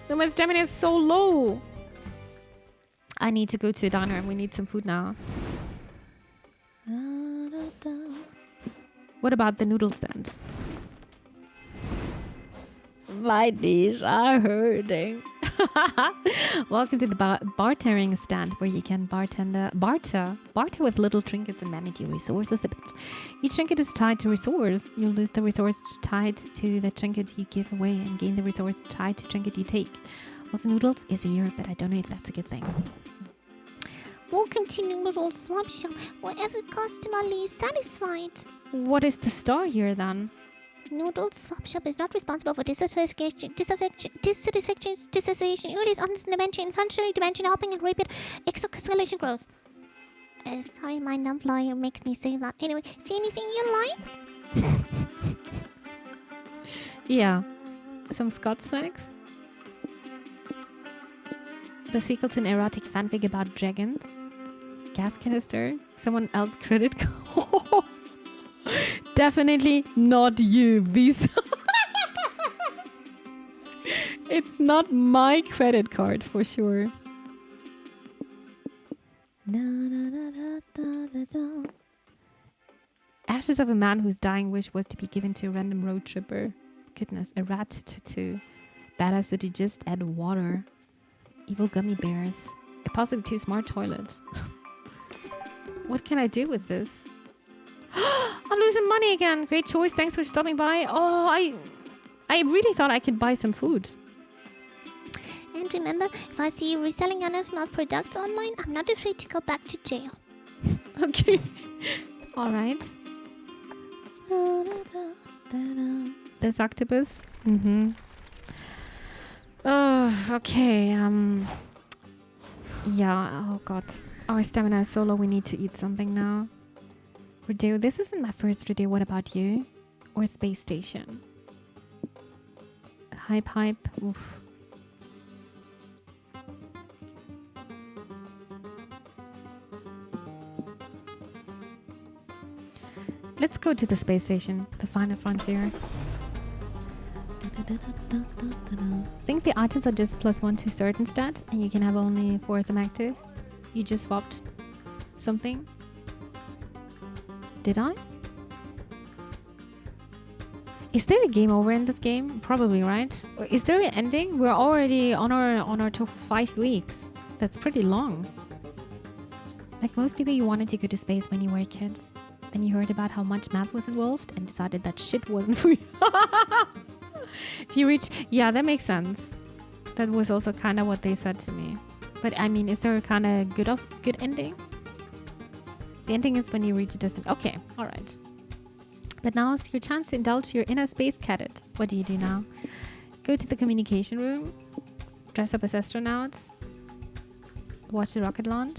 No, my stamina is so low. I need to go to a diner and we need some food now. What about the noodle stand? My knees are hurting. Welcome to the bartering stand, where you can barter with little trinkets and manage your resources a bit. Each trinket is tied to resource. You lose the resource tied to the trinket you give away and gain the resource tied to trinket you take. Also, noodles is here, but I don't know if that's a good thing. Welcome to Noodle Swap Shop, where every customer leaves satisfied. What is the star here then? Noodle Swap Shop is not responsible for dissatisfaction, early honest dimension, functional dimension, helping and rapid extracurricular growth. Sorry, my numb lawyer makes me say that. Anyway, see anything you like? Yeah. Some Scott snacks? The sequel to an erotic fanfic about dragons? gas canister. Someone else's credit card. Definitely not you, Visa. It's not my credit card for sure. Ashes of a man whose dying wish was to be given to a random road tripper. Goodness, a rat tattoo. Badass that you just add water. Evil gummy bears. A possibly too smart toilet. What can I do with this? I'm losing money again. Great choice. Thanks for stopping by. Oh, I really thought I could buy some food. And remember, if I see you reselling enough products online, I'm not afraid to go back to jail. Okay. All right. This octopus. Mm-hmm. Oh, okay. Yeah. Oh God. Our stamina is so low. We need to eat something now. Rodeo. This isn't my first rodeo. What about you? Or space station? Hype. Oof. Let's go to the space station, the final frontier. I think the items are just +1 to certain stat, and you can have only 4 of them active. You just swapped something. Did I? Is there a game over in this game? Probably, right? Is there an ending? We're already on our total 5 weeks. That's pretty long. Like most people, you wanted to go to space when you were a kid. Then you heard about how much math was involved and decided that shit wasn't for you. If you reach... Yeah, that makes sense. That was also kind of what they said to me. But I mean, is there a kind of good ending? The ending is when you reach a distance. Okay, alright. But now it's your chance to indulge your inner space cadet. What do you do now? Go to the communication room. Dress up as astronauts. Watch the rocket launch.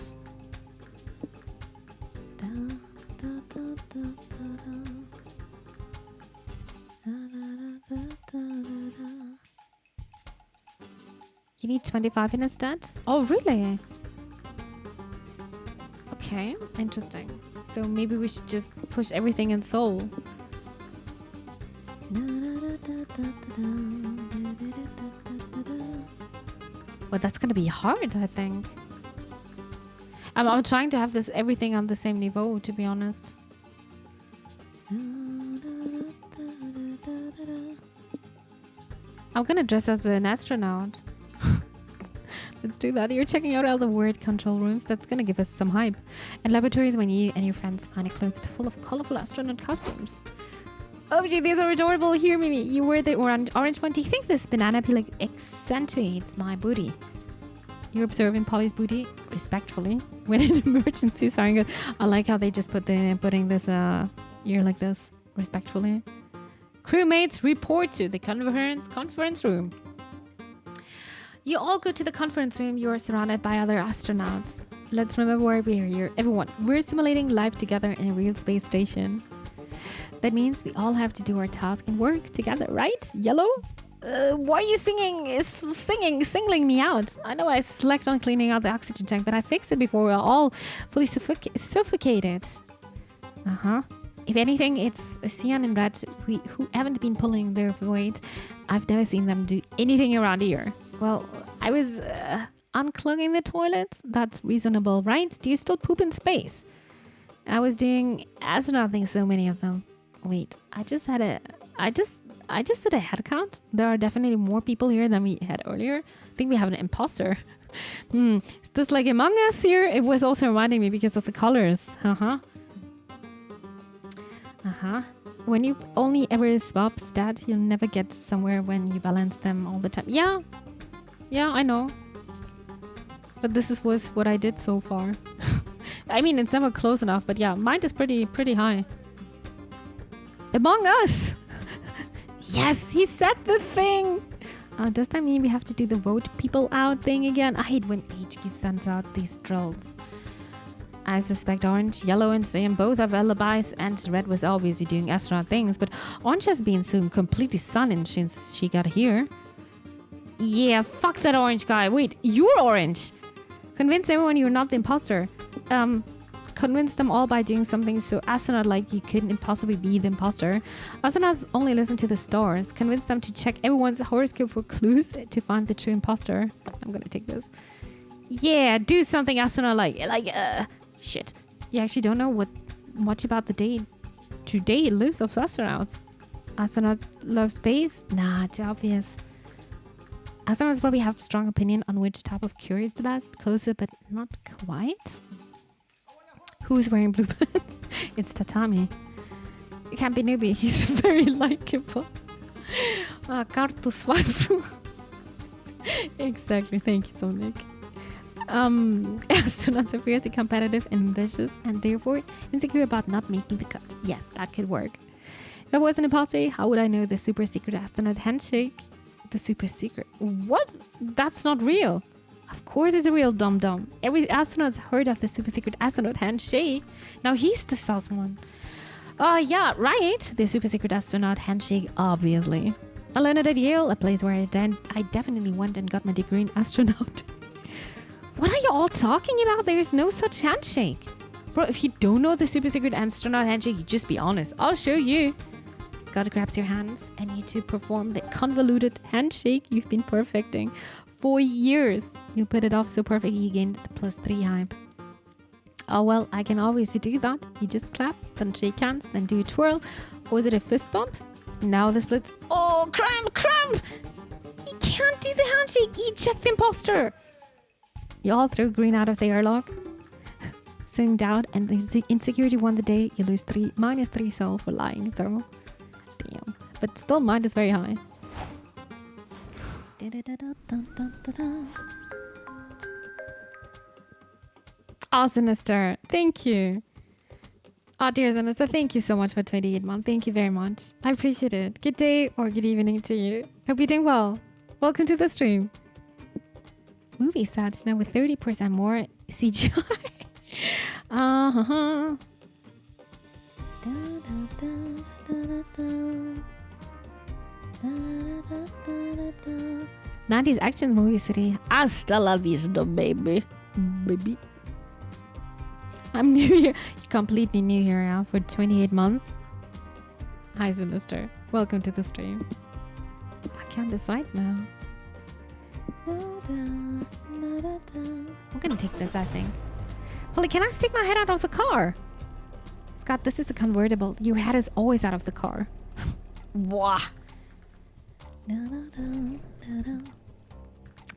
You need 25 in a stat? Oh, really? Okay, interesting. So maybe we should just push everything in Soul. Well, that's gonna be hard, I think. I'm trying to have this everything on the same niveau, to be honest. I'm gonna dress up as an astronaut. Let's do that. You're checking out all the word control rooms. That's gonna give us some hype. And laboratories when you and your friends find a closet full of colorful astronaut costumes. Oh gee, these are adorable. Here, Mimi, you wear the orange one. Do you think this banana peel accentuates my booty? You're observing Polly's booty respectfully when an emergency. Sorry, I like how they just putting this ear like this respectfully. Crewmates report to the conference room. You all go to the conference room. You're surrounded by other astronauts. Let's remember why we're here. Everyone, we're simulating life together in a real space station. That means we all have to do our task and work together, right? Yellow? Why are you singling me out? I know I slacked on cleaning out the oxygen tank, but I fixed it before we were all fully suffocated. If anything, it's Cyan and Red who haven't been pulling their weight. I've never seen them do anything around here. Well, I was unclogging the toilets. That's reasonable, right? Do you still poop in space? I was doing astronaut things, so many of them. Wait, I just did a head count. There are definitely more people here than we had earlier. I think we have an imposter. Is this like Among Us here? It was also reminding me because of the colors. When you only ever swap stat, you'll never get somewhere when you balance them all the time. Yeah, I know. But this was what I did so far. I mean, it's never close enough, but yeah, mine is pretty high. Among Us! Yes, he said the thing! Does that mean we have to do the vote people out thing again? I hate when HQ sends out these trolls. I suspect Orange, Yellow, and Cyan both have alibis, and Red was obviously doing astronaut things, but Orange has been so completely silent since she got here. Yeah, fuck that Orange guy. Wait, you're Orange! Convince everyone you're not the imposter. convince them all by doing something so astronaut-like you couldn't impossibly be the imposter. Astronauts only listen to the stars. Convince them to check everyone's horoscope for clues to find the true imposter. I'm gonna take this. Yeah, do something astronaut-like. Shit. You actually don't know much about the day lives of astronauts. Astronauts love space? Nah, too obvious. Astronauts probably have strong opinion on which type of cure is the best. Closer, but not quite. Who's wearing blue pants? It's Tatami. It can't be newbie. He's very likable. Kartu swipe. Exactly. Thank you so Nick. Astronauts are fiercely competitive and ambitious, and therefore insecure about not making the cut. Yes, that could work. If I wasn't a imposter, how would I know the super secret astronaut handshake? The super secret? What? That's not real. Of course it's a real dum-dum. Every astronaut's heard of the super secret astronaut handshake. Now he's the sus one. Yeah, right. The super secret astronaut handshake, obviously. I learned it at Yale, a place where I definitely went and got my degree in astronaut. What are you all talking about? There's no such handshake. Bro, if you don't know the super secret astronaut handshake, you just be honest. I'll show you. Scott grabs your hands and you two perform the convoluted handshake you've been perfecting for years. You put it off so perfectly you gained the +3 hype. Oh well, I can obviously do that. You just clap, then shake hands, then do a twirl. Or is it a fist bump? Now the splits. Oh, cramp! He can't do the handshake. Eject the imposter. You all throw green out of the airlock. Singed out, and the insecurity won the day. You lose -3 soul for lying. Thermal. Damn. But still, mine is very high. Oh, Sinister. Thank you. Oh, dear Sinister, thank you so much for 28 months. Thank you very much. I appreciate it. Good day or good evening to you. Hope you're doing well. Welcome to the stream. Movie set now with 30% more CGI. Uh-huh. 90s action movie city. Hasta la vista, baby. I'm new here. Completely new here now for 28 months. Hi, Sinister. Welcome to the stream. I can't decide now. I'm gonna take this, I think. Polly, can I stick my head out of the car? Scott, this is a convertible. Your head is always out of the car. Wah.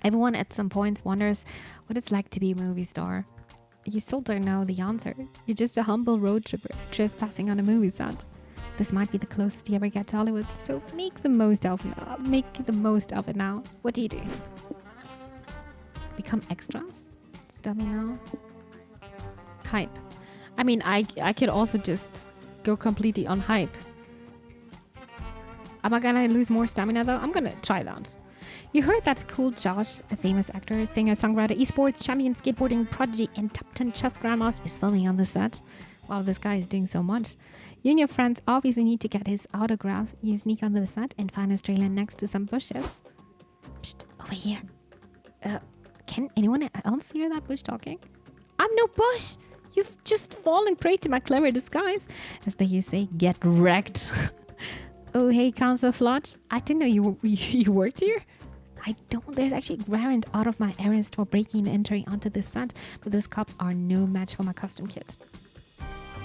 Everyone at some point wonders what it's like to be a movie star. You still don't know the answer. You're just a humble road tripper trespassing on a movie set. This might be the closest you ever get to Hollywood, so make the most of it. Make the most of it now. What do you do? Become extras? It's dummy now. Hype. I mean, I could also just go completely on hype. Am I gonna lose more stamina though? I'm gonna try that. You heard that Cool Josh, the famous actor, singer, songwriter, esports champion, skateboarding prodigy, and top 10 chess grandmaster is filming on the set. Wow, this guy is doing so much. You and your friends obviously need to get his autograph. You sneak on the set and find his trailer next to some bushes. Psst, over here. Can anyone else hear that bush talking? I'm no bush! You've just fallen prey to my clever disguise. As they used to say, get wrecked. Oh, hey, Council Flot. I didn't know you worked here. I don't. There's actually a warrant out of my arrest for breaking and entering onto this set, but those cops are no match for my custom kit.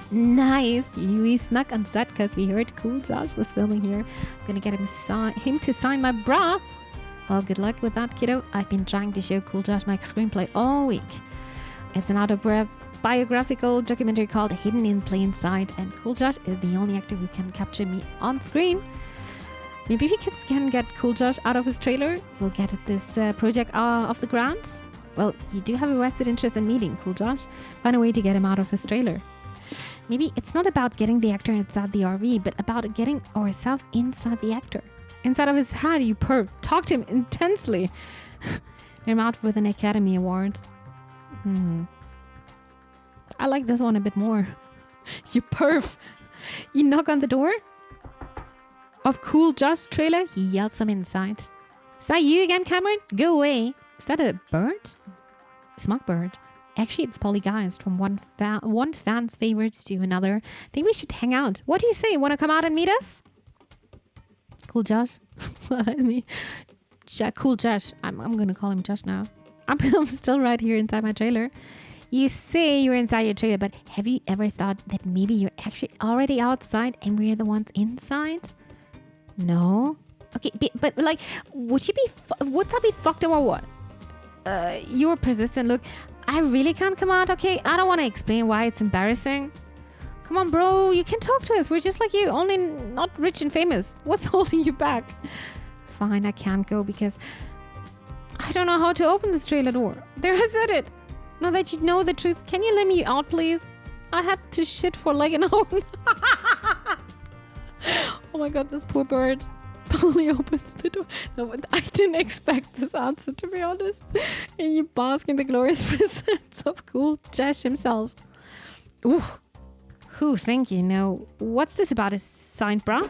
Nice. We snuck on set because we heard Cool Josh was filming here. I'm gonna get him to sign my bra. Well, good luck with that, kiddo. I've been trying to show Cool Josh my screenplay all week. It's an autobiographical documentary called Hidden in Plain Sight, and Cool Josh is the only actor who can capture me on screen. Maybe if you kids can get Cool Josh out of his trailer, we'll get this project off the ground. Well, you do have a vested interest in meeting Cool Josh. Find a way to get him out of his trailer. Maybe it's not about getting the actor inside the RV, but about getting ourselves inside the actor. Inside of his head, you perv. Talk to him intensely. I'm out with an Academy Award. I like this one a bit more. You perv. You knock on the door of Cool Josh trailer. He yells from inside. Is that you again, Cameron? Go away. Is that a bird? Smug bird. Actually, it's polygized from one fan's favorites to another. I think we should hang out. What do you say? Want to come out and meet us? Cool Josh. Cool Josh. I'm going to call him Josh now. I'm still right here inside my trailer. You say you're inside your trailer, but have you ever thought that maybe you're actually already outside and we're the ones inside? No? Okay, but like, would that be fucked up or what? You're persistent. Look, I really can't come out, okay? I don't want to explain why it's embarrassing. Come on, bro, you can talk to us. We're just like you, only not rich and famous. What's holding you back? Fine, I can't go because I don't know how to open this trailer door. There, I said it. Now that you know the truth, can you let me out, please? I had to shit for like an hour. Oh my god, this poor bird. Polly opens the door. No, I didn't expect this answer, to be honest. And you bask in the glorious presence of cool Josh himself. Ooh. Ooh, thank you. Now, what's this about a signed bra?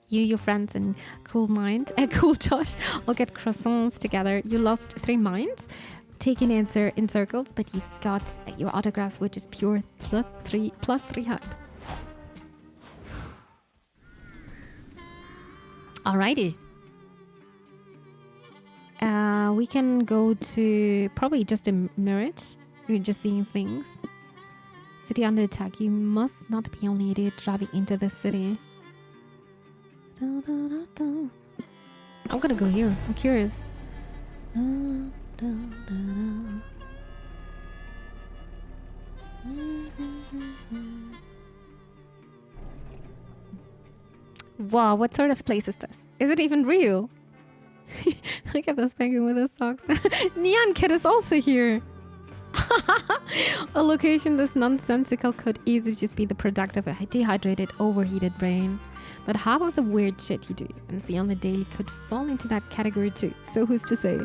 You, your friends, and cool Josh all get croissants together. You lost 3 minds. Taken answer in circles, but you got your autographs, which is pure plus 3 hype. Alrighty. We can go to probably just a mirage. You're just seeing things. City under attack. You must not be the only idiot driving into the city. I'm gonna go here. I'm curious. Wow, what sort of place is this? Is it even real? Look at this penguin with his socks. Neon Kid is also here. A location this nonsensical could easily just be the product of a dehydrated, overheated brain. But half of the weird shit you do and see on the daily could fall into that category too. So who's to say?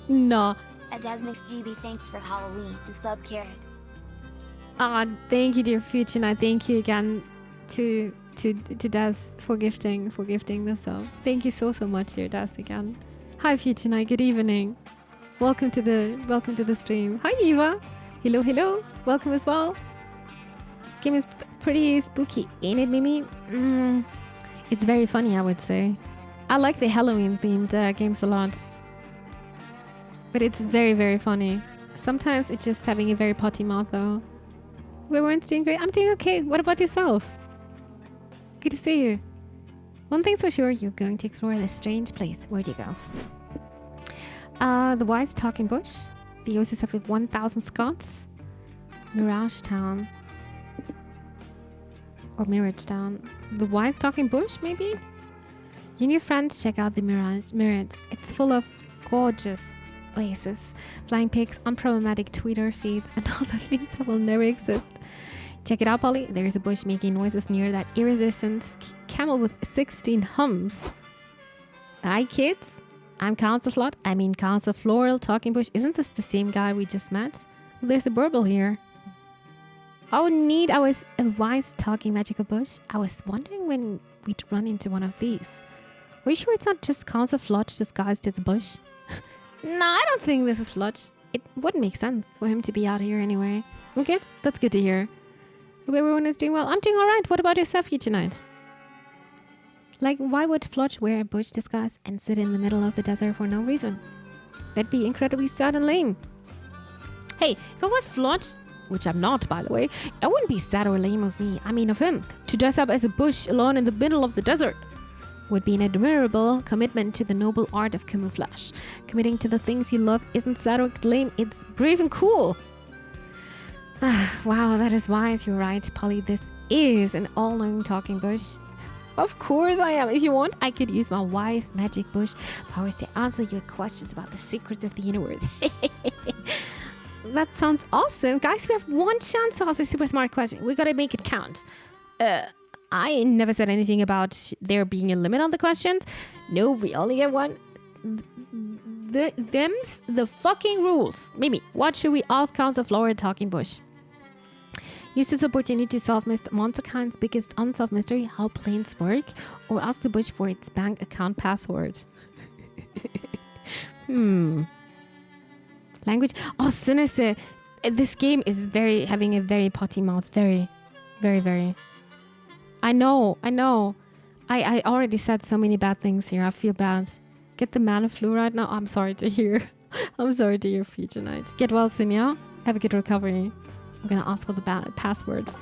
No. Adasmix GB, thanks for Halloween. The sub carrot. Thank you, dear Future Night. Thank you again to Des for gifting the sub. Thank you so much, dear Des, again. Hi, Future Night. Good evening. Welcome to the stream. Hi, Eva. Hello. Welcome as well. This game is pretty spooky, ain't it, Mimi? It's very funny, I would say. I like the Halloween themed games a lot. But it's very, very funny. Sometimes it's just having a very potty mouth, though. Everyone's doing great. I'm doing okay. What about yourself? Good to see you. One thing's for sure, you're going to explore this strange place. Where'd you go? The Wise Talking Bush. The oasis of 1,000 Scots. Mirage Town. Or Mirage Town. The Wise Talking Bush, maybe? You and your friends check out the Mirage. It's full of gorgeous oasis, flying pigs, unproblematic Twitter feeds, and all the things that will never exist. Check it out, Polly. There's a bush making noises near that iridescent camel with 16 hums. Hi, kids. I'm Council Floral Talking Bush. Isn't this the same guy we just met? There's a burble here. Oh, neat. I was a wise talking magical bush. I was wondering when we'd run into one of these. Are you sure it's not just Council Flotch disguised as a bush? No, I don't think this is Flutch. It wouldn't make sense for him to be out here anyway. Okay, that's good to hear. Hope everyone is doing well. I'm doing alright. What about yourself here tonight? Like, why would Flutch wear a bush disguise and sit in the middle of the desert for no reason? That'd be incredibly sad and lame. Hey, if I was Flutch, which I'm not, by the way, it wouldn't be sad or lame of me. I mean of him. To dress up as a bush alone in the middle of the desert would be an admirable commitment to the noble art of camouflage. Committing to the things you love isn't sad or lame, it's brave and cool. Wow, that is wise. You're right, Polly. This is an all-knowing talking bush. Of course I am. If you want, I could use my wise magic bush powers to answer your questions about the secrets of the universe. That sounds awesome. Guys, we have one chance to ask a super smart question. We gotta make it count. I never said anything about there being a limit on the questions. No, we only get one. Them's the fucking rules. Mimi, what should we ask Council Flora Talking Bush? Use this opportunity to solve Monsterkind's biggest unsolved mystery, how planes work, or ask the bush for its bank account password. Language. Oh, sinister. This game is having a very potty mouth. Very, very, very. I know. I already said so many bad things here. I feel bad. Get the mana flu right now. I'm sorry to hear. I'm sorry to hear for you tonight. Get well soon, yeah? Have a good recovery. I'm gonna ask for the passwords.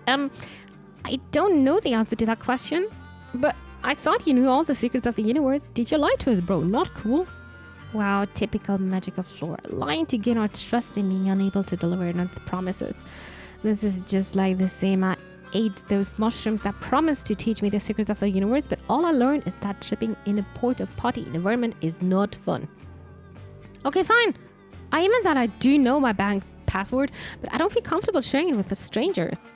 I don't know the answer to that question, but I thought you knew all the secrets of the universe. Did you lie to us, bro? Not cool. Wow, typical magic of Flora. Lying to gain our trust and being unable to deliver on its promises. This is just like the same. I ate those mushrooms that promised to teach me the secrets of the universe, but all I learned is that tripping in a port of potty environment is not fun. Okay, fine. I admit that I do know my bank password, but I don't feel comfortable sharing it with the strangers.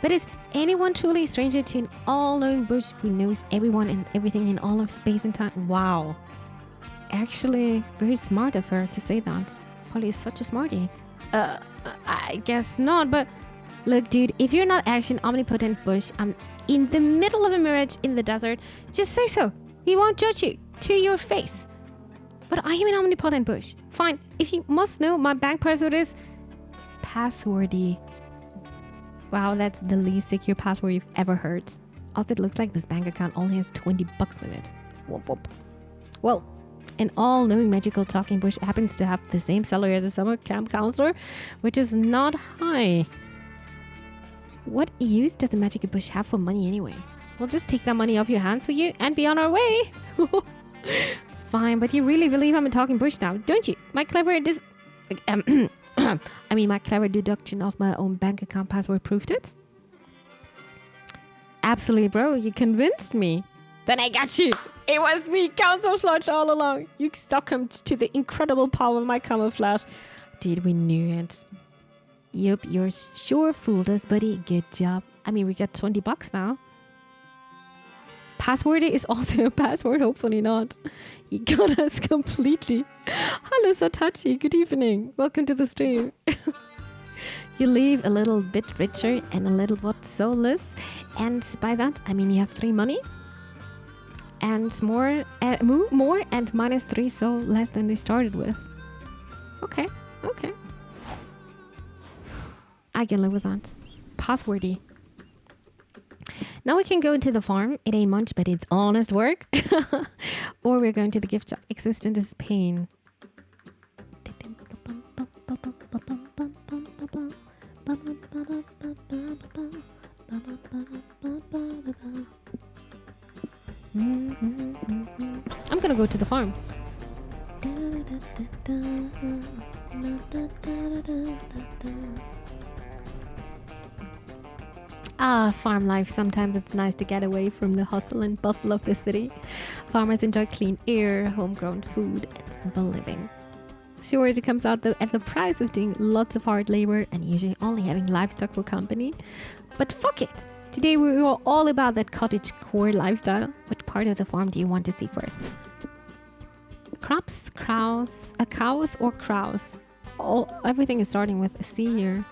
But is anyone truly a stranger to an all-knowing bush who knows everyone and everything in all of space and time? Wow. Actually, very smart of her to say that. Polly is such a smarty. I guess not, but look, dude, if you're not actually an omnipotent bush, I'm in the middle of a mirage in the desert, just say so. We won't judge you to your face. But I am an omnipotent bush. Fine, if you must know, my bank password is passwordy. Wow, that's the least secure password you've ever heard. Also, it looks like this bank account only has $20 in it. Whoop whoop. Well, an all-knowing magical talking bush happens to have the same salary as a summer camp counselor, which is not high. What use does a magic bush have for money anyway? We'll just take that money off your hands for you and be on our way. Fine, but you really believe I'm a talking bush now, don't you? My clever my clever deduction of my own bank account password proved it. Absolutely, bro. You convinced me. Then I got you. It was me, camouflage all along. You succumbed to the incredible power of my camouflage. Dude, we knew it. Yup, you're sure fooled us, buddy. Good job. I mean, we got $20 now. Password is also a password, hopefully not. You got us completely. Hello, Satachi. Good evening. Welcome to the stream. You leave a little bit richer and a little bit soulless. And by that, I mean you have 3 money. And more and minus 3 soul less than they started with. Okay. I can live with that. Passwordy. Now we can go into the farm. It ain't much, but it's honest work. Or we're going to the gift shop. Existence is pain. I'm gonna go to the farm. Farm life. Sometimes it's nice to get away from the hustle and bustle of the city. Farmers enjoy clean air, homegrown food, and simple living. Sure, it comes out at the price of doing lots of hard labor and usually only having livestock for company. But fuck it! Today we are all about that cottage core lifestyle. What part of the farm do you want to see first? Crops, cows, or crows? Everything is starting with a C here.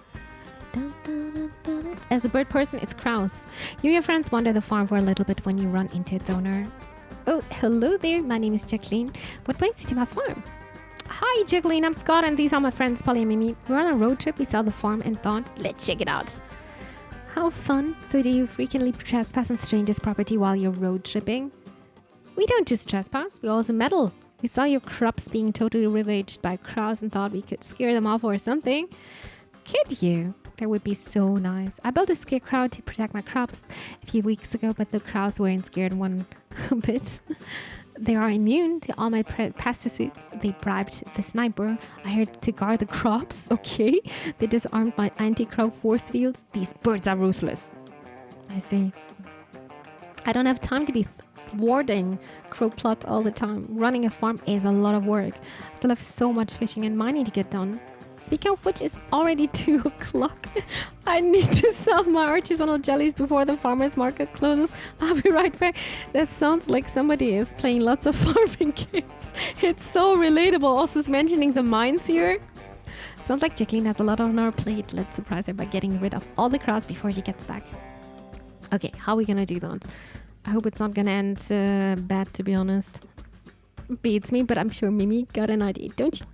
As a bird person, it's crows. You and your friends wander the farm for a little bit when you run into its owner. Oh, hello there. My name is Jacqueline. What brings you to my farm? Hi, Jacqueline. I'm Scott, and these are my friends, Polly and Mimi. We're on a road trip. We saw the farm and thought, let's check it out. How fun. So do you frequently trespass on strangers' property while you're road tripping? We don't just trespass. We also meddle. We saw your crops being totally ravaged by crows and thought we could scare them off or something. Could you? That would be so nice. I built a scarecrow to protect my crops a few weeks ago, but the crows weren't scared one bit. They are immune to all my pesticides. They bribed the sniper I heard to guard the crops. Okay. They disarmed my anti-crow force fields. These birds are ruthless. I see. I don't have time to be thwarting crow plots all the time. Running a farm is a lot of work. I still have so much fishing and mining to get done. Speaking of which, it's already 2 o'clock. I need to sell my artisanal jellies before the farmer's market closes. I'll be right back. That sounds like somebody is playing lots of farming games. It's so relatable. Also mentioning the mines here. Sounds like Jacqueline has a lot on her plate. Let's surprise her by getting rid of all the crowds before she gets back. Okay, how are we gonna do that? I hope it's not gonna end bad, to be honest. beats me, but I'm sure Mimi got an idea, don't you?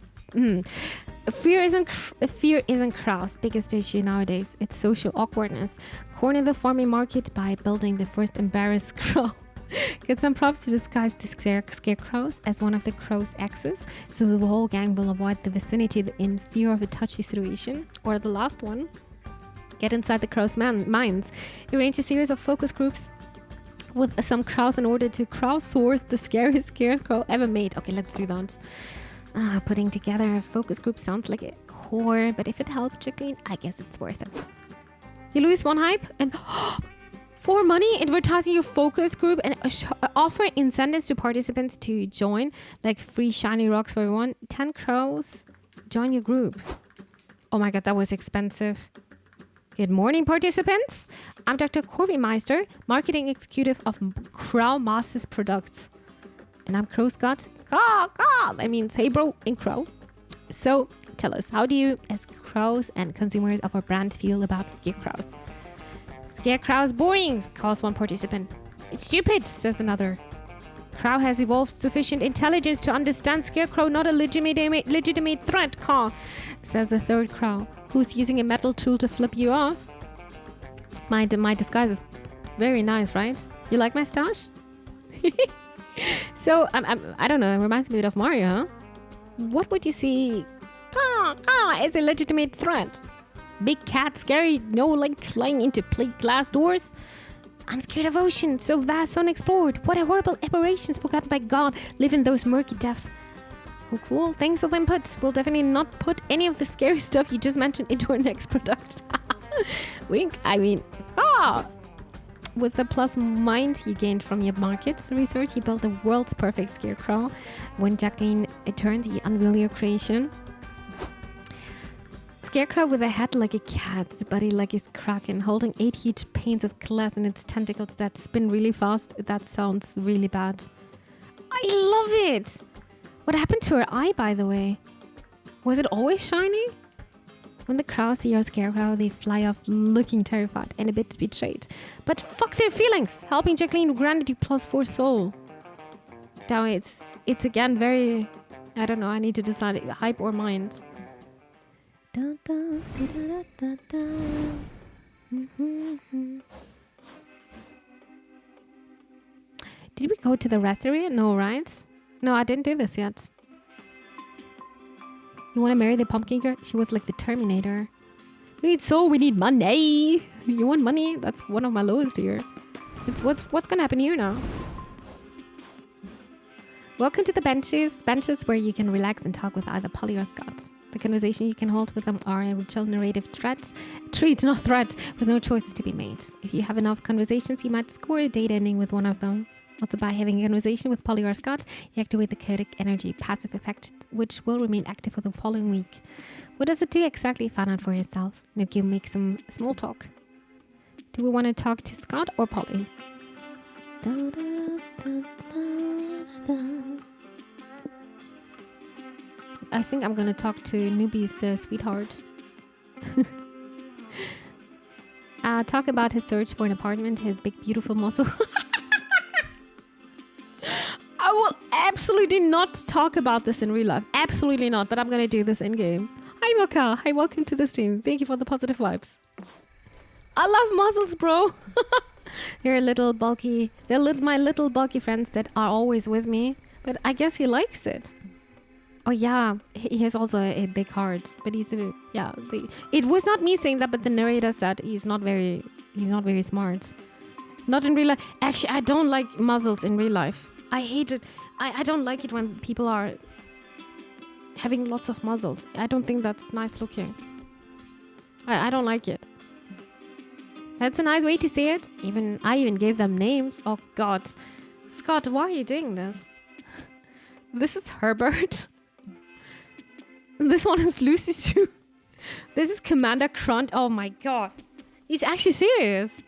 Fear isn't crowd's biggest issue nowadays. It's social awkwardness. Corner the farming market by building the first embarrassed crow. Get some props to disguise the scarecrows as one of the crow's exes, so the whole gang will avoid the vicinity in fear of a touchy situation. Or the last one, get inside the crow's minds. Arrange a series of focus groups with some crows in order to crowdsource the scariest scarecrow ever made. Okay, let's do that. Putting together a focus group sounds like a core, but if it helped Jacqueline, I guess it's worth it. You lose one hype and for money, advertising your focus group and offer incentives to participants to join, like free shiny rocks for everyone. 10 crows, join your group. Oh my god, that was expensive. Good morning, participants. I'm Dr. Corby Meister, marketing executive of Crow Masters Products. And I'm Crow Scott. That means hey bro in Crow. So tell us, how do you as crows and consumers of our brand feel about scarecrows? Scarecrows boring, calls one participant. It's stupid, says another. Crow has evolved sufficient intelligence to understand scarecrow not a legitimate threat, says a third crow, who's using a metal tool to flip you off. My disguise is very nice, right? You like my stash? So, I don't know, it reminds me a bit of Mario, huh? What would you see as a legitimate threat? Big cat, scary, no like flying into plate glass doors? I'm scared of ocean, so vast, unexplored. What a horrible aberrations forgotten by God live in those murky depths. Cool. Thanks for the input. We'll definitely not put any of the scary stuff you just mentioned into our next product. Wink. I mean, with the plus mind you gained from your market research, you built the world's perfect scarecrow. When Jacqueline turned, you unveiled your creation. Scarecrow with a head like a cat's body like a kraken, holding 8 huge panes of glass in its tentacles that spin really fast. That sounds really bad. I love it! What happened to her eye, by the way? Was it always shiny? When the crows see your scarecrow, they fly off looking terrified and a bit betrayed. But fuck their feelings! Helping Jacqueline granted you +4 soul. Now it's again very... I don't know, I need to decide hype or mind. Dun, dun, da, da, da, da. Mm-hmm. Did we go to the rest area? No, right? No, I didn't do this yet. You want to marry the pumpkin girl? She was like the Terminator. We need soul, we need money. You want money? That's one of my lowest here. What's gonna happen here now? Welcome to the benches where you can relax and talk with either Polly or Scott. The conversation you can hold with them are a chill narrative treat, not threat, with no choices to be made. If you have enough conversations, you might score a date ending with one of them. Also, by having a conversation with Polly or Scott, you activate the chaotic energy passive effect, which will remain active for the following week. What does it do exactly? Find out for yourself. Now you make some small talk. Do we want to talk to Scott or Polly? I think I'm gonna talk to newbie's sweetheart. Talk about his search for an apartment, his big beautiful muscle. I will absolutely not talk about this in real life. Absolutely not, but I'm gonna do this in game. Hi Mocha, hi, welcome to the stream. Thank you for the positive vibes. I love muscles, bro. They're my little bulky friends that are always with me. But I guess he likes it. Oh yeah, he has also a big heart, but it was not me saying that, but the narrator said he's not very smart. Not in real life. Actually, I don't like muzzles in real life. I hate it. I don't like it when people are having lots of muzzles. I don't think that's nice looking. I don't like it. That's a nice way to say it. I even gave them names. Oh God. Scott, why are you doing this? This is Herbert. This one is Lucy Sue. This is Commander Crunt. Oh my god. He's actually serious.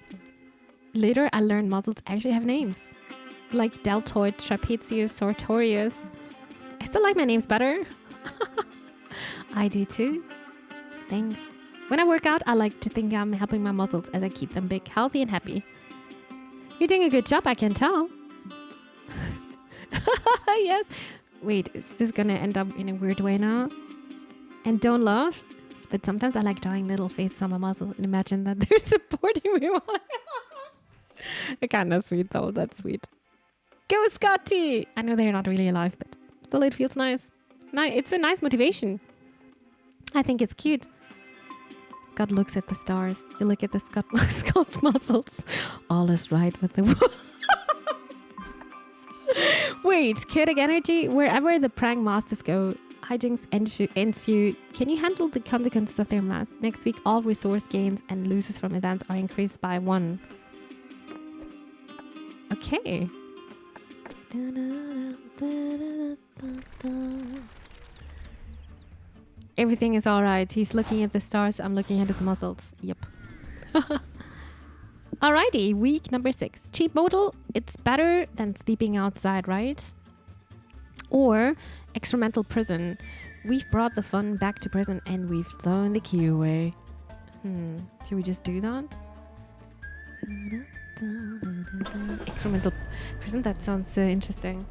Later, I learned muzzles actually have names. Like Deltoid, Trapezius, Sartorius. I still like my names better. I do too. Thanks. When I work out, I like to think I'm helping my muscles as I keep them big, healthy, and happy. You're doing a good job, I can tell. Yes. Wait, is this gonna end up in a weird way now? And don't laugh. But sometimes I like drawing little faces on my muscle and imagine that they're supporting me while kind of sweet though. That's sweet. Go Scotty! I know they're not really alive, but still it feels nice. It's a nice motivation. I think it's cute. Scott looks at the stars. You look at the Scott muscles. All is right with the world. Wait, chaotic energy? Wherever the prank masters go, hijinks ensue. Can you handle the consequences of their mess? Next week, all resource gains and losses from events are increased by 1. Okay. Everything is alright. He's looking at the stars. I'm looking at his muscles. Yep. Alrighty, week number 6. Cheap modal. It's better than sleeping outside, right? Or experimental prison. We've brought the fun back to prison and we've thrown the key away. Should we just do that? Experimental prison. That sounds interesting.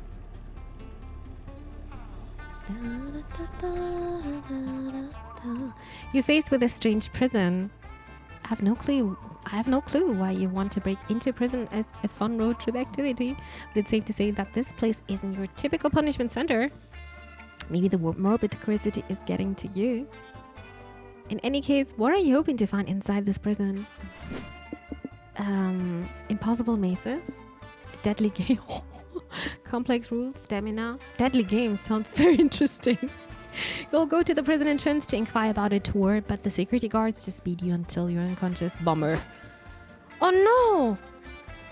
You're faced with a strange prison. I have no clue why you want to break into prison as a fun road trip activity, but it's safe to say that this place isn't your typical punishment center. Maybe the morbid curiosity is getting to you. In any case, what are you hoping to find inside this prison? Impossible mazes, deadly game, complex rules, stamina. Deadly game sounds very interesting. You'll go to the prison entrance to inquire about a tour, but the security guards just beat you until you're unconscious. Bummer. Oh no!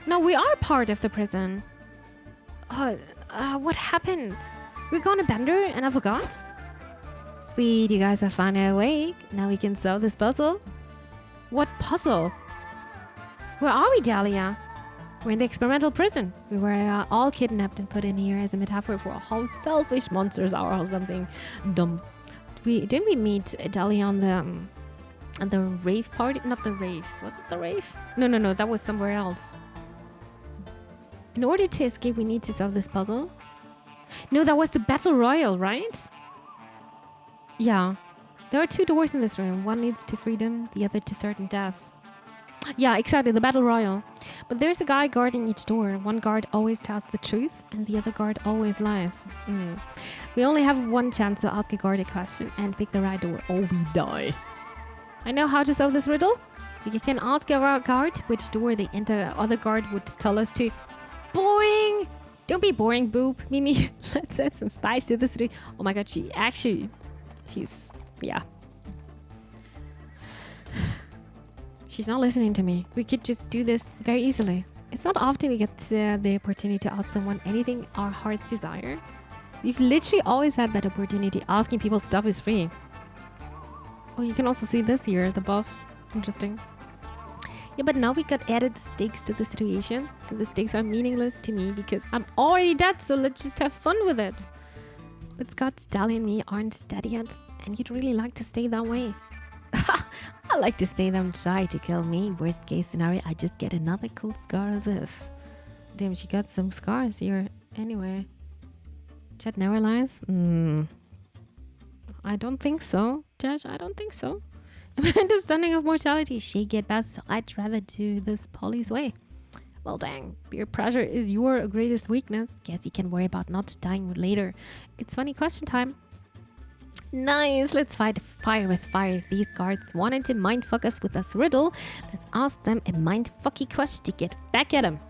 No, we are part of the prison. What happened? We're going to Bender and I forgot? Sweet, you guys are finally awake. Now we can solve this puzzle. What puzzle? Where are we, Dahlia? We're in the experimental prison. We were all kidnapped and put in here as a metaphor for how selfish monsters are or something dumb. Didn't we meet Dahlia on the rave party? Not the rave. Was it the rave? No. That was somewhere else. In order to escape, we need to solve this puzzle. No, that was the battle royal, right? Yeah. There are 2 doors in this room. One leads to freedom, the other to certain death. Yeah, exactly, the battle royal. But there's a guy guarding each door. One guard always tells the truth and the other guard always lies. We only have one chance to ask a guard a question and pick the right door or we die. I know how to solve this riddle. You can ask our guard which door the other guard would tell us to. Boring! Don't be boring, boob. Mimi, let's add some spice to this. Oh my god, she's, yeah. She's not listening to me. We could just do this very easily. It's not often we get the opportunity to ask someone anything our hearts desire. We've literally always had that opportunity. Asking people stuff is free. Oh, you can also see this here, the buff. Interesting. Yeah, but now we got added stakes to the situation. And the stakes are meaningless to me because I'm already dead, so let's just have fun with it. But Scott, Dahlia and me aren't dead yet, and you'd really like to stay that way. I like to stay them try to kill me. Worst case scenario, I just get another cool scar of this. Damn, she got some scars here. Anyway. Chat never lies? I don't think so, Judge. I don't think so. My understanding of mortality is shaky at best, so I'd rather do this Polly's way. Well, dang. Peer pressure is your greatest weakness. Guess you can worry about not dying later. It's funny question time. Nice, let's fight fire with fire. If these guards wanted to mindfuck us with this riddle, let's ask them a mindfucky question to get back at them.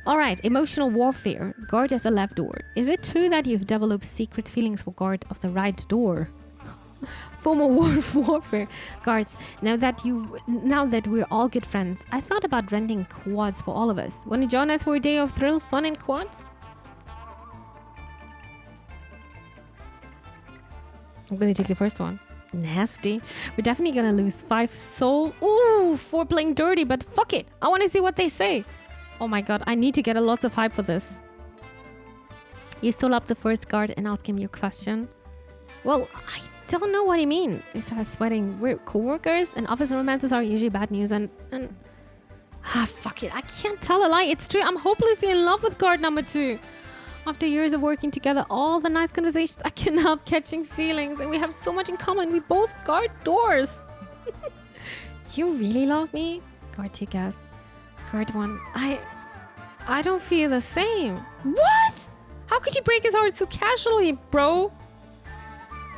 Alright, emotional warfare. Guard at the left door. Is it true that you've developed secret feelings for guard of the right door? Formal warfare. Guards, now that we're all good friends, I thought about renting quads for all of us. Want to join us for a day of thrill, fun and quads? I'm gonna take the first one. Nasty. We're definitely gonna lose 5 soul. Ooh, for playing dirty, but fuck it. I want to see what they say. Oh my god, I need to get lots of hype for this. You stole up the first guard and ask him your question. Well, I don't know what you mean. He starts sweating. We're co-workers and office romances are usually bad news and fuck it. I can't tell a lie. It's true. I'm hopelessly in love with guard number 2. After years of working together, all the nice conversations, I can't help catching feelings, and we have so much in common. We both guard doors. You really love me? Guard 2 guess. Guard 1. I don't feel the same. What? How could you break his heart so casually, bro?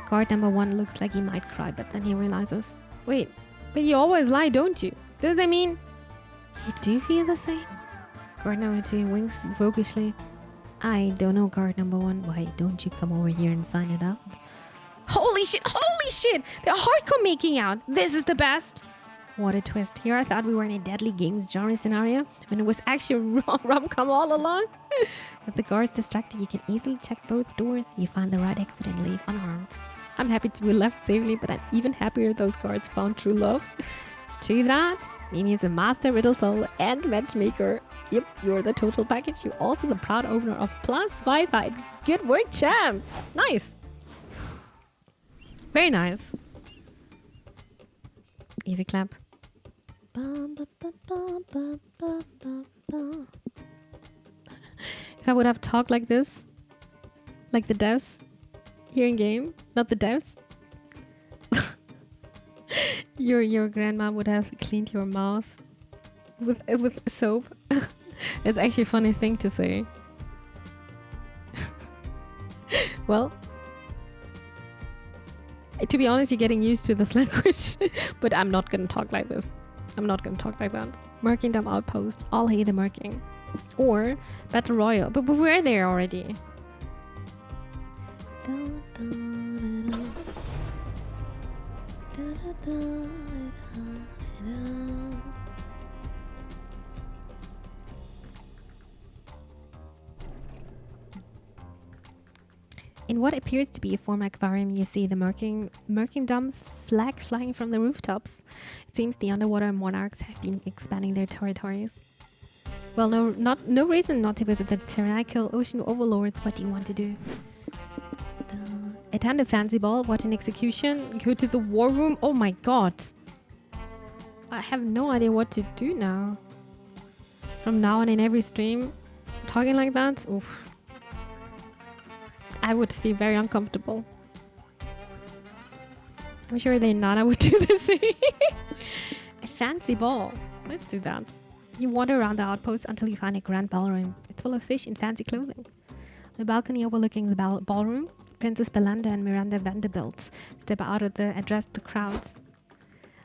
Guard number 1 looks like he might cry, but then he realizes, wait, but you always lie, don't you? Does that mean you do feel the same? Guard number 2 winks roguishly. I don't know, guard number 1. Why don't you come over here and find it out? Holy shit! Holy shit! They're hardcore making out. This is the best. What a twist. Here I thought we were in a deadly games genre scenario when it was actually a rom-com all along. With the guards distracted, you can easily check both doors. You find the right exit and leave unharmed. I'm happy to be left safely, but I'm even happier those guards found true love. To that, Mimi is a master riddle solver and matchmaker. Yep, you're the total package. You're also the proud owner of Plus Wi-Fi. Good work, champ. Nice. Very nice. Easy clap. If I would have talked like this, like the devs here in game, not the devs, your grandma would have cleaned your mouth with soap. It's actually a funny thing to say. Well, to be honest, you're getting used to this language, but I'm not gonna talk like this. I'm not gonna talk like that. Merkingdom Outpost. All hate the merking. Or Battle Royale. But we're there already. In what appears to be a former aquarium, you see the Merkingdom flag flying from the rooftops. It seems the underwater monarchs have been expanding their territories. Well, no reason not to visit the tyrannical ocean overlords. What do you want to do? Attend a fancy ball, watch an execution, go to the war room. Oh my god. I have no idea what to do now. From now on in every stream, talking like that, oof. I would feel very uncomfortable. I'm sure they Nana would do the same. A fancy ball. Let's do that. You wander around the outpost until you find a grand ballroom. It's full of fish in fancy clothing. On a balcony overlooking the ballroom, Princess Belinda and Miranda Vanderbilt step out of the address the crowd.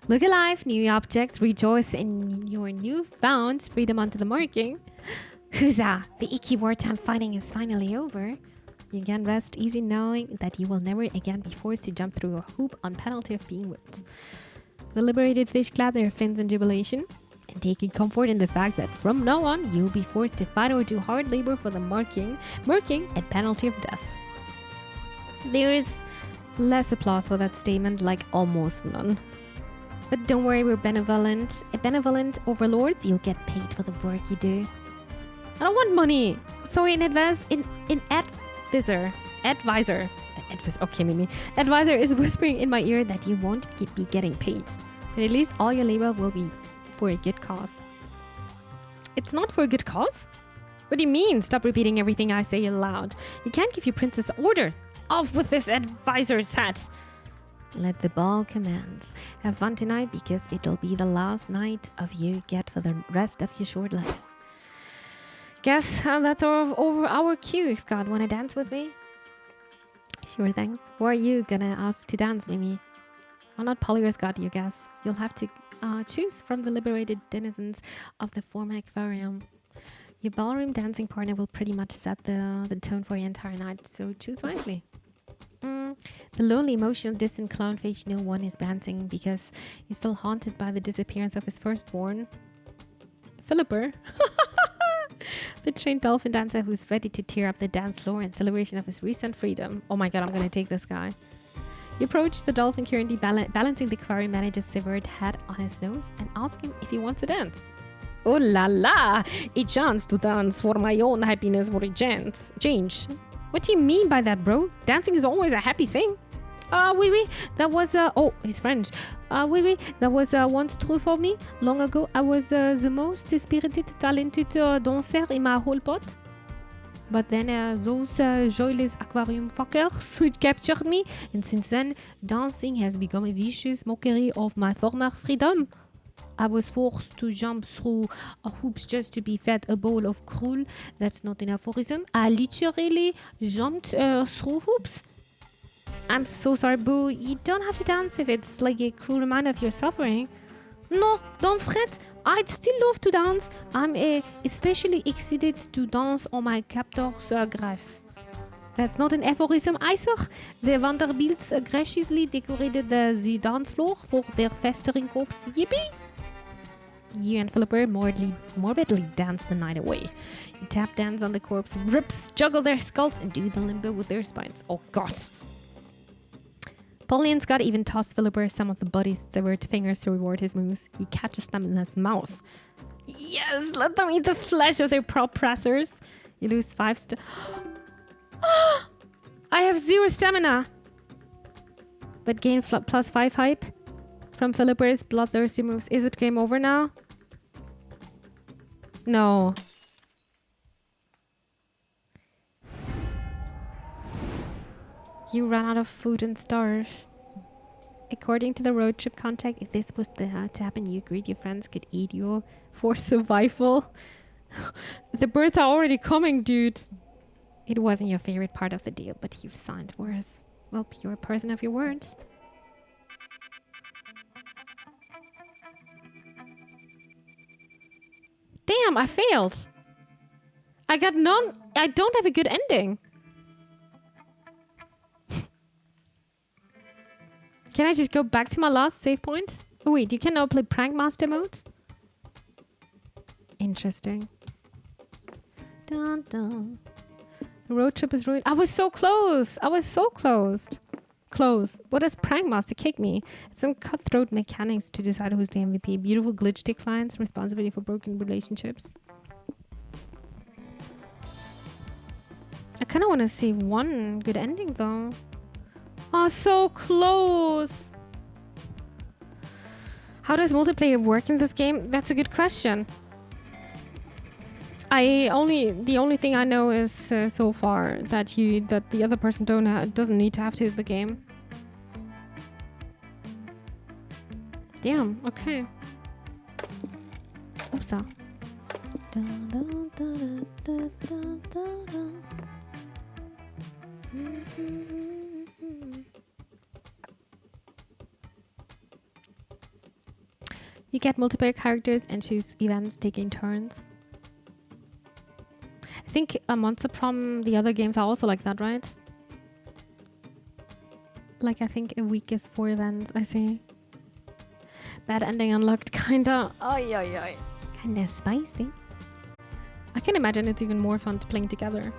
Look alive, new objects, rejoice in your newfound freedom under the marking. Huzzah! The icky wartime fighting is finally over. You can rest easy knowing that you will never again be forced to jump through a hoop on penalty of being whipped. The liberated fish clap their fins in jubilation and taking comfort in the fact that from now on you'll be forced to fight or do hard labor for the marking at penalty of death. There is less applause for that statement, like almost none. But don't worry, we're benevolent. Benevolent overlords, you'll get paid for the work you do. I don't want money. Sorry, Advisor is whispering in my ear that you won't be getting paid. But at least all your labor will be for a good cause. It's not for a good cause? What do you mean? Stop repeating everything I say aloud. You can't give your princess orders. Off with this advisor's hat. Let the ball commence. Have fun tonight because it'll be the last night of you get for the rest of your short lives. Guess that's over our cue. Scott, wanna dance with me? Sure, thanks. Who are you gonna ask to dance, Mimi? I'm not Polly or Scott, you guess. You'll have to choose from the liberated denizens of the former aquarium. Your ballroom dancing partner will pretty much set the tone for your entire night, so choose wisely. The lonely, emotional, distant clownfish no one is dancing because he's still haunted by the disappearance of his firstborn. Philipper. The trained dolphin dancer who's ready to tear up the dance floor in celebration of his recent freedom. Oh my god, I'm gonna take this guy. You approach the dolphin currently balancing the aquarium manager's severed head on his nose and ask him if he wants to dance. Oh la la! A chance to dance for my own happiness for a change. What do you mean by that, bro? Dancing is always a happy thing. Oui, that was, oh, he's French. Oui, that was once true for me. Long ago, I was the most spirited, talented dancer in my whole pot. But then those joyless aquarium fuckers captured me, and since then, dancing has become a vicious mockery of my former freedom. I was forced to jump through hoops just to be fed a bowl of gruel. That's not an aphorism. I literally jumped through hoops. I'm so sorry, Boo. You don't have to dance if it's like a cruel reminder of your suffering. No, don't fret. I'd still love to dance. I'm especially excited to dance on my captor's graves. That's not an aphorism either. The Vanderbilts graciously decorated the dance floor for their festering corpse. Yippee! You and Philipper morbidly dance the night away. You tap dance on the corpse ribs, juggle their skulls, and do the limbo with their spines. Oh god. Polly and Scott even tossed Philipper some of the body's severed fingers to reward his moves. He catches them in his mouth. Yes, let them eat the flesh of their prop pressers. You lose 5 I have 0 stamina. But gain plus 5 hype from Philipper's bloodthirsty moves. Is it game over now? No. You run out of food and starve. According to the road trip contact, if this was to happen, you agreed your friends could eat you for survival. The birds are already coming, dude. It wasn't your favorite part of the deal, but you've signed worse. Well, you're a person of your words. Damn, I failed. I got none. I don't have a good ending. Can I just go back to my last save point? Oh wait, you can now play Prank Master mode? Interesting. Dun, dun. The road trip is ruined. I was so close. I was so close. Close. What does Prank Master kick me? Some cutthroat mechanics to decide who's the MVP. Beautiful glitch declines. Responsibility for broken relationships. I kind of want to see one good ending though. Oh, so close. How does multiplayer work in this game? That's a good question. The only thing I know is so far that the other person doesn't need to have to the game. Damn. Okay. Oops. You get multiplayer characters and choose events taking turns. I think Monster Prom, the other games are also like that, right? Like I think a week is 4 events, I see. Bad ending unlocked, kinda. Kinda spicy. I can imagine it's even more fun to playing together.